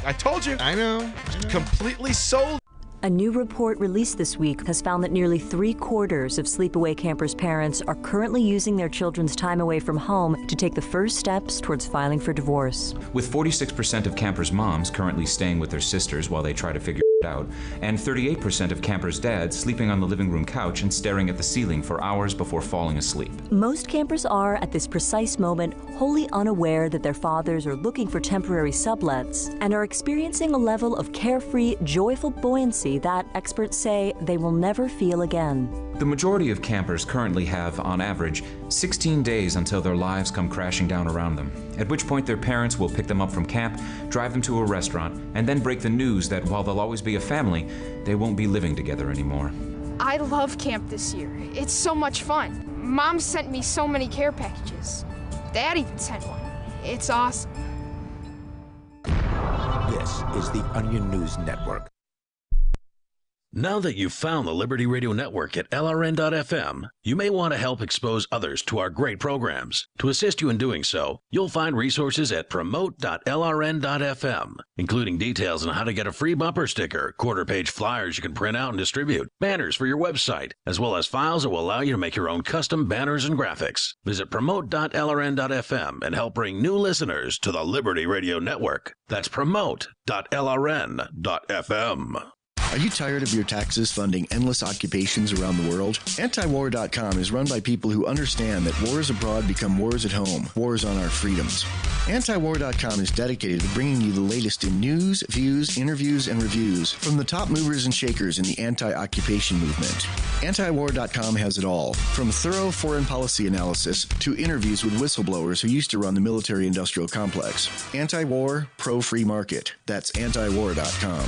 Speaker 12: I told you.
Speaker 13: I know.
Speaker 12: Completely sold.
Speaker 4: A new report released this week has found that nearly 3/4 of sleepaway campers' parents are currently using their children's time away from home to take the first steps towards filing for divorce.
Speaker 9: With 46% of campers' moms currently staying with their sisters while they try to figure it out, and 38% of campers' dads sleeping on the living room couch and staring at the ceiling for hours before falling asleep.
Speaker 4: Most campers are, at this precise moment, wholly unaware that their fathers are looking for temporary sublets and are experiencing a level of carefree, joyful buoyancy that experts say they will never feel again.
Speaker 9: The majority of campers currently have, on average, 16 days until their lives come crashing down around them, at which point their parents will pick them up from camp, drive them to a restaurant, and then break the news that while they'll always be a family, they won't be living together anymore.
Speaker 18: I love camp this year. It's so much fun. Mom sent me so many care packages. Dad even sent one. It's awesome.
Speaker 19: This is the Onion News Network.
Speaker 2: Now that you've found the Liberty Radio Network at LRN.FM, you may want to help expose others to our great programs. To assist you in doing so, you'll find resources at promote.lrn.fm, including details on how to get a free bumper sticker, quarter-page flyers you can print out and distribute, banners for your website, as well as files that will allow you to make your own custom banners and graphics. Visit promote.lrn.fm and help bring new listeners to the Liberty Radio Network. That's promote.lrn.fm.
Speaker 11: Are you tired of your taxes funding endless occupations around the world? Antiwar.com is run by people who understand that wars abroad become wars at home, wars on our freedoms. Antiwar.com is dedicated to bringing you the latest in news, views, interviews, and reviews from the top movers and shakers in the anti-occupation movement. Antiwar.com has it all, from thorough foreign policy analysis to interviews with whistleblowers who used to run the military-industrial complex. Anti-war, pro-free market. That's Antiwar.com.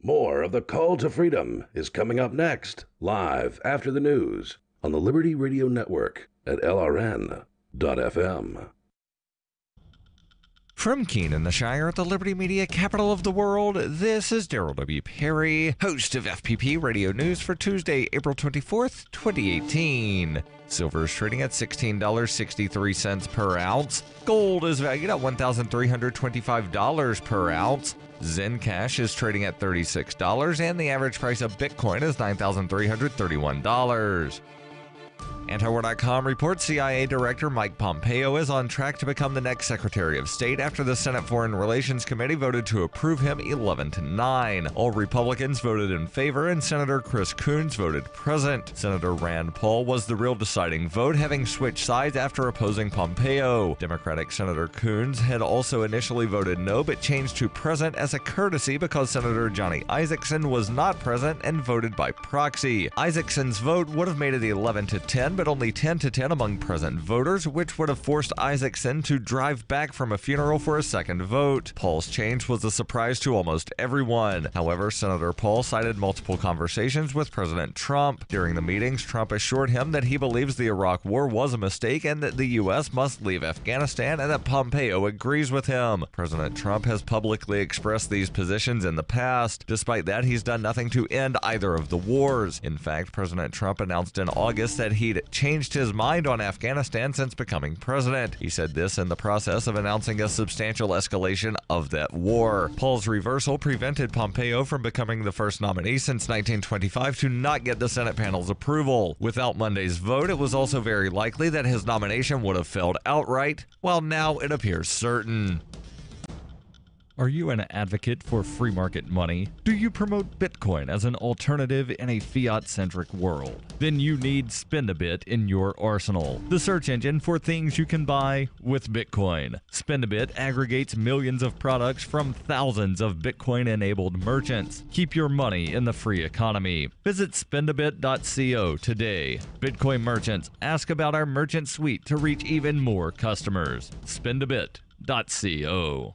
Speaker 2: More of the Call to Freedom is coming up next, live after the news on the Liberty Radio Network at LRN.FM.
Speaker 16: From Keene in the Shire, the Liberty Media capital of the world, this is Daryl W. Perry, host of FPP Radio News for Tuesday, April 24th, 2018. Silver is trading at $16.63 per ounce. Gold is valued at $1,325 per ounce. Zencash is trading at $36, and the average price of Bitcoin is $9,331. Antiwar.com reports CIA Director Mike Pompeo is on track to become the next Secretary of State after the Senate Foreign Relations Committee voted to approve him 11-9. All Republicans voted in favor, and Senator Chris Coons voted present. Senator Rand Paul was the real deciding vote, having switched sides after opposing Pompeo. Democratic Senator Coons had also initially voted no, but changed to present as a courtesy because Senator Johnny Isakson was not present and voted by proxy. Isakson's vote would have made it 11-10, but only 10-10 among present voters, which would have forced Isakson to drive back from a funeral for a second vote. Paul's change was a surprise to almost everyone. However, Senator Paul cited multiple conversations with President Trump. During the meetings, Trump assured him that he believes the Iraq War was a mistake and that the U.S. must leave Afghanistan, and that Pompeo agrees with him. President Trump has publicly expressed these positions in the past. Despite that, he's done nothing to end either of the wars. In fact, President Trump announced in August that he'd changed his mind on Afghanistan since becoming president. He said this in the process of announcing a substantial escalation of that war. Paul's reversal prevented Pompeo from becoming the first nominee since 1925 to not get the Senate panel's approval. Without Monday's vote, it was also very likely that his nomination would have failed outright, while now it appears certain. Are you an advocate for free market money? Do you promote Bitcoin as an alternative in a fiat-centric world? Then you need Spendabit in your arsenal, the search engine for things you can buy with Bitcoin. Spendabit aggregates millions of products from thousands of Bitcoin-enabled merchants. Keep your money in the free economy. Visit spendabit.co today. Bitcoin merchants, ask about our merchant suite to reach even more customers. Spendabit.co.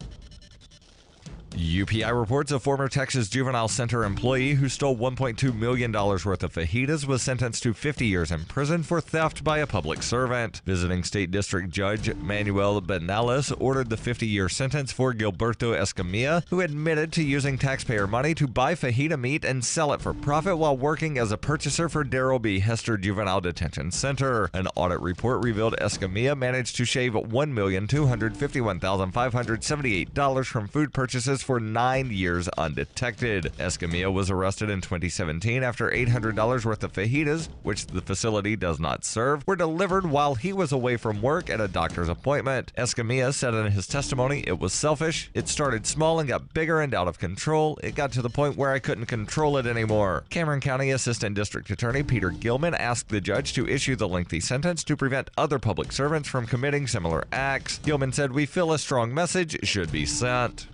Speaker 16: UPI reports a former Texas Juvenile Center employee who stole $1.2 million worth of fajitas was sentenced to 50 years in prison for theft by a public servant. Visiting State District Judge Manuel Benales ordered the 50-year sentence for Gilberto Escamilla, who admitted to using taxpayer money to buy fajita meat and sell it for profit while working as a purchaser for Darrell B. Hester Juvenile Detention Center. An audit report revealed Escamilla managed to shave $1,251,578 from food purchases for 9 years undetected. Escamilla was arrested in 2017 after $800 worth of fajitas, which the facility does not serve, were delivered while he was away from work at a doctor's appointment. Escamilla said in his testimony, "It was selfish. It started small and got bigger and out of control. It got to the point where I couldn't control it anymore." Cameron County Assistant District Attorney Peter Gilman asked the judge to issue the lengthy sentence to prevent other public servants from committing similar acts. Gilman said, "We feel a strong message should be sent."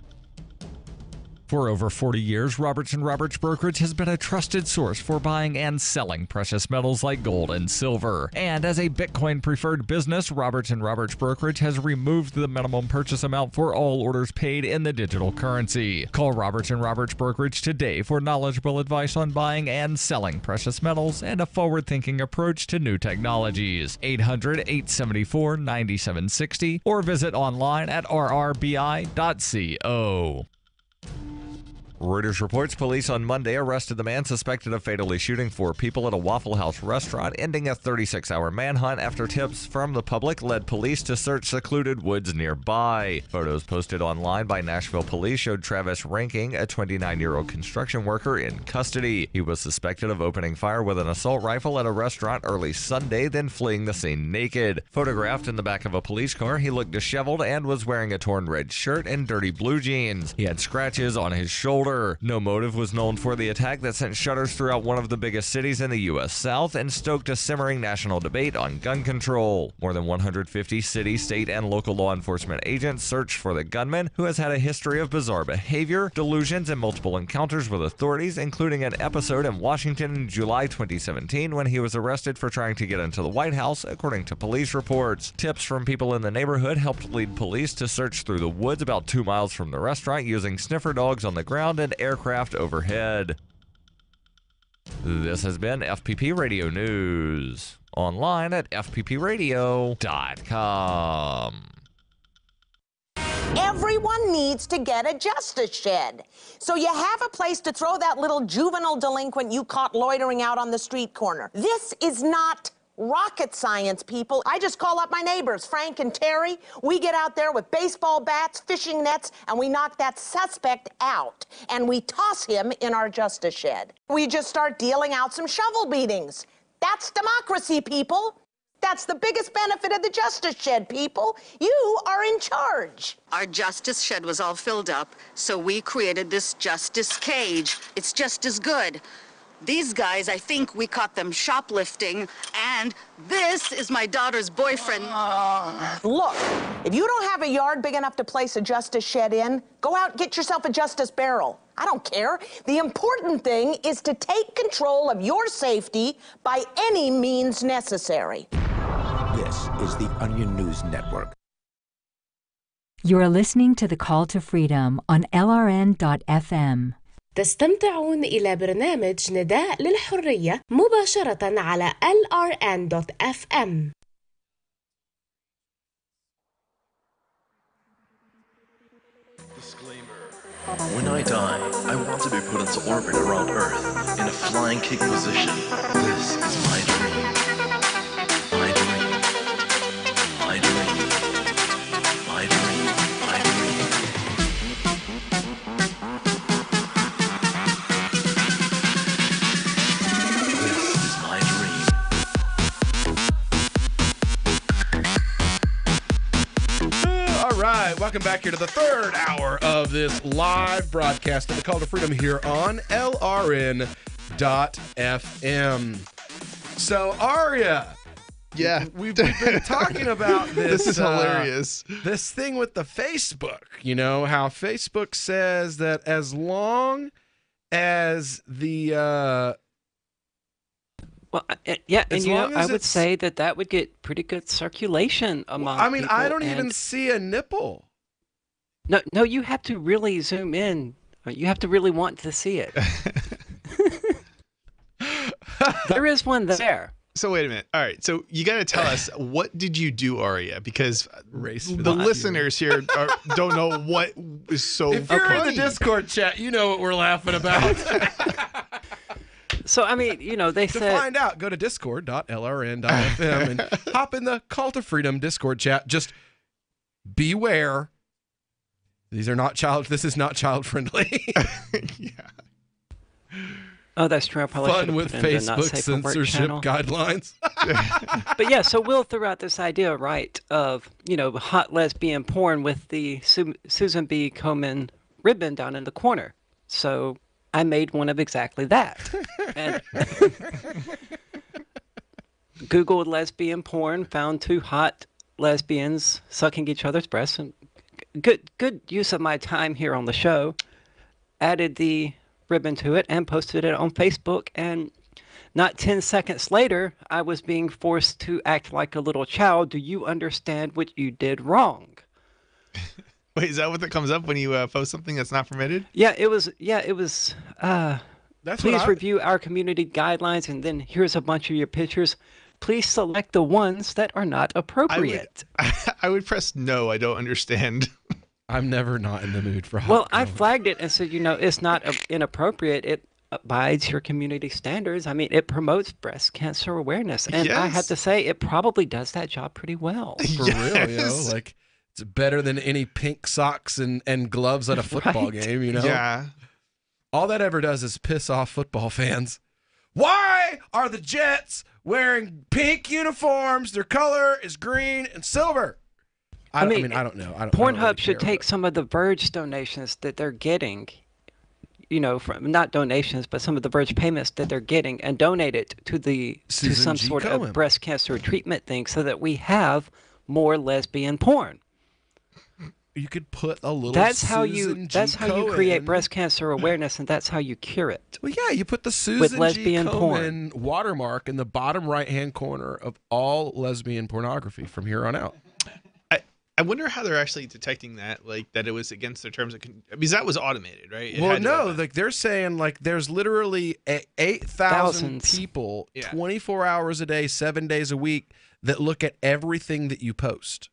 Speaker 16: For over 40 years, Roberts & Roberts Brokerage has been a trusted source for buying and selling precious metals like gold and silver. And as a Bitcoin-preferred business, Roberts & Roberts Brokerage has removed the minimum purchase amount for all orders paid in the digital currency. Call Roberts & Roberts Brokerage today for knowledgeable advice on buying and selling precious metals and a forward-thinking approach to new technologies. 800-874-9760 or visit online at rrbi.co. Reuters reports police on Monday arrested the man suspected of fatally shooting 4 people at a Waffle House restaurant, ending a 36-hour manhunt after tips from the public led police to search secluded woods nearby. Photos posted online by Nashville police showed Travis Ranking, a 29-year-old construction worker, in custody. He was suspected of opening fire with an assault rifle at a restaurant early Sunday, then fleeing the scene naked. Photographed in the back of a police car, he looked disheveled and was wearing a torn red shirt and dirty blue jeans. He had scratches on his shoulder. No motive was known for the attack that sent shudders throughout one of the biggest cities in the U.S. South and stoked a simmering national debate on gun control. More than 150 city, state, and local law enforcement agents searched for the gunman, who has had a history of bizarre behavior, delusions, and multiple encounters with authorities, including an episode in Washington in July 2017 when he was arrested for trying to get into the White House, according to police reports. Tips from people in the neighborhood helped lead police to search through the woods about 2 miles from the restaurant using sniffer dogs on the ground and aircraft overhead. This has been FPP Radio News. Online at fppradio.com.
Speaker 7: Everyone needs to get a justice shed. So you have a place to throw that little juvenile delinquent you caught loitering out on the street corner. This is not rocket science, people. I just call up my neighbors, Frank and Terry. We get out there with baseball bats, fishing nets, and we knock that suspect out. And we toss him in our justice shed. We just start dealing out some shovel beatings. That's democracy, people. That's the biggest benefit of the justice shed, people. You are in charge.
Speaker 21: Our justice shed was all filled up, so we created this justice cage. It's just as good. These guys, I think we caught them shoplifting, and this is my daughter's boyfriend.
Speaker 7: Look, if you don't have a yard big enough to place a justice shed in, go out and get yourself a justice barrel. I don't care. The important thing is to take control of your safety by any means necessary.
Speaker 19: This is the Onion News Network.
Speaker 17: You're listening to the Call to Freedom on LRN.FM.
Speaker 22: تستمتعون إلى برنامج نداء للحرية مباشرة على LRN.FM.
Speaker 23: When I die, I want to be put into orbit around Earth in a flying kick position. This is my dream. My dream. My dream. My dream. My dream. This is my dream.
Speaker 12: All right, welcome back here to the third hour of this live broadcast of the Call to Freedom here on LRN.FM. So, Aria,
Speaker 13: yeah,
Speaker 12: we've been talking about this.
Speaker 13: This is hilarious.
Speaker 12: This thing with the Facebook, you know, how Facebook says that as long as the
Speaker 15: well, yeah, and you know, I would say that would get pretty good circulation among people.
Speaker 12: I mean, I don't even see a nipple.
Speaker 15: No, you have to really zoom in. You have to really want to see it. There is one there.
Speaker 13: So wait a minute. All right. So you got to tell us, what did you do, Aria? Because the listeners here don't know what is so
Speaker 12: If you're in the Discord chat, you know what we're laughing about.
Speaker 15: So, I mean, you know, they
Speaker 12: to
Speaker 15: said...
Speaker 12: find out, go to discord.lrn.fm and hop in the Call to Freedom Discord chat. Just beware. These are not child. This is not child friendly.
Speaker 15: Oh, that's true. I probably
Speaker 12: Fun
Speaker 15: should've
Speaker 12: with
Speaker 15: put in the Not
Speaker 12: Facebook
Speaker 15: Safe for Work
Speaker 12: censorship
Speaker 15: channel.
Speaker 12: guidelines.
Speaker 15: But yeah, so Will threw out this idea, right, of, hot lesbian porn with the Susan B. Komen ribbon down in the corner. So I made one of exactly that. And Googled lesbian porn, found 2 hot lesbians sucking each other's breasts. And good use of my time here on the show. Added the ribbon to it and posted it on Facebook, and not 10 seconds later, I was being forced to act like a little child. Do you understand what you did wrong?
Speaker 13: Wait, is that what that comes up when you post something that's not permitted?
Speaker 15: Yeah, it was.
Speaker 13: That's
Speaker 15: please
Speaker 13: what I-
Speaker 15: review our community guidelines, and then here's a bunch of your pictures. Please select the ones that are not appropriate.
Speaker 13: I would press no. I don't understand.
Speaker 12: I'm never not in the mood for hot.
Speaker 15: Well, I flagged it and said, it's not inappropriate. It abides your community standards. I mean, it promotes breast cancer awareness. And I have
Speaker 12: Yes.
Speaker 15: to say, it probably does that job pretty well.
Speaker 12: For real, like it's better than any pink socks and gloves at a football
Speaker 15: Right.
Speaker 12: game,
Speaker 13: Yeah.
Speaker 12: All that ever does is piss off football fans. Why are the Jets wearing pink uniforms? Their color is green and silver. I mean, I don't know. I don't
Speaker 15: Pornhub
Speaker 12: really
Speaker 15: should
Speaker 12: care,
Speaker 15: take some of the Verge donations that they're getting, from not donations, but some of the Verge payments that they're getting, and donate it to
Speaker 12: Susan
Speaker 15: some
Speaker 12: G.
Speaker 15: sort
Speaker 12: Komen.
Speaker 15: of breast cancer treatment thing, so that we have more lesbian porn.
Speaker 12: You could put a little.
Speaker 15: That's how
Speaker 12: Susan
Speaker 15: you.
Speaker 12: G.
Speaker 15: That's how you create
Speaker 12: Komen.
Speaker 15: breast cancer awareness, and that's how you cure it.
Speaker 12: Well, yeah, you put the Susan
Speaker 15: with
Speaker 12: G.
Speaker 15: lesbian
Speaker 12: Komen
Speaker 15: porn.
Speaker 12: watermark in the bottom right-hand corner of all lesbian pornography from here on out.
Speaker 13: I wonder how they're actually detecting that, like that it was against their terms of because that was automated, right? It
Speaker 12: Well,
Speaker 13: had to
Speaker 12: no,
Speaker 13: have
Speaker 12: like they're saying, like there's literally 8,000
Speaker 15: Thousands.
Speaker 12: people,
Speaker 13: Yeah.
Speaker 12: 24 hours a day, 7 days a week, that look at everything that you post.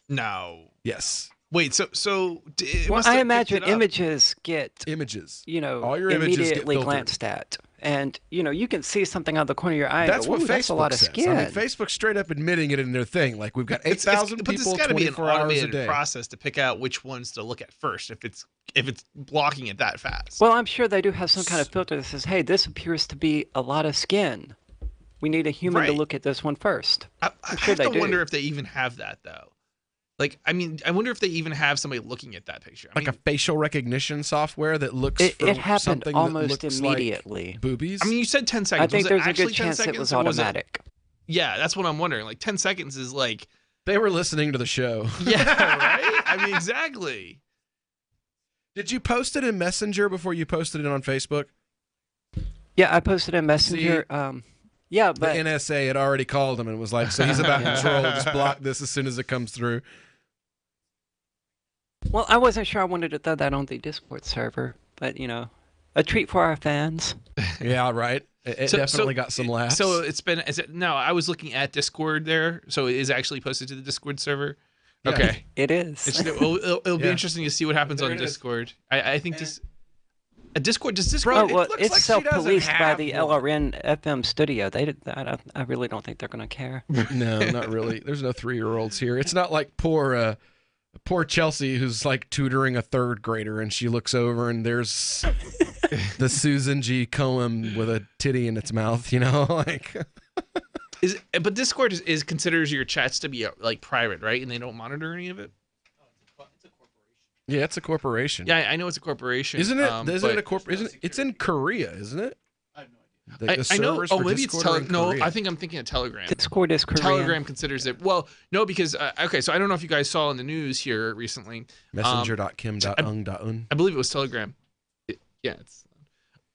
Speaker 13: No.
Speaker 12: Yes.
Speaker 13: Wait, so it
Speaker 15: Well,
Speaker 13: must
Speaker 15: I
Speaker 13: have picked
Speaker 15: imagine
Speaker 13: it up.
Speaker 15: images get
Speaker 12: images.
Speaker 15: All
Speaker 12: your images get
Speaker 15: immediately
Speaker 12: filtered.
Speaker 15: glanced at, and you can see something out of the corner of your eye. And
Speaker 12: That's
Speaker 15: go,
Speaker 12: what
Speaker 15: "Ooh,
Speaker 12: Facebook
Speaker 15: that's a lot of
Speaker 12: says.
Speaker 15: skin."
Speaker 12: I mean, Facebook's straight up admitting it in their thing. Like we've got
Speaker 13: It's-
Speaker 12: 8,000
Speaker 13: but
Speaker 12: people,
Speaker 13: there's gotta be an
Speaker 12: 24 hours a
Speaker 13: automated
Speaker 12: day.
Speaker 13: process to pick out which ones to look at first if it's blocking it that fast.
Speaker 15: Well, I'm sure they do have some kind of filter that says, "Hey, this appears to be a lot of skin. We need a human to
Speaker 13: Right.
Speaker 15: look at this one first." I'm
Speaker 13: I
Speaker 15: sure
Speaker 13: have
Speaker 15: they
Speaker 13: to
Speaker 15: do.
Speaker 13: wonder if they even have that though. Like, I mean, I wonder if they even have somebody looking at that picture. I
Speaker 12: Like a facial recognition software that looks
Speaker 15: It
Speaker 12: for
Speaker 15: happened
Speaker 12: something
Speaker 15: almost
Speaker 12: that looks
Speaker 15: immediately.
Speaker 12: like boobies.
Speaker 13: I mean, you said 10 seconds.
Speaker 15: I think
Speaker 13: Was it
Speaker 15: there's a
Speaker 13: actually
Speaker 15: good
Speaker 13: 10
Speaker 15: chance it
Speaker 13: seconds,
Speaker 15: was
Speaker 13: or
Speaker 15: automatic.
Speaker 13: Yeah, that's what I'm wondering. Like 10 seconds is like
Speaker 12: they were listening to the show.
Speaker 13: Yeah, right? I mean, exactly.
Speaker 12: Did you post it in Messenger before you posted it on Facebook?
Speaker 15: Yeah, I posted in Messenger. Yeah, but
Speaker 12: the NSA had already called him and was like, "So he's about to troll. Just block this as soon as it comes through."
Speaker 15: well, I wasn't sure I wanted to throw that on the Discord server, but a treat for our fans.
Speaker 12: Yeah, right. It definitely got some laughs.
Speaker 13: So no, I was looking at Discord there. So it is actually posted to the Discord server.
Speaker 12: Yeah.
Speaker 13: Okay.
Speaker 15: It is.
Speaker 13: It'll be
Speaker 12: Yeah.
Speaker 13: interesting to see what happens
Speaker 12: There
Speaker 13: on
Speaker 12: it is.
Speaker 13: Discord. I think a Discord does this.
Speaker 15: Oh, well,
Speaker 12: looks
Speaker 15: it's
Speaker 12: like she doesn't
Speaker 15: self-policed by
Speaker 12: have
Speaker 15: the
Speaker 12: one.
Speaker 15: LRN FM studio. I really don't think they're going to care.
Speaker 12: No, not really. There's no 3-year-olds here. It's not like poor Chelsea who's like tutoring a 3rd grader, and she looks over and there's the Susan G. Komen with a titty in its mouth. Like.
Speaker 13: But Discord is considers your chats to be like private, right? And they don't monitor any of it.
Speaker 12: Yeah, it's a corporation.
Speaker 13: Yeah, I know it's a corporation.
Speaker 12: Isn't it?
Speaker 13: But
Speaker 12: Isn't it a corporation? It's in Korea, isn't it? I have no idea.
Speaker 13: I know.
Speaker 12: servers
Speaker 13: Oh,
Speaker 12: for
Speaker 13: maybe it's
Speaker 12: Discord are in
Speaker 13: No,
Speaker 12: Korea.
Speaker 13: I think I'm thinking of Telegram.
Speaker 15: Discord is Korean.
Speaker 13: Telegram considers it. Well, no, because okay, so I don't know if you guys saw in the news here recently.
Speaker 12: Messenger.kim.ung.un.
Speaker 13: I believe it was Telegram. Yeah, it's.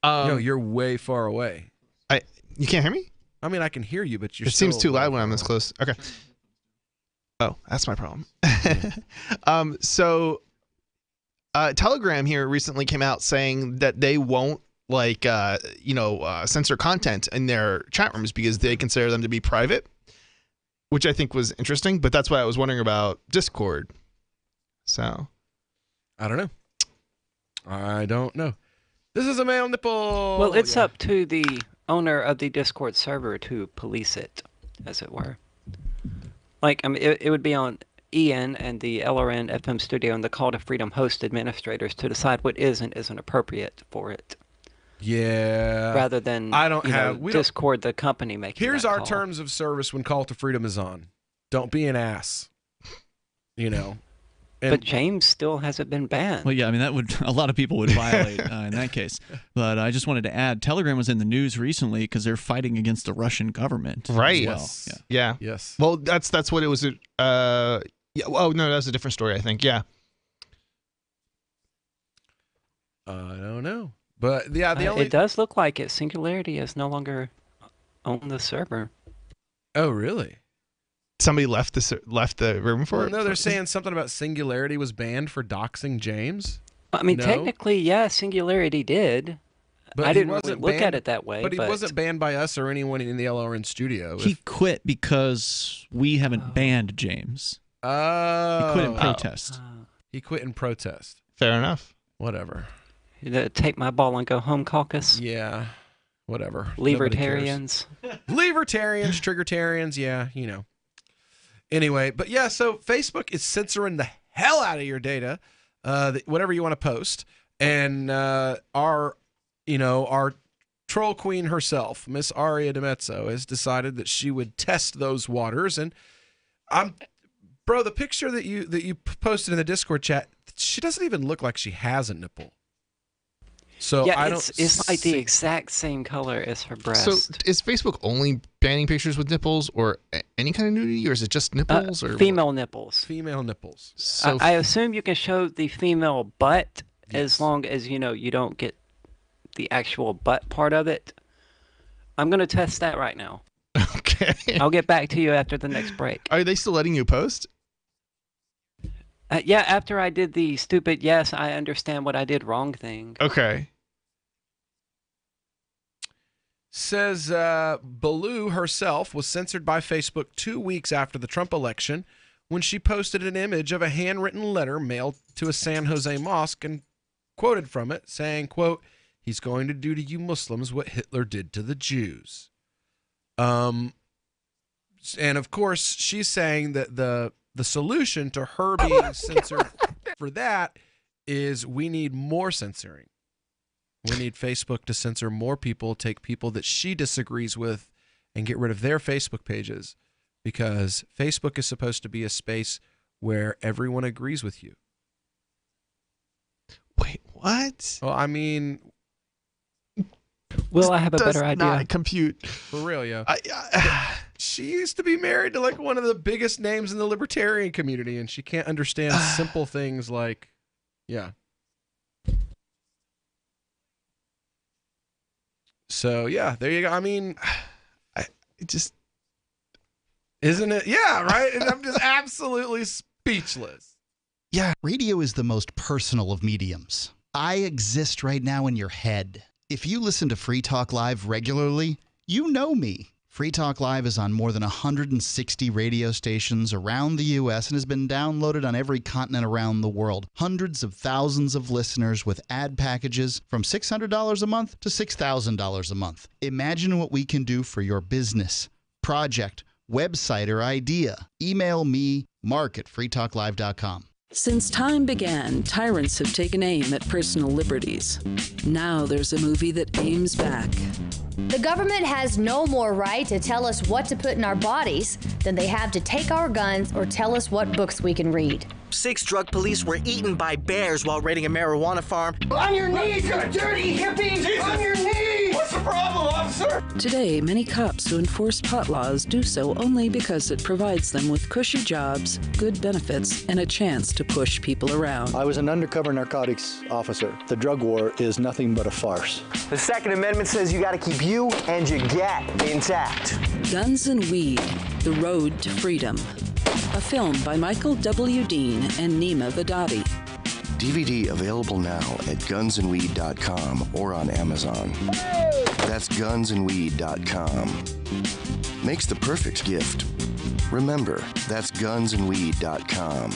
Speaker 12: No, you're way far away.
Speaker 13: You can't hear me?
Speaker 12: I mean, I can hear you, but you're.
Speaker 13: It seems
Speaker 12: still
Speaker 13: too loud when I'm this close. Okay. Oh, that's my problem. So Telegram here recently came out saying that they won't censor content in their chat rooms because they consider them to be private, which I think was interesting. But that's why I was wondering about Discord. So
Speaker 12: I don't know. This is a male nipple.
Speaker 15: Well, it's up to the owner of the Discord server to police it, as it were. Like, I mean, it would be on Ian and the LRN FM studio and the Call to Freedom host administrators to decide what is and isn't appropriate for it.
Speaker 12: Yeah.
Speaker 15: Rather than Discord, the company making.
Speaker 12: Here's
Speaker 15: that
Speaker 12: our
Speaker 15: call.
Speaker 12: terms of service when Call to Freedom is on. Don't be an ass.
Speaker 15: But James still hasn't been banned.
Speaker 20: Well, yeah, I mean, a lot of people would violate in that case. But I just wanted to add, Telegram was in the news recently because they're fighting against the Russian government.
Speaker 13: Right.
Speaker 20: As well.
Speaker 13: Yeah.
Speaker 12: Yes.
Speaker 13: Well, that's what it was. Oh no, that was a different story, I think. Yeah.
Speaker 12: I don't know, but yeah,
Speaker 15: it does look like it. Singularity is no longer on the server.
Speaker 12: Oh, really?
Speaker 13: Somebody left the room for it?
Speaker 12: No, they're saying something about Singularity was banned for doxing James.
Speaker 15: I mean,
Speaker 12: No?
Speaker 15: technically, yeah, Singularity did.
Speaker 12: But
Speaker 15: I
Speaker 12: he
Speaker 15: didn't really
Speaker 12: wasn't
Speaker 15: look
Speaker 12: banned-
Speaker 15: at it that way.
Speaker 12: But he wasn't banned by us or anyone in the LRN studio.
Speaker 20: He quit because we haven't banned James. He quit in protest.
Speaker 12: He quit in protest.
Speaker 13: Fair enough.
Speaker 12: Whatever.
Speaker 15: Take my ball and go home caucus.
Speaker 12: Yeah. Whatever.
Speaker 15: Libertarians.
Speaker 12: Libertarians, triggertarians, yeah, Anyway, but yeah, so Facebook is censoring the hell out of your data, whatever you want to post. And our troll queen herself, Miss Aria DiMezzo, has decided that she would test those waters. And bro, the picture that you posted in the Discord chat, she doesn't even look like she has a nipple. So
Speaker 15: yeah,
Speaker 12: I
Speaker 15: it's like the exact same color as her breast.
Speaker 13: So is Facebook only banning pictures with nipples or any kind of nudity, or is it just nipples or
Speaker 15: female nipples?
Speaker 12: Female nipples.
Speaker 13: So
Speaker 15: I assume you can show the female butt as long as you don't get the actual butt part of it. I'm going to test that right now.
Speaker 13: Okay.
Speaker 15: I'll get back to you after the next break.
Speaker 13: Are they still letting you post?
Speaker 15: Yeah, after I did the stupid yes, I understand what I did wrong thing.
Speaker 13: Okay.
Speaker 12: Says Baloo herself was censored by Facebook 2 weeks after the Trump election when she posted an image of a handwritten letter mailed to a San Jose mosque and quoted from it saying, quote, "He's going to do to you Muslims what Hitler did to the Jews." And of course, she's saying that the solution to her being censored for that is we need more censoring. We need Facebook to censor more people, take people that she disagrees with, and get rid of their Facebook pages, because Facebook is supposed to be a space where everyone agrees with you.
Speaker 13: Wait, what?
Speaker 12: Well, I mean,
Speaker 15: Will I have a better idea?
Speaker 13: Not compute.
Speaker 12: For real, yeah. She used to be married to like one of the biggest names in the libertarian community, and she can't understand simple things like, yeah. So yeah, there you go. I mean, isn't it? Yeah, right. And I'm just absolutely speechless.
Speaker 3: Yeah, radio is the most personal of mediums. I exist right now in your head. If you listen to Free Talk Live regularly, you know me. Free Talk Live is on more than 160 radio stations around the U.S. and has been downloaded on every continent around the world. Hundreds of thousands of listeners with ad packages from $600 a month to $6,000 a month. Imagine what we can do for your business, project, website, or idea. Email me, mark@freetalklive.com.
Speaker 1: Since time began, tyrants have taken aim at personal liberties. Now there's a movie that aims back.
Speaker 5: The government has no more right to tell us what to put in our bodies than they have to take our guns or tell us what books we can read.
Speaker 6: 6 drug police were eaten by bears while raiding a marijuana farm.
Speaker 24: On your knees, you dirty hippie! Jesus. On your knees! What's the problem, officer?
Speaker 1: Today, many cops who enforce pot laws do so only because it provides them with cushy jobs, good benefits, and a chance to push people around.
Speaker 25: I was an undercover narcotics officer. The drug war is nothing but a farce.
Speaker 6: The Second Amendment says you gotta keep you and your gat intact.
Speaker 1: Guns and Weed, The Road to Freedom. A film by Michael W. Dean and Nima Vadadi.
Speaker 11: DVD available now at gunsandweed.com or on Amazon. That's gunsandweed.com. Makes the perfect gift. Remember, that's gunsandweed.com.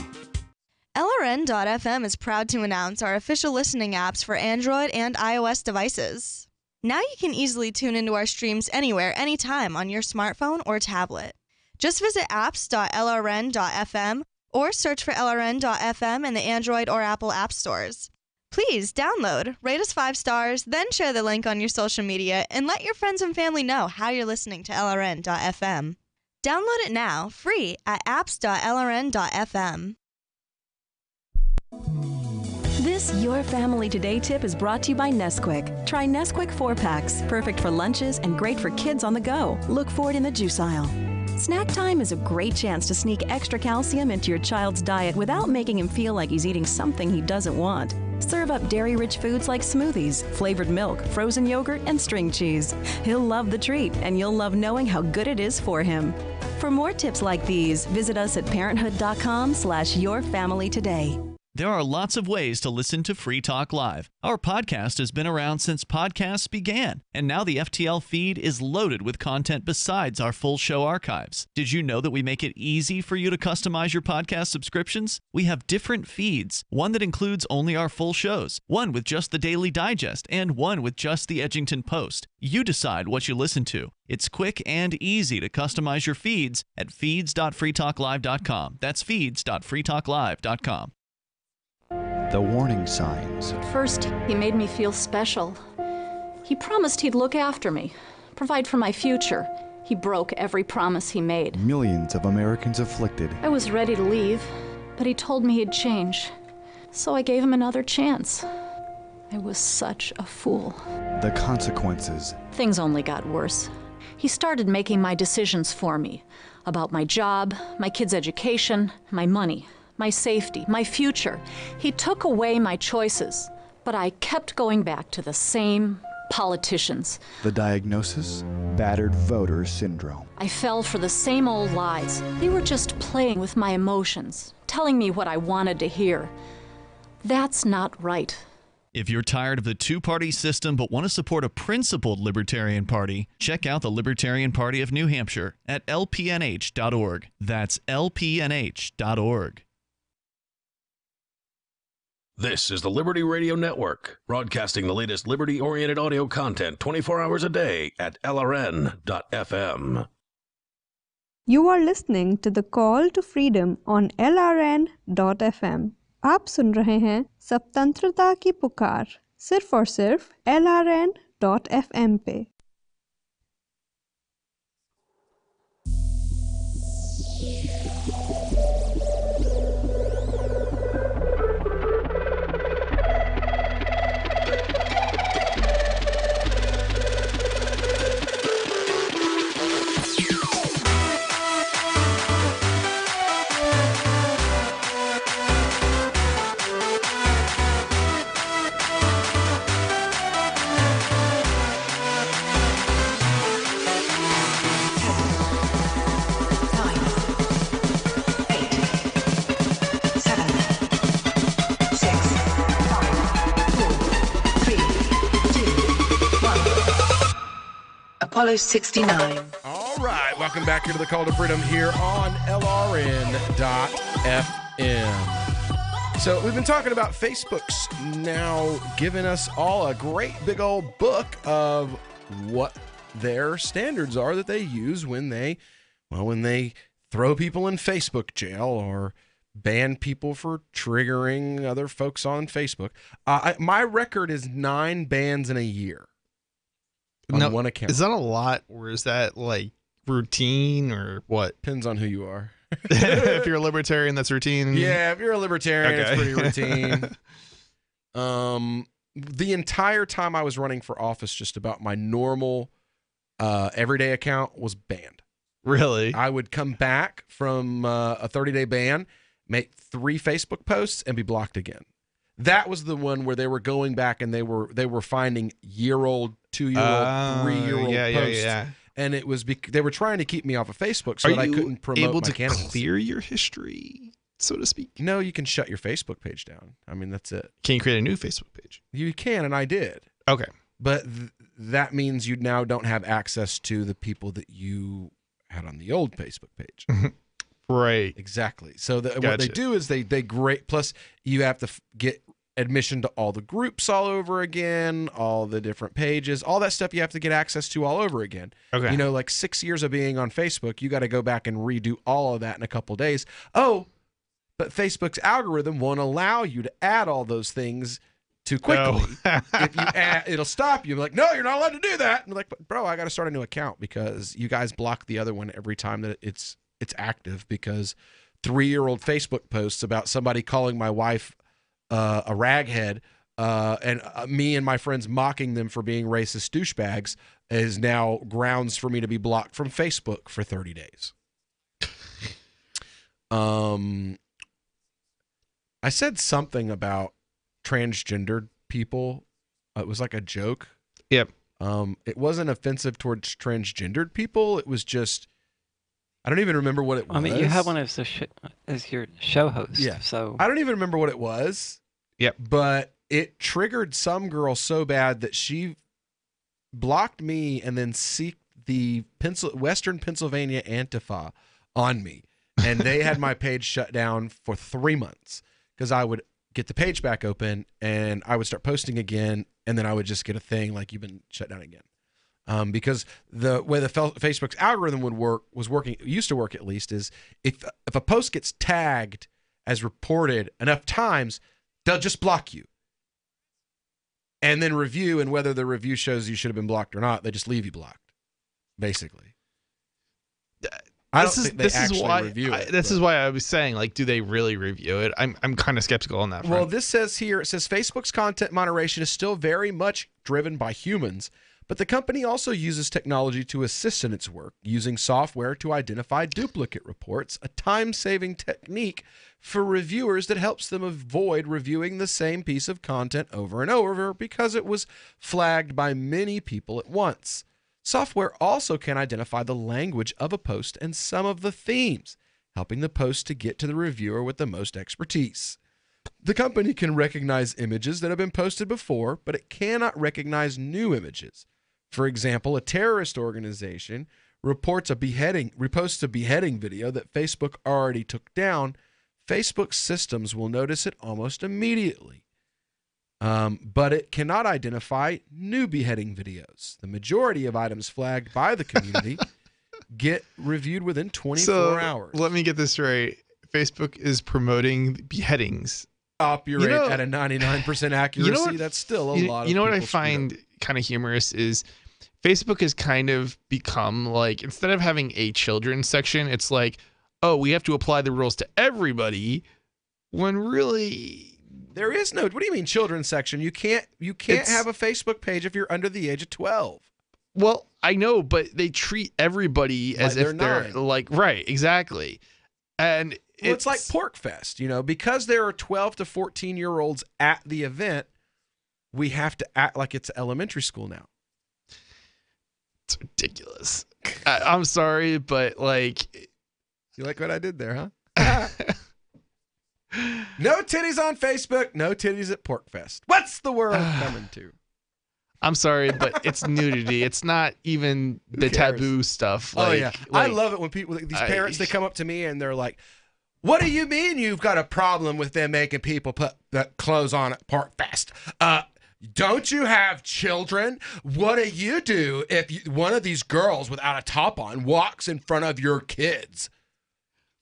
Speaker 14: LRN.FM is proud to announce our official listening apps for Android and iOS devices. Now you can easily tune into our streams anywhere, anytime on your smartphone or tablet. Just visit apps.lrn.fm Or search for LRN.FM in the Android or Apple app stores. Please download, rate us 5 stars, then share the link on your social media, and let your friends and family know how you're listening to LRN.FM. Download it now, free, at apps.lrn.fm.
Speaker 4: This Your Family Today tip is brought to you by Nesquik. Try Nesquik 4-packs, perfect for lunches and great for kids on the go. Look for it in the juice aisle. Snack time is a great chance to sneak extra calcium into your child's diet without making him feel like he's eating something he doesn't want. Serve up dairy-rich foods like smoothies, flavored milk, frozen yogurt, and string cheese. He'll love the treat, and you'll love knowing how good it is for him. For more tips like these, visit us at parenthood.com/yourfamilytoday.
Speaker 20: There are lots of ways to listen to Free Talk Live. Our podcast has been around since podcasts began, and now the FTL feed is loaded with content besides our full show archives. Did you know that we make it easy for you to customize your podcast subscriptions? We have different feeds, one that includes only our full shows, one with just the Daily Digest, and one with just the Edgington Post. You decide what you listen to. It's quick and easy to customize your feeds at feeds.freetalklive.com. That's feeds.freetalklive.com.
Speaker 8: The warning signs.
Speaker 9: At first, he made me feel special. He promised he'd look after me, provide for my future. He broke every promise he made.
Speaker 8: Millions of Americans afflicted.
Speaker 9: I was ready to leave, but he told me he'd change. So I gave him another chance. I was such a fool.
Speaker 8: The consequences.
Speaker 9: Things only got worse. He started making my decisions for me, about my job, my kids' education, my money, my safety, my future. He took away my choices, but I kept going back to the same politicians.
Speaker 8: The diagnosis? Battered voter syndrome.
Speaker 9: I fell for the same old lies. They were just playing with my emotions, telling me what I wanted to hear. That's not right.
Speaker 20: If you're tired of the two-party system but want to support a principled Libertarian Party, check out the Libertarian Party of New Hampshire at lpnh.org. That's lpnh.org.
Speaker 2: This is the Liberty Radio Network, broadcasting the latest liberty-oriented audio content 24 hours a day at LRN.FM.
Speaker 10: You are listening to the Call to Freedom on LRN.FM. आप सुन रहे हैं स्वतंत्रता की पुकार सिर्फ और सिर्फ LRN.FM पे।
Speaker 18: Apollo 69.
Speaker 12: All right, welcome back here to the Call to Freedom here on LRN.FM. So we've been talking about Facebook's now giving us all a great big old book of what their standards are that they use when they throw people in Facebook jail or ban people for triggering other folks on Facebook. My record is 9 bans in a year. On one account.
Speaker 13: Is that a lot, or is that like routine, or what?
Speaker 12: Depends on who you are.
Speaker 13: If you're a libertarian, that's routine.
Speaker 12: Yeah, if you're a libertarian, it's pretty routine. The entire time I was running for office, just about my normal everyday account was banned.
Speaker 13: Really?
Speaker 12: I would come back from a 30-day ban, make 3 Facebook posts, and be blocked again. That was the one where they were going back and they were finding year-old, 2-year-old, 3-year-old posts. Yeah. And it was they were trying to keep me off of Facebook so that I couldn't promote
Speaker 13: able
Speaker 12: my
Speaker 13: to
Speaker 12: candidates.
Speaker 13: Clear your history, so to speak?
Speaker 12: No, you can shut your Facebook page down. I mean, that's it.
Speaker 13: Can you create a new Facebook page?
Speaker 12: You can, and I did.
Speaker 13: Okay.
Speaker 12: But that means you now don't have access to the people that you had on the old Facebook page.
Speaker 13: Right.
Speaker 12: Exactly. So what they do is they grade, plus you have to get admission to all the groups all over again, all the different pages, all that stuff you have to get access to all over again.
Speaker 13: Okay.
Speaker 12: You know, like 6 years of being on Facebook, you got to go back and redo all of that in a couple days. Oh, but Facebook's algorithm won't allow you to add all those things too quickly. If you add, it'll stop you. Like, no, you're not allowed to do that. And I'm like, but bro, I got to start a new account because you guys block the other one every time that it's active, because 3-year-old Facebook posts about somebody calling my wife a raghead and me and my friends mocking them for being racist douchebags is now grounds for me to be blocked from Facebook for 30 days. I said something about transgendered people. It was like a joke.
Speaker 13: Yep.
Speaker 12: It wasn't offensive towards transgendered people. It was just, I don't even remember what it was.
Speaker 15: I mean, you have one as your show host.
Speaker 12: Yeah.
Speaker 15: So
Speaker 12: I don't even remember what it was.
Speaker 13: Yep.
Speaker 12: But it triggered some girl so bad that she blocked me and then seeked the Western Pennsylvania Antifa on me. And they had my page shut down for 3 months because I would get the page back open and I would start posting again. And then I would just get a thing like, you've been shut down again. Because the way the Facebook's algorithm used to work at least, is if a post gets tagged as reported enough times, they'll just block you. And then review, and whether the review shows you should have been blocked or not, they just leave you blocked, basically.
Speaker 13: This is why I was saying, like, do they really review it? I'm kind of skeptical on that front.
Speaker 12: Well, this says here, it says Facebook's content moderation is still very much driven by humans, but the company also uses technology to assist in its work, using software to identify duplicate reports, a time-saving technique for reviewers that helps them avoid reviewing the same piece of content over and over because it was flagged by many people at once. Software also can identify the language of a post and some of the themes, helping the post to get to the reviewer with the most expertise. The company can recognize images that have been posted before, but it cannot recognize new images. For example, a terrorist organization reposts a beheading video that Facebook already took down. Facebook systems will notice it almost immediately. But it cannot identify new beheading videos. The majority of items flagged by the community get reviewed within 24 hours.
Speaker 13: Let me get this right. Facebook is promoting beheadings.
Speaker 12: Copyright at a 99% accuracy. That's still a lot of
Speaker 13: You know what I find kind of humorous is Facebook has kind of become like, instead of having a children's section, it's like, oh, we have to apply the rules to everybody, when really...
Speaker 12: There is no. What do you mean children's section? You can't have a Facebook page if you're under the age of 12.
Speaker 13: Well, I know, but they treat everybody as if they're like, right, exactly. And
Speaker 12: it's like Porkfest, because there are 12 to 14-year-olds at the event, we have to act like it's elementary school now.
Speaker 13: It's ridiculous. I'm sorry, but like...
Speaker 12: You like what I did there, huh? No titties on Facebook, no titties at Porkfest. What's the world coming to?
Speaker 13: I'm sorry, but it's nudity. It's not even the taboo stuff.
Speaker 12: Oh, yeah. I love it when these parents, they come up to me and they're like, what do you mean you've got a problem with them making people put clothes on at Porkfest? Don't you have children? What do you do if one of these girls without a top on walks in front of your kids?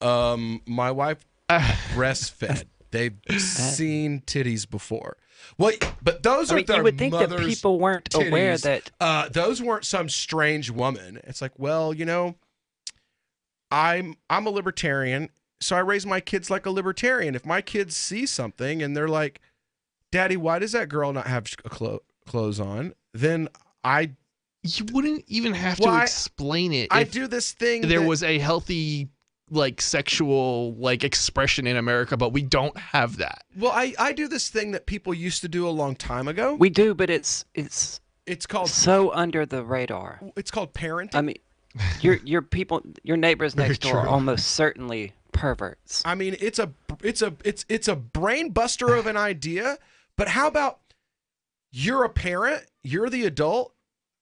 Speaker 12: My wife breastfed. They've seen titties before. Well, but those are their
Speaker 15: you would think
Speaker 12: mother's
Speaker 15: that people weren't
Speaker 12: titties.
Speaker 15: Aware that
Speaker 12: those weren't some strange woman. It's like, well, I'm a libertarian, so I raise my kids like a libertarian. If my kids see something and they're like, Daddy, why does that girl not have clothes on? Then
Speaker 13: you wouldn't even have to explain it.
Speaker 12: I do this thing.
Speaker 13: There was a healthy sexual expression in America, but we don't have that.
Speaker 12: Well, I do this thing that people used to do a long time ago.
Speaker 15: We do, but it's
Speaker 12: called
Speaker 15: so under the radar.
Speaker 12: It's called parenting.
Speaker 15: I mean, your neighbors next door are almost certainly perverts.
Speaker 12: I mean, it's a brain buster of an idea, but how about you're a parent, you're the adult,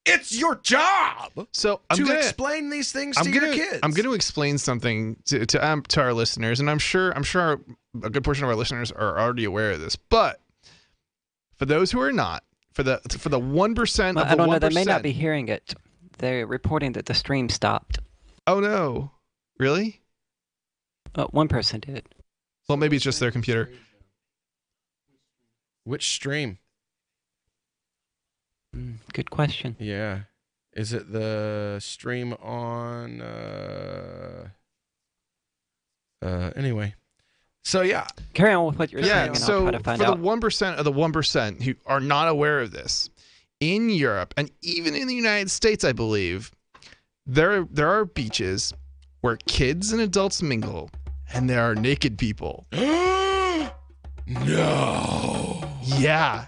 Speaker 12: it's your job
Speaker 13: to
Speaker 12: explain these things to your kids.
Speaker 13: I'm going to explain something to our listeners, and I'm sure a good portion of our listeners are already aware of this. But for those who are not, for the 1% of the 1%,
Speaker 15: I don't know. They may not be hearing it. They're reporting that the stream stopped.
Speaker 13: Oh no! Really?
Speaker 15: One person did.
Speaker 13: Well, maybe it's just their computer.
Speaker 12: Which stream?
Speaker 15: Good question.
Speaker 12: Yeah. Is it the stream on anyway. So yeah.
Speaker 15: Carry on with what you're saying.
Speaker 13: Yeah,
Speaker 15: And
Speaker 13: so
Speaker 15: I'll try to find
Speaker 13: for
Speaker 15: out.
Speaker 13: the 1% of the 1% who are not aware of this, in Europe and even in the United States, I believe, there are beaches where kids and adults mingle, and there are naked people.
Speaker 12: No.
Speaker 13: Yeah.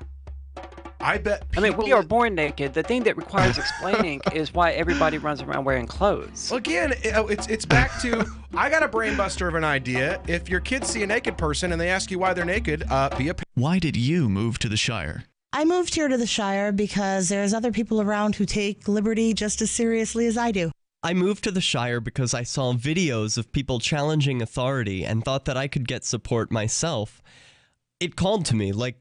Speaker 12: I bet.
Speaker 15: I mean, we are born naked. The thing that requires explaining is why everybody runs around wearing clothes.
Speaker 12: Again, it's back to, I got a brain buster of an idea. If your kids see a naked person and they ask you why they're naked, be a...
Speaker 20: Why did you move to the Shire?
Speaker 7: I moved here to the Shire because there's other people around who take liberty just as seriously as I do.
Speaker 16: I moved to the Shire because I saw videos of people challenging authority and thought that I could get support myself. It called to me, like,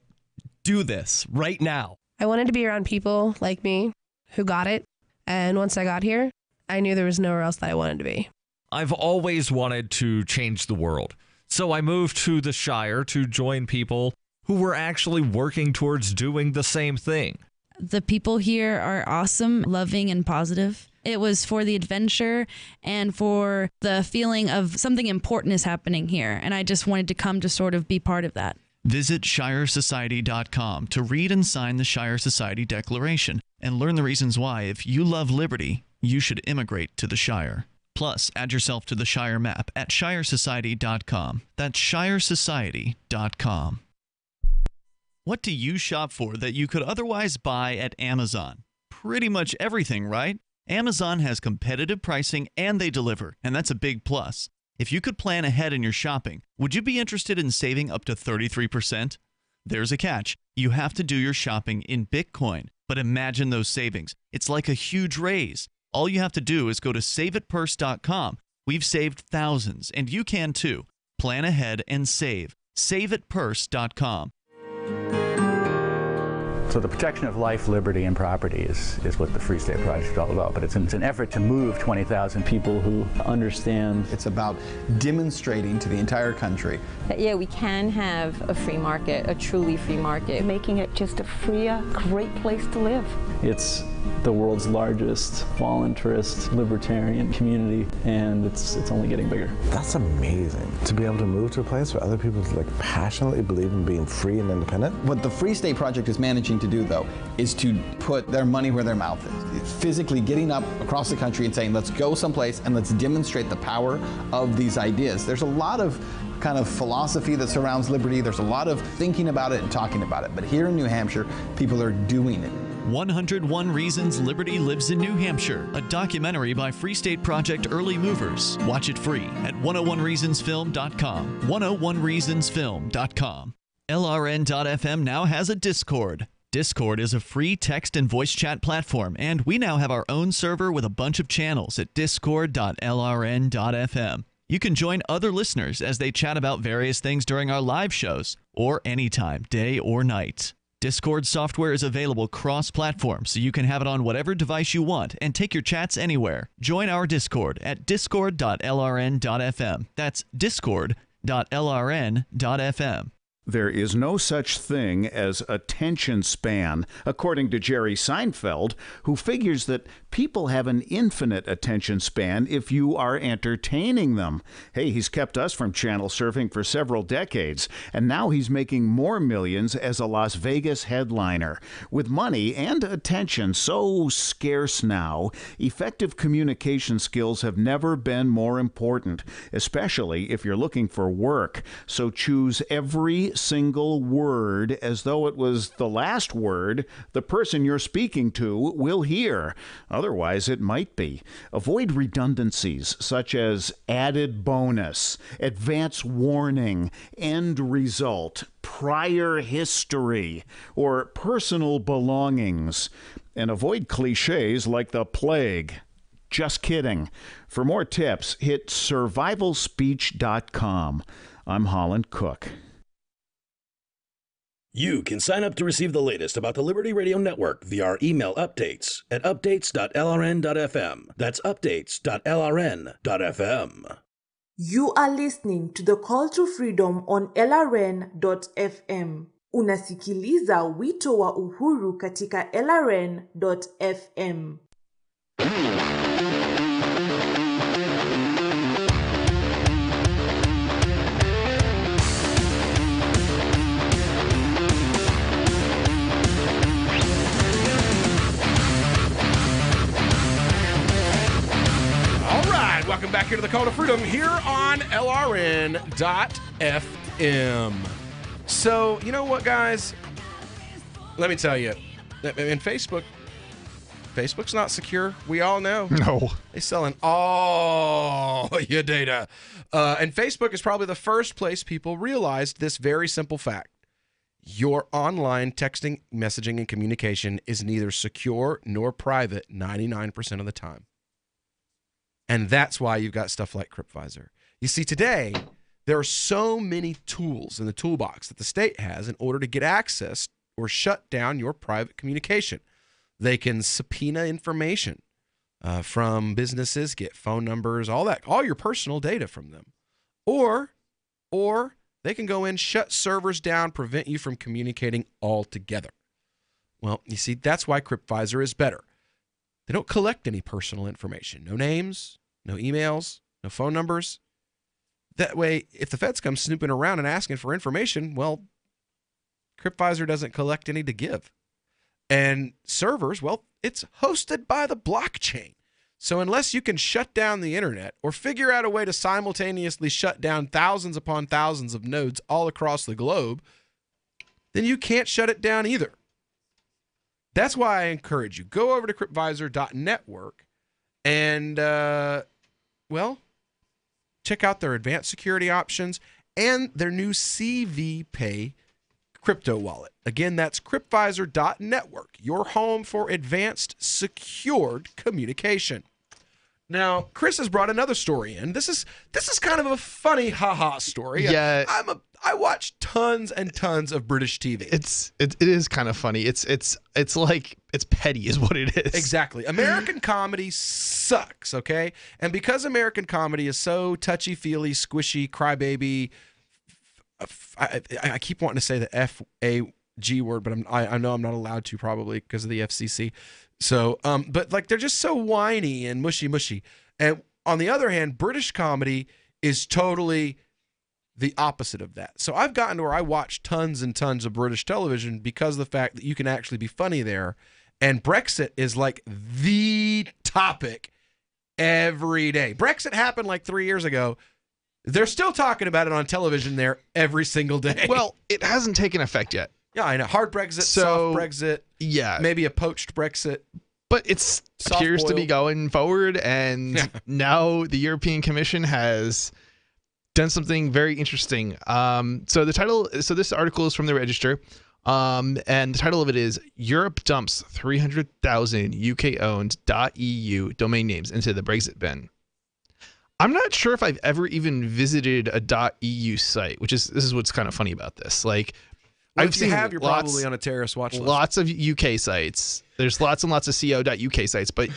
Speaker 16: do this right now.
Speaker 18: I wanted to be around people like me who got it. And once I got here, I knew there was nowhere else that I wanted to be.
Speaker 19: I've always wanted to change the world. So I moved to the Shire to join people who were actually working towards doing the same thing.
Speaker 21: The people here are awesome, loving, and positive. It was for the adventure and for the feeling of something important is happening here. And I just wanted to come to sort of be part of that.
Speaker 20: Visit ShireSociety.com to read and sign the Shire Society Declaration and learn the reasons why, if you love liberty, you should immigrate to the Shire. Plus, add yourself to the Shire map at ShireSociety.com. That's ShireSociety.com. What do you shop for that you could otherwise buy at Amazon? Pretty much everything, right? Amazon has competitive pricing and they deliver, and that's a big plus. If you could plan ahead in your shopping, would you be interested in saving up to 33%? There's a catch. You have to do your shopping in Bitcoin. But imagine those savings. It's like a huge raise. All you have to do is go to SaveItPurse.com. We've saved thousands, and you can too. Plan ahead and save. SaveItPurse.com.
Speaker 26: So the protection of life, liberty, and property is what the Free State Project is all about. But it's an effort to move 20,000 people who understand.
Speaker 27: It's about demonstrating to the entire country
Speaker 28: that, yeah, we can have a free market, a truly free market.
Speaker 29: Making it just a freer, great place to live.
Speaker 26: It's the world's largest voluntarist libertarian community, and it's only getting bigger.
Speaker 30: That's amazing, to be able to move to a place where other people passionately believe in being free and independent.
Speaker 27: What the Free State Project is managing to do, though, is to put their money where their mouth is. It's physically getting up across the country and saying, let's go someplace and let's demonstrate the power of these ideas. There's a lot of kind of philosophy that surrounds liberty. There's a lot of thinking about it and talking about it. But here in New Hampshire, people are doing it.
Speaker 20: 101 Reasons Liberty Lives in New Hampshire, a documentary by Free State Project Early Movers. Watch it free at 101reasonsfilm.com. 101reasonsfilm.com. LRN.FM now has a Discord. Discord is a free text and voice chat platform, and we now have our own server with a bunch of channels at discord.lrn.fm. You can join other listeners as they chat about various things during our live shows, or anytime, day or night. Discord software is available cross-platform, so you can have it on whatever device you want and take your chats anywhere. Join our Discord at discord.lrn.fm. That's discord.lrn.fm.
Speaker 30: There is no such thing as attention span, according to Jerry Seinfeld, who figures that people have an infinite attention span if you are entertaining them. Hey, he's kept us from channel surfing for several decades, and now he's making more millions as a Las Vegas headliner. With money and attention so scarce now, effective communication skills have never been more important, especially if you're looking for work. So choose every single word as though it was the last word the person you're speaking to will hear. Otherwise, it might be. Avoid redundancies such as added bonus, advance warning, end result, prior history, or personal belongings. And avoid cliches like the plague. Just kidding. For more tips, hit survivalspeech.com. I'm Holland Cook.
Speaker 2: You can sign up to receive the latest about the Liberty Radio Network via our email updates at updates.lrn.fm. That's updates.lrn.fm.
Speaker 1: You are listening to the Call to Freedom on LRN.FM. Unasikiliza wito wa uhuru katika LRN.FM.
Speaker 12: Welcome back here to the Call to Freedom here on LRN.FM. So, you know what, guys? Let me tell you. And Facebook's not secure. We all know.
Speaker 13: No.
Speaker 12: They're selling all your data. And Facebook is probably the first place people realized this very simple fact. Your online texting, messaging, and communication is neither secure nor private 99% of the time. And that's why you've got stuff like CryptVisor. You see, today, there are so many tools in the toolbox that the state has in order to get access or shut down your private communication. They can subpoena information from businesses, get phone numbers, all that, all your personal data from them. Or they can go in, shut servers down, prevent you from communicating altogether. Well, you see, that's why CryptVisor is better. They don't collect any personal information. No names, no emails, no phone numbers. That way, if the feds come snooping around and asking for information, well, CryptVisor doesn't collect any to give. And servers, well, it's hosted by the blockchain. So unless you can shut down the internet or figure out a way to simultaneously shut down thousands upon thousands of nodes all across the globe, then you can't shut it down either. That's why I encourage you, go over to cryptvisor.network and, check out their advanced security options and their new CV Pay crypto wallet. Again, that's cryptvisor.network, your home for advanced secured communication. Now, Chris has brought another story in. This is kind of a funny haha story.
Speaker 13: Yeah.
Speaker 12: I watch tons and tons of British TV.
Speaker 13: It is kind of funny. It's like it's petty is what it is.
Speaker 12: Exactly. American comedy sucks, okay? And because American comedy is so touchy-feely, squishy, crybaby, I keep wanting to say the F-A-G word, but I know I'm not allowed to probably because of the FCC. So, but like they're just so whiny and mushy. And on the other hand, British comedy is totally the opposite of that. So I've gotten to where I watch tons and tons of British television because of the fact that you can actually be funny there. And Brexit is like the topic every day. Brexit happened like 3 years ago. They're still talking about it on television there every single day.
Speaker 13: Well, it hasn't taken effect yet.
Speaker 12: Yeah, I know. Hard Brexit, soft Brexit.
Speaker 13: Yeah.
Speaker 12: Maybe a poached Brexit.
Speaker 13: But it appears to be going forward, and now the European Commission has done something very interesting. So this article is from the Register, and the title of it is Europe dumps 300,000 UK-owned .eu domain names into the Brexit bin. I'm not sure if I've ever even visited a .eu site, this is what's kind of funny about this. Like,
Speaker 12: I've seen you're probably on a terrorist watch list.
Speaker 13: Lots of UK sites. There's lots and lots of co.uk sites, but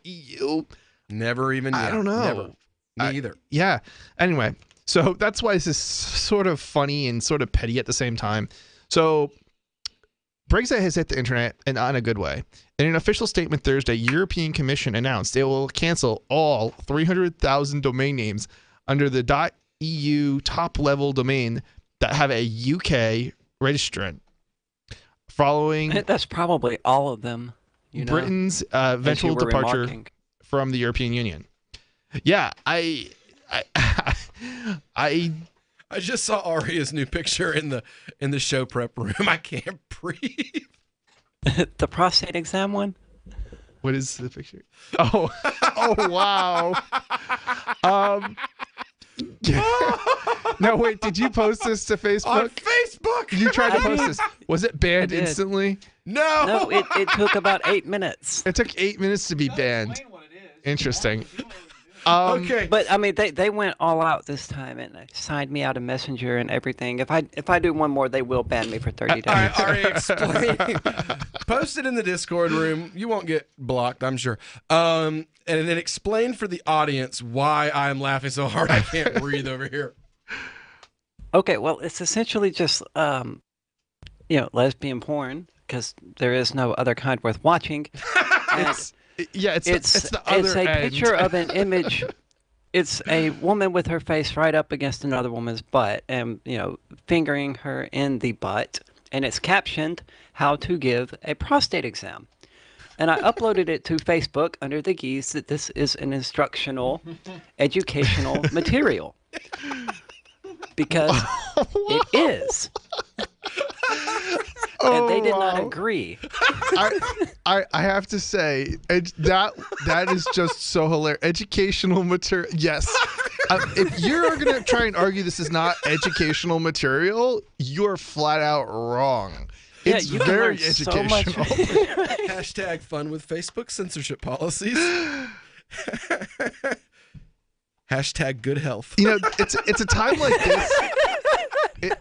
Speaker 13: .eu,
Speaker 12: never even.
Speaker 13: I don't know.
Speaker 12: Never. Me either.
Speaker 13: Yeah. Anyway, so that's why this is sort of funny and sort of petty at the same time. So Brexit has hit the internet, and not in a good way. In an official statement Thursday, European Commission announced they will cancel all 300,000 domain names under the .eu top-level domain that have a UK registrant. Following
Speaker 15: that's probably all of them.
Speaker 13: Britain's eventual departure from the European Union. Yeah, I
Speaker 12: just saw Aria's new picture in the show prep room. I can't breathe.
Speaker 15: The prostate exam one?
Speaker 13: What is the picture? Oh wow. No, wait, did you post this to Facebook?
Speaker 12: On Facebook!
Speaker 13: You tried to post this. Was it banned instantly?
Speaker 12: No,
Speaker 15: it took about 8 minutes.
Speaker 13: It took 8 minutes to be banned. Interesting.
Speaker 12: Okay.
Speaker 15: But I mean, they went all out this time and signed me out of Messenger and everything. If I do one more, they will ban me for 30 days.
Speaker 12: All right, Ari, explain. Post it in the Discord room. You won't get blocked, I'm sure. And then explain for the audience why I'm laughing so hard I can't breathe over here.
Speaker 15: Okay, well, it's essentially just lesbian porn because there is no other kind worth watching.
Speaker 13: It's the other
Speaker 15: It's a
Speaker 13: end.
Speaker 15: picture of an image. It's a woman with her face right up against another woman's butt, and fingering her in the butt, and it's captioned "How to give a prostate exam." And I uploaded it to Facebook under the guise that this is an instructional, educational material. Because it is. And they did not agree.
Speaker 13: I have to say that is just so hilarious. Educational material, yes. If you're gonna try and argue this is not educational material, you're flat out wrong.
Speaker 15: Yeah,
Speaker 13: It's
Speaker 15: you can
Speaker 13: very
Speaker 15: learn so much.
Speaker 13: educational.
Speaker 12: Hashtag fun with Facebook censorship policies. Hashtag good health.
Speaker 13: It's a time like this.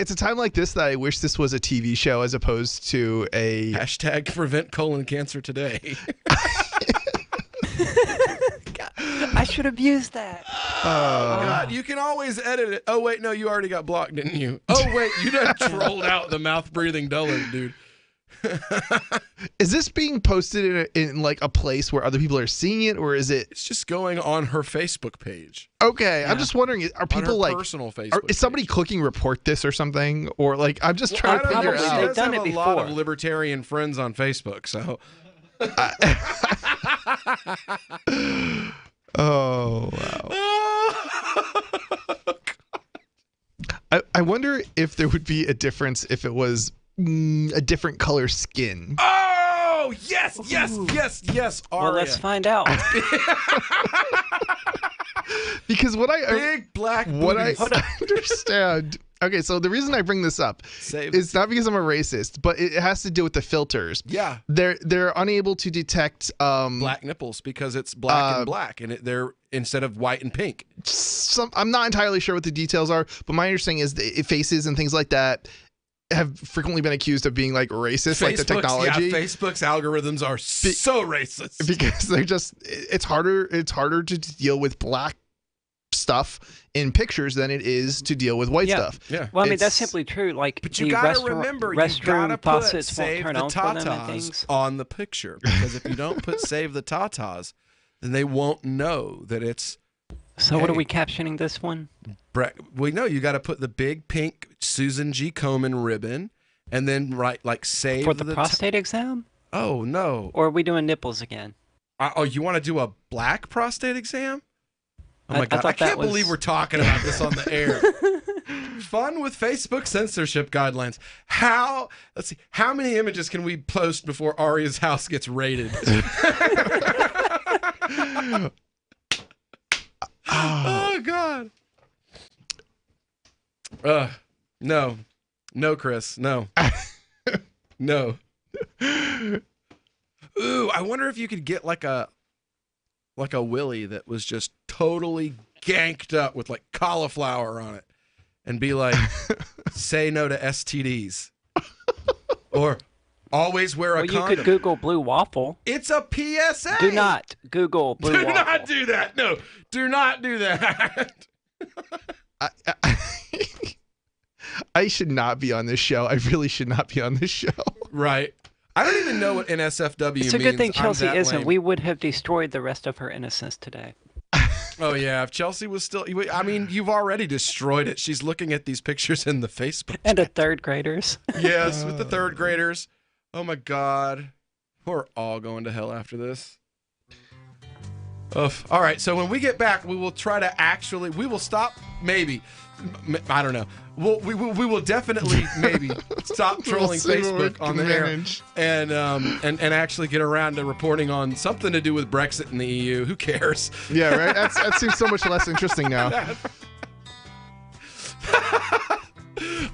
Speaker 13: It's a time like this that I wish this was a TV show as opposed to a
Speaker 12: hashtag prevent colon cancer today.
Speaker 15: I should have used that.
Speaker 12: Oh, God, you can always edit it. Oh, wait, no, you already got blocked, didn't you? Oh, wait, you done trolled out the mouth-breathing dullard, dude.
Speaker 13: Is this being posted in like a place where other people are seeing it, or is it?
Speaker 12: It's just going on her Facebook page.
Speaker 13: Okay,
Speaker 12: Yeah.
Speaker 13: I'm just wondering, are people
Speaker 12: her
Speaker 13: like
Speaker 12: personal Facebook
Speaker 13: is somebody clicking report this or something, or like I'm just trying to figure
Speaker 12: She
Speaker 13: out.
Speaker 12: does have a lot of libertarian friends on Facebook, so.
Speaker 13: Oh wow. I wonder if there would be a difference if it was a different color skin.
Speaker 12: Oh, yes, Aria.
Speaker 15: Well, let's find out.
Speaker 13: Because what I
Speaker 12: Big black
Speaker 13: what I
Speaker 12: booties.
Speaker 13: understand. Okay, so the reason I bring this up is not because I'm a racist, but it has to do with the filters.
Speaker 12: Yeah.
Speaker 13: They're unable to detect
Speaker 12: black nipples because it's black and black, and they're instead of white and pink.
Speaker 13: I'm not entirely sure what the details are, but my understanding is that faces and things like that have frequently been accused of being like racist, like the technology.
Speaker 12: Yeah, Facebook's algorithms are so racist
Speaker 13: because they're just it's harder to deal with black stuff in pictures than it is to deal with white stuff.
Speaker 12: Yeah.
Speaker 15: Well, I mean, that's simply true. Like,
Speaker 12: But you gotta remember, you gotta put
Speaker 15: faucets won't
Speaker 12: save
Speaker 15: turn
Speaker 12: the
Speaker 15: on for them and
Speaker 12: tatas
Speaker 15: things.
Speaker 12: on the picture, because if you don't put save the tatas, then they won't know that it's.
Speaker 15: So what are we captioning this one?
Speaker 12: Well, no, you got to put the big pink Susan G. Komen ribbon, and then write like save
Speaker 15: For the prostate exam?
Speaker 12: Oh no!
Speaker 15: Or are we doing nipples again?
Speaker 12: You want to do a black prostate exam? Oh
Speaker 15: I
Speaker 12: my God!
Speaker 15: thought
Speaker 12: I can't
Speaker 15: that was-
Speaker 12: believe we're talking about this on the air. Fun with Facebook censorship guidelines. Let's see. How many images can we post before Aria's house gets raided? Oh God. No, Chris, no. No. Ooh, I wonder if you could get like a willy that was just totally ganked up with like cauliflower on it and be like, say no to STDs. Or always wear a
Speaker 15: Well, you
Speaker 12: condom.
Speaker 15: could Google blue waffle.
Speaker 12: It's a PSA.
Speaker 15: Do not Google blue
Speaker 12: Do
Speaker 15: waffle.
Speaker 12: not do that. No, do not do that.
Speaker 13: I should not be on this show. I really should not be on this show.
Speaker 12: Right. I don't even know what NSFW means.
Speaker 15: It's a good thing
Speaker 12: I'm
Speaker 15: Chelsea
Speaker 12: that
Speaker 15: isn't.
Speaker 12: lame.
Speaker 15: We would have destroyed the rest of her innocence today.
Speaker 12: Oh, yeah. If Chelsea was still... I mean, you've already destroyed it. She's looking at these pictures in the Facebook.
Speaker 15: And the third graders.
Speaker 12: Yes, with the third graders. Oh, my God. We're all going to hell after this. Oof. All right, so when we get back, we will try to actually... We will stop, maybe. I don't know. We will definitely maybe stop trolling
Speaker 13: see what we
Speaker 12: Facebook on
Speaker 13: can
Speaker 12: the air
Speaker 13: manage.
Speaker 12: and actually get around to reporting on something to do with Brexit and the EU. Who cares?
Speaker 13: Yeah, right? That seems so much less interesting now.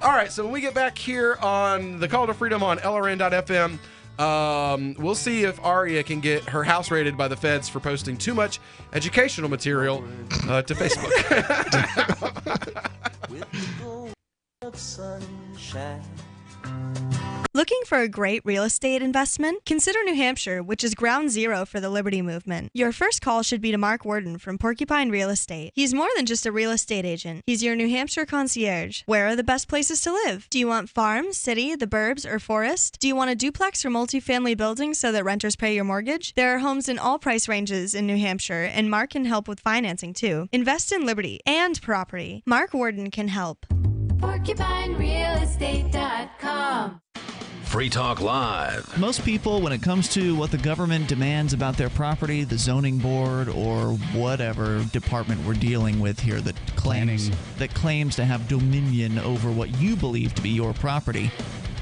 Speaker 12: All right, so when we get back here on the Call to Freedom on LRN.FM, We'll see if Aria can get her house raided by the feds for posting too much educational material to Facebook.
Speaker 3: Looking for a great real estate investment? Consider New Hampshire, which is ground zero for the Liberty Movement. Your first call should be to Mark Worden from Porcupine Real Estate. He's more than just a real estate agent. He's your New Hampshire concierge. Where are the best places to live? Do you want farm, city, the burbs, or forest? Do you want a duplex or multifamily building so that renters pay your mortgage? There are homes in all price ranges in New Hampshire, and Mark can help with financing too. Invest in Liberty and property. Mark Worden can help.
Speaker 5: PorcupineRealestate.com.
Speaker 2: Free Talk Live.
Speaker 20: Most people, when it comes to what the government demands about their property, the zoning board or whatever department we're dealing with here that claims to have dominion over what you believe to be your property,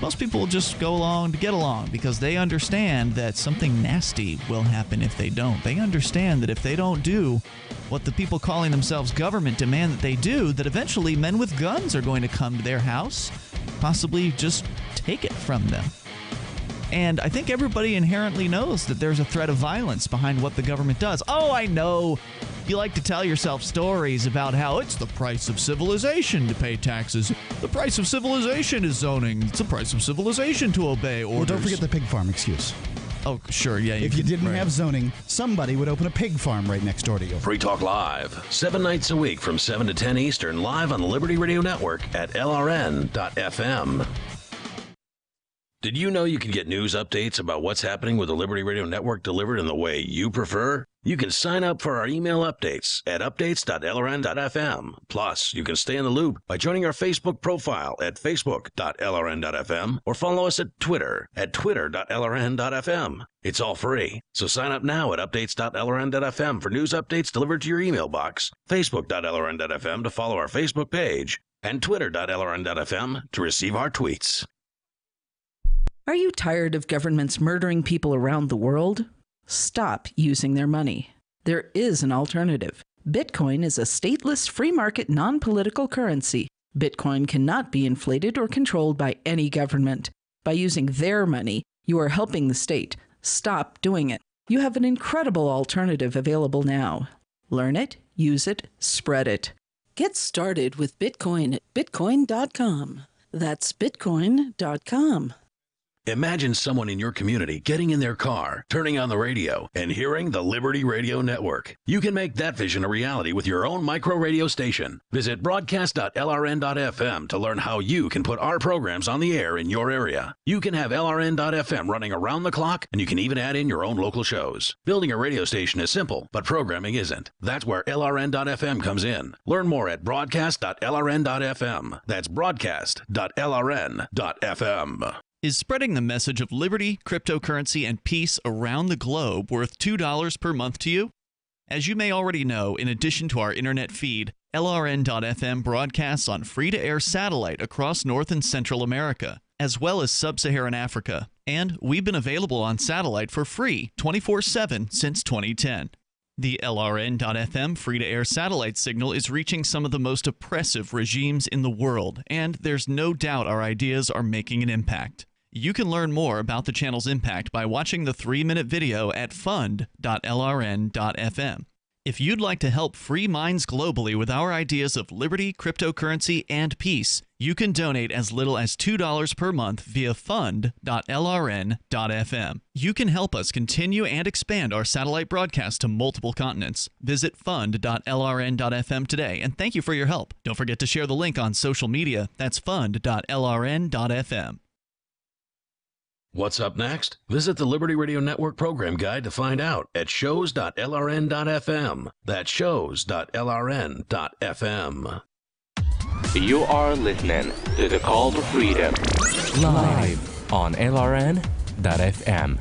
Speaker 20: most people just go along to get along because they understand that something nasty will happen if they don't. They understand that if they don't do what the people calling themselves government demand that they do, that eventually men with guns are going to come to their house, possibly just take it from them. And I think everybody inherently knows that there's a threat of violence behind what the government does. Oh, I know. You like to tell yourself stories about how it's the price of civilization to pay taxes. The price of civilization is zoning. It's the price of civilization to obey orders.
Speaker 6: Well, don't forget the pig farm excuse.
Speaker 20: Oh, sure, yeah.
Speaker 6: If you didn't have zoning, somebody would open a pig farm right next door to you.
Speaker 2: Free Talk Live, 7 nights a week from 7 to 10 Eastern, live on the Liberty Radio Network at LRN.FM. Did you know you can get news updates about what's happening with the Liberty Radio Network delivered in the way you prefer? You can sign up for our email updates at updates.lrn.fm. Plus, you can stay in the loop by joining our Facebook profile at facebook.lrn.fm or follow us at Twitter at twitter.lrn.fm. It's all free, so sign up now at updates.lrn.fm for news updates delivered to your email box, facebook.lrn.fm to follow our Facebook page, and twitter.lrn.fm to receive our tweets.
Speaker 11: Are you tired of governments murdering people around the world? Stop using their money. There is an alternative. Bitcoin is a stateless, free market, non-political currency. Bitcoin cannot be inflated or controlled by any government. By using their money, you are helping the state. Stop doing it. You have an incredible alternative available now. Learn it, use it, spread it. Get started with Bitcoin at bitcoin.com. That's bitcoin.com.
Speaker 2: Imagine someone in your community getting in their car, turning on the radio, and hearing the Liberty Radio Network. You can make that vision a reality with your own micro radio station. Visit broadcast.lrn.fm to learn how you can put our programs on the air in your area. You can have LRN.FM running around the clock, and you can even add in your own local shows. Building a radio station is simple, but programming isn't. That's where LRN.FM comes in. Learn more at broadcast.lrn.fm. That's broadcast.lrn.fm.
Speaker 20: Is spreading the message of liberty, cryptocurrency, and peace around the globe worth $2 per month to you? As you may already know, in addition to our internet feed, LRN.FM broadcasts on free-to-air satellite across North and Central America, as well as Sub-Saharan Africa. And we've been available on satellite for free 24/7 since 2010. The LRN.FM free-to-air satellite signal is reaching some of the most oppressive regimes in the world, and there's no doubt our ideas are making an impact. You can learn more about the channel's impact by watching the 3-minute video at fund.lrn.fm. If you'd like to help free minds globally with our ideas of liberty, cryptocurrency, and peace, you can donate as little as $2 per month via fund.lrn.fm. You can help us continue and expand our satellite broadcast to multiple continents. Visit fund.lrn.fm today, and thank you for your help. Don't forget to share the link on social media. That's fund.lrn.fm.
Speaker 2: What's up next? Visit the Liberty Radio Network program guide to find out at shows.lrn.fm. That's shows.lrn.fm.
Speaker 14: You are listening to The Call to Freedom live on LRN.fm.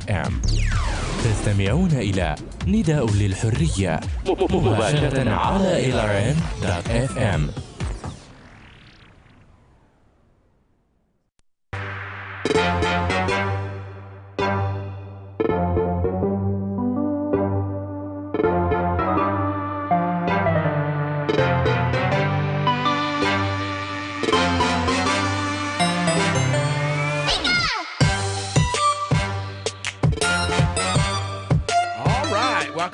Speaker 14: تستمعون إلى نداء للحرية مباشرة على LRN.fm.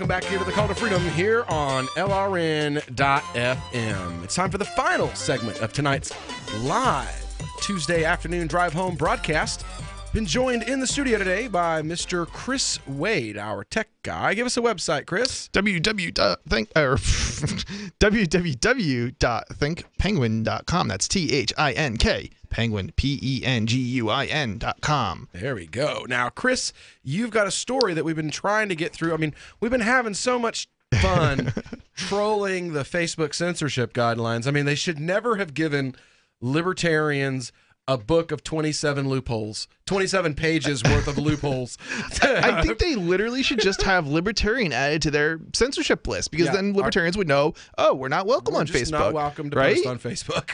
Speaker 12: welcome back here to the Call to Freedom here on LRN.FM. It's time for the final segment of tonight's live Tuesday afternoon drive home broadcast. Been joined in the studio today by Mr. Chris Wade, our tech guy. Give us a website, Chris.
Speaker 13: www.thinkpenguin.com. That's THINK, penguin, PENGUIN.com.
Speaker 12: There we go. Now, Chris, you've got a story that we've been trying to get through. I mean, we've been having so much fun trolling the Facebook censorship guidelines. I mean, they should never have given libertarians a book of 27 loopholes, 27 pages worth of loopholes.
Speaker 13: I think they literally should just have libertarian added to their censorship list, because then libertarians would know, oh, we're not welcome on Facebook.
Speaker 12: Not welcome to
Speaker 13: right?
Speaker 12: post on Facebook.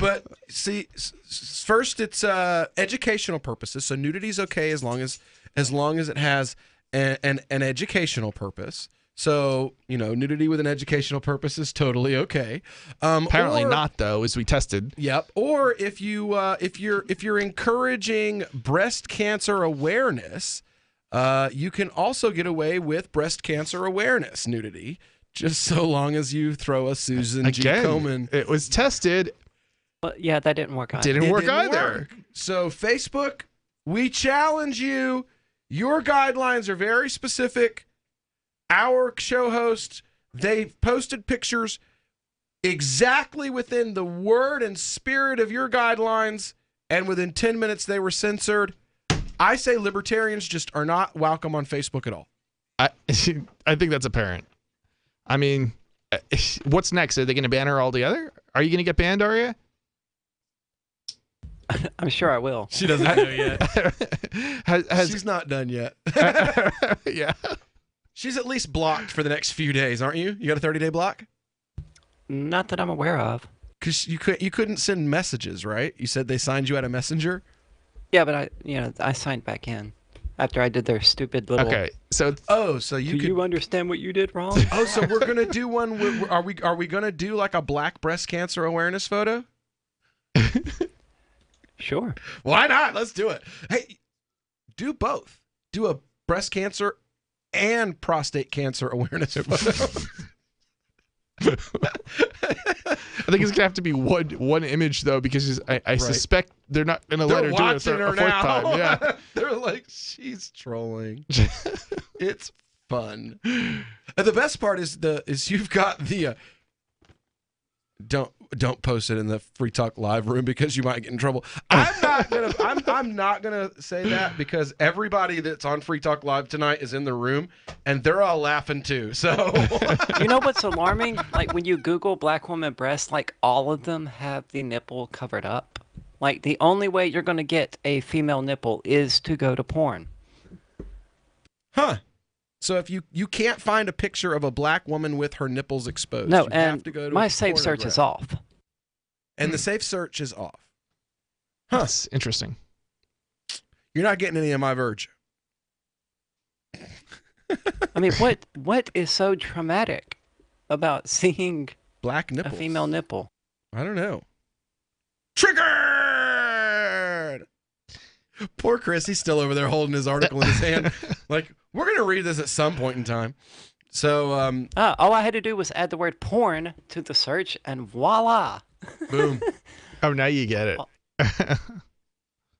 Speaker 12: But see, first it's educational purposes. So nudity is okay as long as it has an educational purpose. So, nudity with an educational purpose is totally okay.
Speaker 13: Apparently not, though, as we tested.
Speaker 12: Yep. Or if you're encouraging breast cancer awareness, you can also get away with breast cancer awareness nudity, just so long as you throw a Susan G. Komen.
Speaker 13: It was tested.
Speaker 15: Well, yeah, that didn't work either.
Speaker 13: Didn't work either.
Speaker 12: So Facebook, we challenge you. Your guidelines are very specific. Our show hosts, they posted pictures exactly within the word and spirit of your guidelines, and within 10 minutes they were censored. I say libertarians just are not welcome on Facebook at all.
Speaker 13: I think that's apparent. I mean, what's next? Are they going to ban her altogether? Are you going to get banned, Aria?
Speaker 15: I'm sure I will.
Speaker 12: She doesn't know yet. She's not done yet.
Speaker 13: Yeah.
Speaker 12: She's at least blocked for the next few days, aren't you? You got a 30-day block?
Speaker 15: Not that I'm aware of.
Speaker 12: Because you couldn't send messages, right? You said they signed you out of Messenger?
Speaker 15: Yeah, but I signed back in after I did their stupid little.
Speaker 13: Okay, so
Speaker 15: you understand what you did wrong?
Speaker 12: Oh, so we're gonna do one. Are we gonna do like a black breast cancer awareness photo?
Speaker 15: Sure.
Speaker 12: Why not? Let's do it. Hey, do both. Do a breast cancer and prostate cancer awareness photo.
Speaker 13: I think it's gonna have to be one image though, because I suspect they're not gonna let her do it a fourth time. Yeah,
Speaker 12: they're like, she's trolling. It's fun. And the best part is you've got the don't post it in the Free Talk Live room because you might get in trouble. I'm not gonna say that, because everybody that's on Free Talk Live tonight is in the room and they're all laughing too. So
Speaker 15: you know what's alarming? Like when you Google black woman breasts, like all of them have the nipple covered up. Like the only way you're gonna get a female nipple is to go to porn.
Speaker 12: Huh. So if you can't find a picture of a black woman with her nipples exposed,
Speaker 15: no,
Speaker 12: you
Speaker 15: and
Speaker 12: have to go to
Speaker 15: my safe search is off.
Speaker 12: And the safe search is off. Huh.
Speaker 13: That's interesting.
Speaker 12: You're not getting any of my Verge.
Speaker 15: I mean, what is so traumatic about seeing
Speaker 12: black nipples?
Speaker 15: A female nipple?
Speaker 12: I don't know. Triggered! Poor Chris, he's still over there holding his article in his hand. Like, we're going to read this at some point in time. So,
Speaker 15: all I had to do was add the word porn to the search, and voila.
Speaker 12: Boom.
Speaker 13: Oh, now you get it.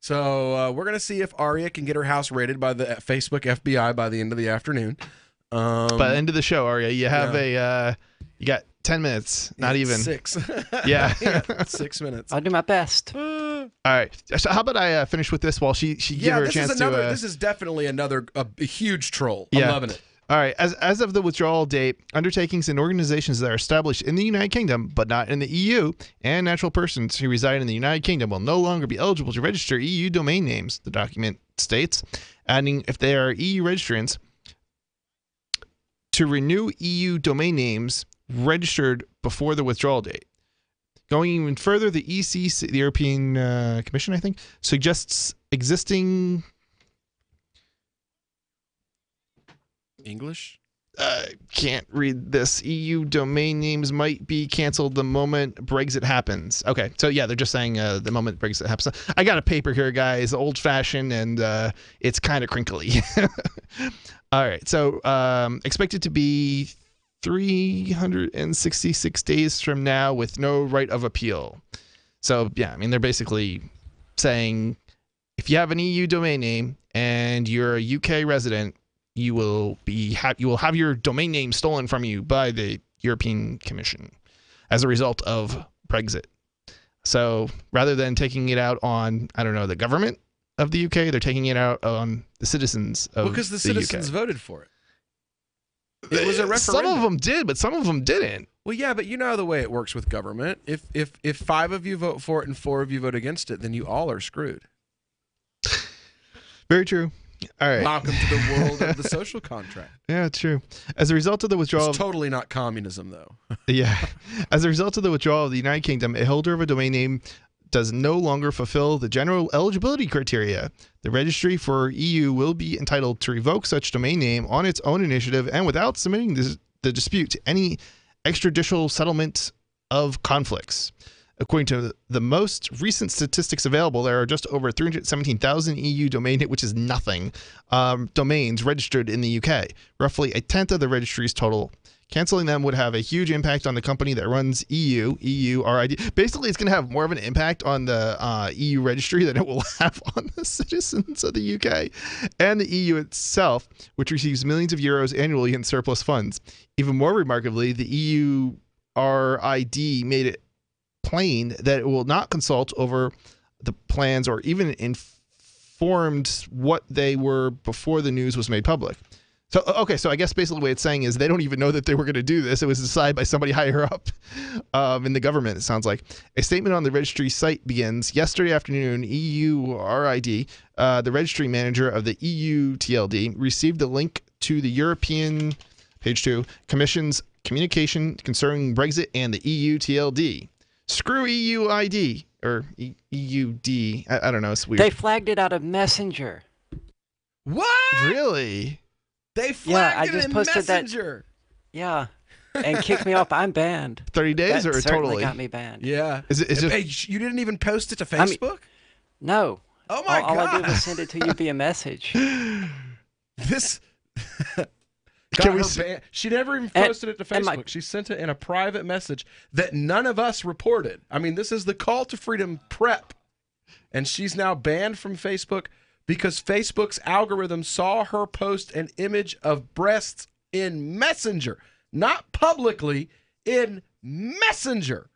Speaker 12: So, we're going to see if Aria can get her house raided by the Facebook FBI by the end of the afternoon.
Speaker 13: By the end of the show, Aria, you have you got 10 minutes, not even.
Speaker 12: 6.
Speaker 13: Yeah.
Speaker 12: 6 minutes.
Speaker 15: I'll do my best.
Speaker 13: All right. So how about I finish with this while she give her a chance to...
Speaker 12: This is definitely a huge troll. I'm loving it.
Speaker 13: All right. As of the withdrawal date, undertakings and organizations that are established in the United Kingdom but not in the EU, and natural persons who reside in the United Kingdom will no longer be eligible to register EU domain names, the document states, adding if they are EU registrants, to renew EU domain names registered before the withdrawal date. Going even further, the EC, the European Commission, I think, suggests existing...
Speaker 12: English? can't read this. EU domain names might be canceled the moment Brexit happens. Okay, so yeah, they're just saying the moment Brexit happens. I got a paper here, guys, old-fashioned, and it's kind of crinkly. All right, so expected to be 366 days from now with no right of appeal. So yeah, I mean, they're basically saying if you have an EU domain name and you're a UK resident, you will have your domain name stolen from you by the European Commission as a result of Brexit. So rather than taking it out on, I don't know, the government of the UK, they're taking it out on the citizens of because the
Speaker 4: citizens
Speaker 12: UK.
Speaker 4: voted for it. It was a referendum.
Speaker 12: Some of them did, but some of them didn't.
Speaker 4: Well, yeah, but you know the way it works with government. If 5 of you vote for it and 4 of you vote against it, then you all are screwed.
Speaker 12: Very true. All right.
Speaker 4: Welcome to the world of the social contract.
Speaker 12: Yeah, true. As a result of the withdrawal,
Speaker 4: it's totally not communism, though.
Speaker 12: Yeah. As a result of the withdrawal of the United Kingdom, a holder of a domain name does no longer fulfill the general eligibility criteria. The registry for EU will be entitled to revoke such domain name on its own initiative and without submitting the dispute to any extrajudicial settlement of conflicts. According to the most recent statistics available, there are just over 317,000 EU domain, which is nothing, domains registered in the UK, roughly a tenth of the registry's total. Canceling them would have a huge impact on the company that runs EU RID. Basically, it's going to have more of an impact on the EU registry than it will have on the citizens of the UK and the EU itself, which receives millions of euros annually in surplus funds. Even more remarkably, the EU RID made it plain that it will not consult over the plans or even informed what they were before the news was made public. So, okay, so I guess basically what it's saying is they don't even know that they were going to do this. It was decided by somebody higher up in the government, it sounds like. A statement on the registry site begins, yesterday afternoon, EU RID, the registry manager of the EU TLD, received the link to the European, page 2, Commission's communication concerning Brexit and the EU TLD. Screw EU ID, or EUD, I don't know, it's weird.
Speaker 15: They flagged it out of Messenger.
Speaker 4: What?
Speaker 12: Really?
Speaker 4: They flagged it in
Speaker 15: That,
Speaker 4: Messenger.
Speaker 15: yeah, and kicked me off. I'm banned.
Speaker 12: 30 days
Speaker 15: that
Speaker 12: or
Speaker 15: certainly
Speaker 12: totally?
Speaker 15: Got me banned.
Speaker 4: Yeah.
Speaker 12: Is it just...
Speaker 4: Hey, you didn't even post it to Facebook?
Speaker 15: No.
Speaker 4: Oh my
Speaker 15: God. All I did was
Speaker 4: God.
Speaker 15: send it to you via message.
Speaker 4: This...
Speaker 12: Can we
Speaker 4: she never even posted it to Facebook. She sent it in a private message that none of us reported. I mean, this is the Call to Freedom prep. And she's now banned from Facebook because Facebook's algorithm saw her post an image of breasts in Messenger. Not publicly, in Messenger.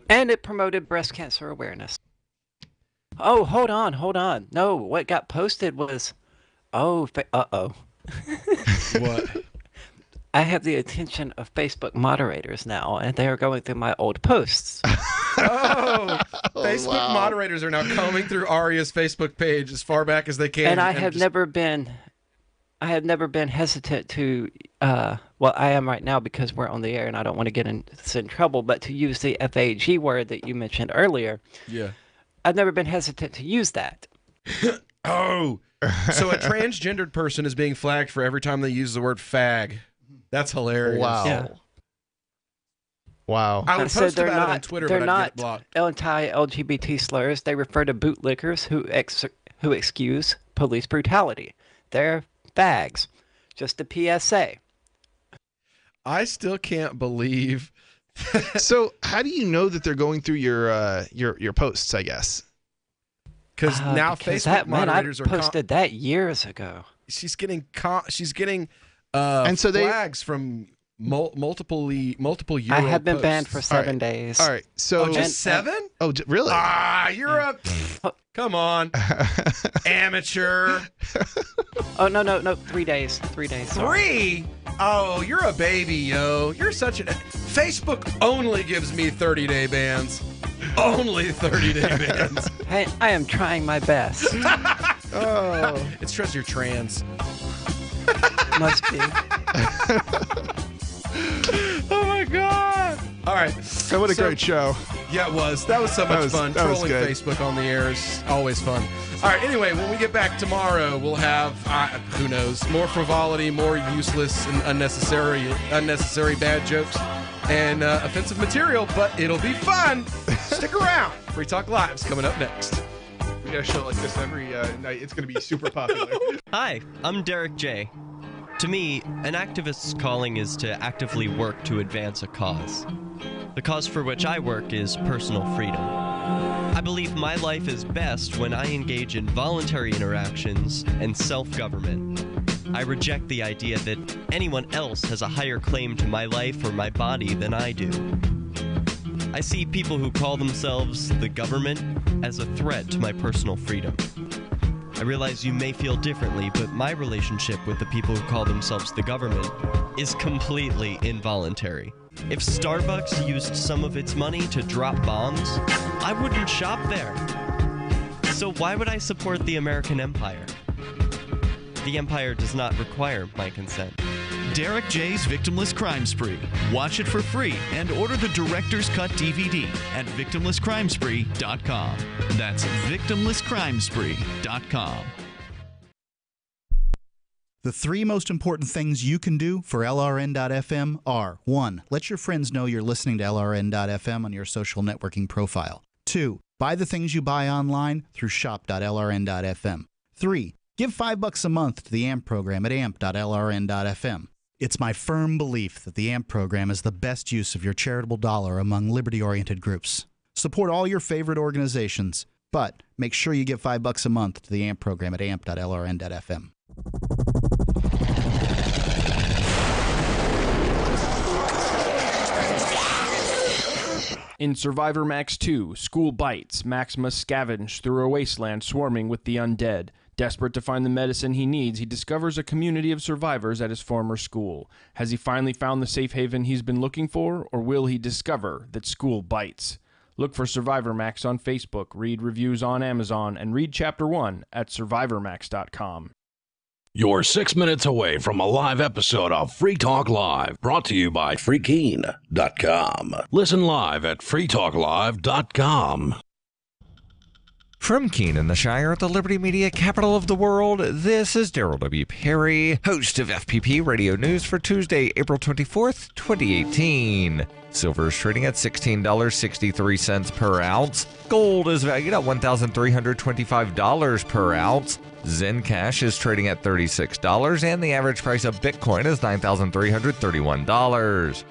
Speaker 15: And it promoted breast cancer awareness. Oh, hold on. No, what got posted was, uh-oh.
Speaker 4: What?
Speaker 15: I have the attention of Facebook moderators now, and they are going through my old posts.
Speaker 4: Facebook moderators are now combing through Aria's Facebook page as far back as they can.
Speaker 15: And I have never been hesitant to, well, I am right now because we're on the air and I don't want to get in trouble, but to use the FAG word that you mentioned earlier.
Speaker 4: Yeah.
Speaker 15: I've never been hesitant to use that.
Speaker 4: So a transgendered person is being flagged for every time they use the word fag. That's hilarious.
Speaker 12: Wow.
Speaker 15: Yeah.
Speaker 12: Wow.
Speaker 4: I would post about it on Twitter,
Speaker 15: they're
Speaker 4: but I'd get
Speaker 15: not
Speaker 4: blocked.
Speaker 15: anti-LGBT slurs. They refer to bootlickers who excuse police brutality. They're fags. Just a PSA.
Speaker 4: I still can't believe.
Speaker 12: So how do you know that they're going through your posts, I guess?
Speaker 4: Because now Facebook moderators
Speaker 15: I posted that years ago.
Speaker 4: She's getting
Speaker 12: and so
Speaker 4: flags from multiple Euro
Speaker 15: I have been
Speaker 4: posts.
Speaker 15: banned for 7 days.
Speaker 12: All right. So
Speaker 4: just 7?
Speaker 12: Really?
Speaker 4: You're a come on, amateur.
Speaker 15: Oh no, 3 days. 3 days. Sorry.
Speaker 4: 3? Oh, you're a baby, yo. You're such a. Facebook only gives me 30-day bans. Only 30-day bans.
Speaker 15: Hey, I am trying my best.
Speaker 4: It's because you're trans.
Speaker 15: Must be.
Speaker 4: Oh my God. All right.
Speaker 13: So what a great show.
Speaker 4: Yeah, it was. That was so much fun.
Speaker 13: That was
Speaker 4: Trolling
Speaker 13: good.
Speaker 4: Facebook on the air is always fun. All right, anyway, when we get back tomorrow, we'll have, who knows, more frivolity, more useless and unnecessary bad jokes, and offensive material, but it'll be fun. Stick around. Free Talk Live's coming up next.
Speaker 13: We got a show like this every night. It's going to be super popular.
Speaker 16: Hi, I'm Derek J. To me, an activist's calling is to actively work to advance a cause. The cause for which I work is personal freedom. I believe my life is best when I engage in voluntary interactions and self-government. I reject the idea that anyone else has a higher claim to my life or my body than I do. I see people who call themselves the government as a threat to my personal freedom. I realize you may feel differently, but my relationship with the people who call themselves the government is completely involuntary. If Starbucks used some of its money to drop bombs, I wouldn't shop there. So why would I support the American empire? The empire does not require my consent.
Speaker 20: Derek J's Victimless Crime Spree. Watch it for free and order the Director's Cut DVD at victimlesscrimespree.com. That's victimlesscrimespree.com.
Speaker 6: The three most important things you can do for LRN.FM are: 1. Let your friends know you're listening to LRN.FM on your social networking profile. 2. Buy the things you buy online through shop.lrn.fm. 3. Give $5 a month to the AMP program at amp.lrn.fm. It's my firm belief that the AMP program is the best use of your charitable dollar among liberty-oriented groups. Support all your favorite organizations, but make sure you give $5 a month to the AMP program at amp.lrn.fm.
Speaker 5: In Survivor Max 2, School Bites, Max must scavenge through a wasteland swarming with the undead. Desperate to find the medicine he needs, he discovers a community of survivors at his former school. Has he finally found the safe haven he's been looking for, or will he discover that school bites? Look for Survivor Max on Facebook, read reviews on Amazon, and read Chapter 1 at survivormax.com.
Speaker 2: You're 6 minutes away from a live episode of Free Talk Live, brought to you by freekeen.com. Listen live at freetalklive.com.
Speaker 12: From Keene in the Shire, the Liberty Media capital of the world, this is Daryl W. Perry, host of FPP Radio News for Tuesday, April 24th, 2018. Silver is trading at $16.63 per ounce. Gold is valued at $1,325 per ounce. Zencash is trading at $36, and the average price of Bitcoin is $9,331.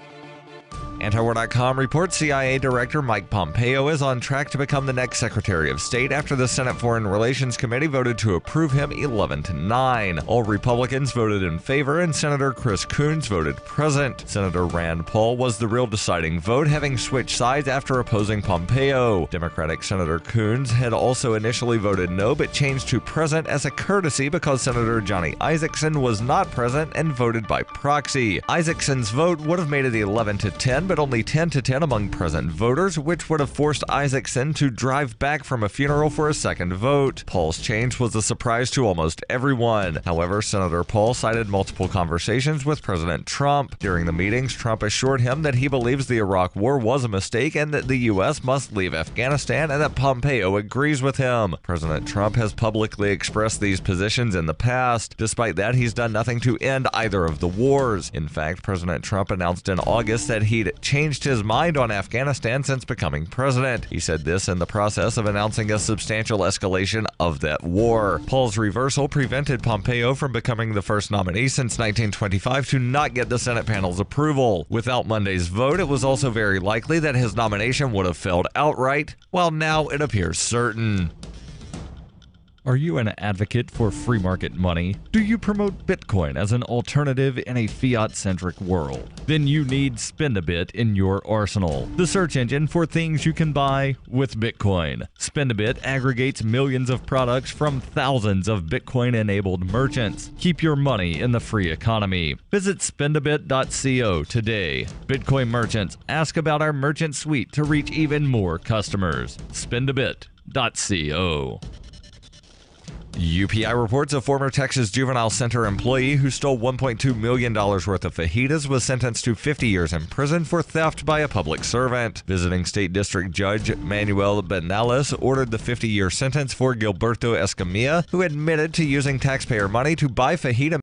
Speaker 12: Antiwar.com reports CIA Director Mike Pompeo is on track to become the next Secretary of State after the Senate Foreign Relations Committee voted to approve him 11-9. All Republicans voted in favor, and Senator Chris Coons voted present. Senator Rand Paul was the real deciding vote, having switched sides after opposing Pompeo. Democratic Senator Coons had also initially voted no, but changed to present as a courtesy because Senator Johnny Isakson was not present and voted by proxy. Isakson's vote would have made it 11-10, but only 10-10 among present voters, which would have forced Isakson to drive back from a funeral for a second vote. Paul's change was a surprise to almost everyone. However, Senator Paul cited multiple conversations with President Trump. During the meetings, Trump assured him that he believes the Iraq War was a mistake and that the U.S. must leave Afghanistan, and that Pompeo agrees with him. President Trump has publicly expressed these positions in the past. Despite that, he's done nothing to end either of the wars. In fact, President Trump announced in August that he'd changed his mind on Afghanistan since becoming president. He said this in the process of announcing a substantial escalation of that war. Paul's reversal prevented Pompeo from becoming the first nominee since 1925 to not get the Senate panel's approval. Without Monday's vote, it was also very likely that his nomination would have failed outright, while now it appears certain.
Speaker 19: Are you an advocate for free market money? Do you promote Bitcoin as an alternative in a fiat-centric world? Then you need Spendabit in your arsenal, the search engine for things you can buy with Bitcoin. Spendabit aggregates millions of products from thousands of Bitcoin-enabled merchants. Keep your money in the free economy. Visit spendabit.co today. Bitcoin merchants, ask about our merchant suite to reach even more customers. Spendabit.co. UPI reports a former Texas Juvenile Center employee who stole $1.2 million worth of fajitas was sentenced to 50 years in prison for theft by a public servant. Visiting State District Judge Manuel Benales ordered the 50-year sentence for Gilberto Escamilla, who admitted to using taxpayer money to buy fajita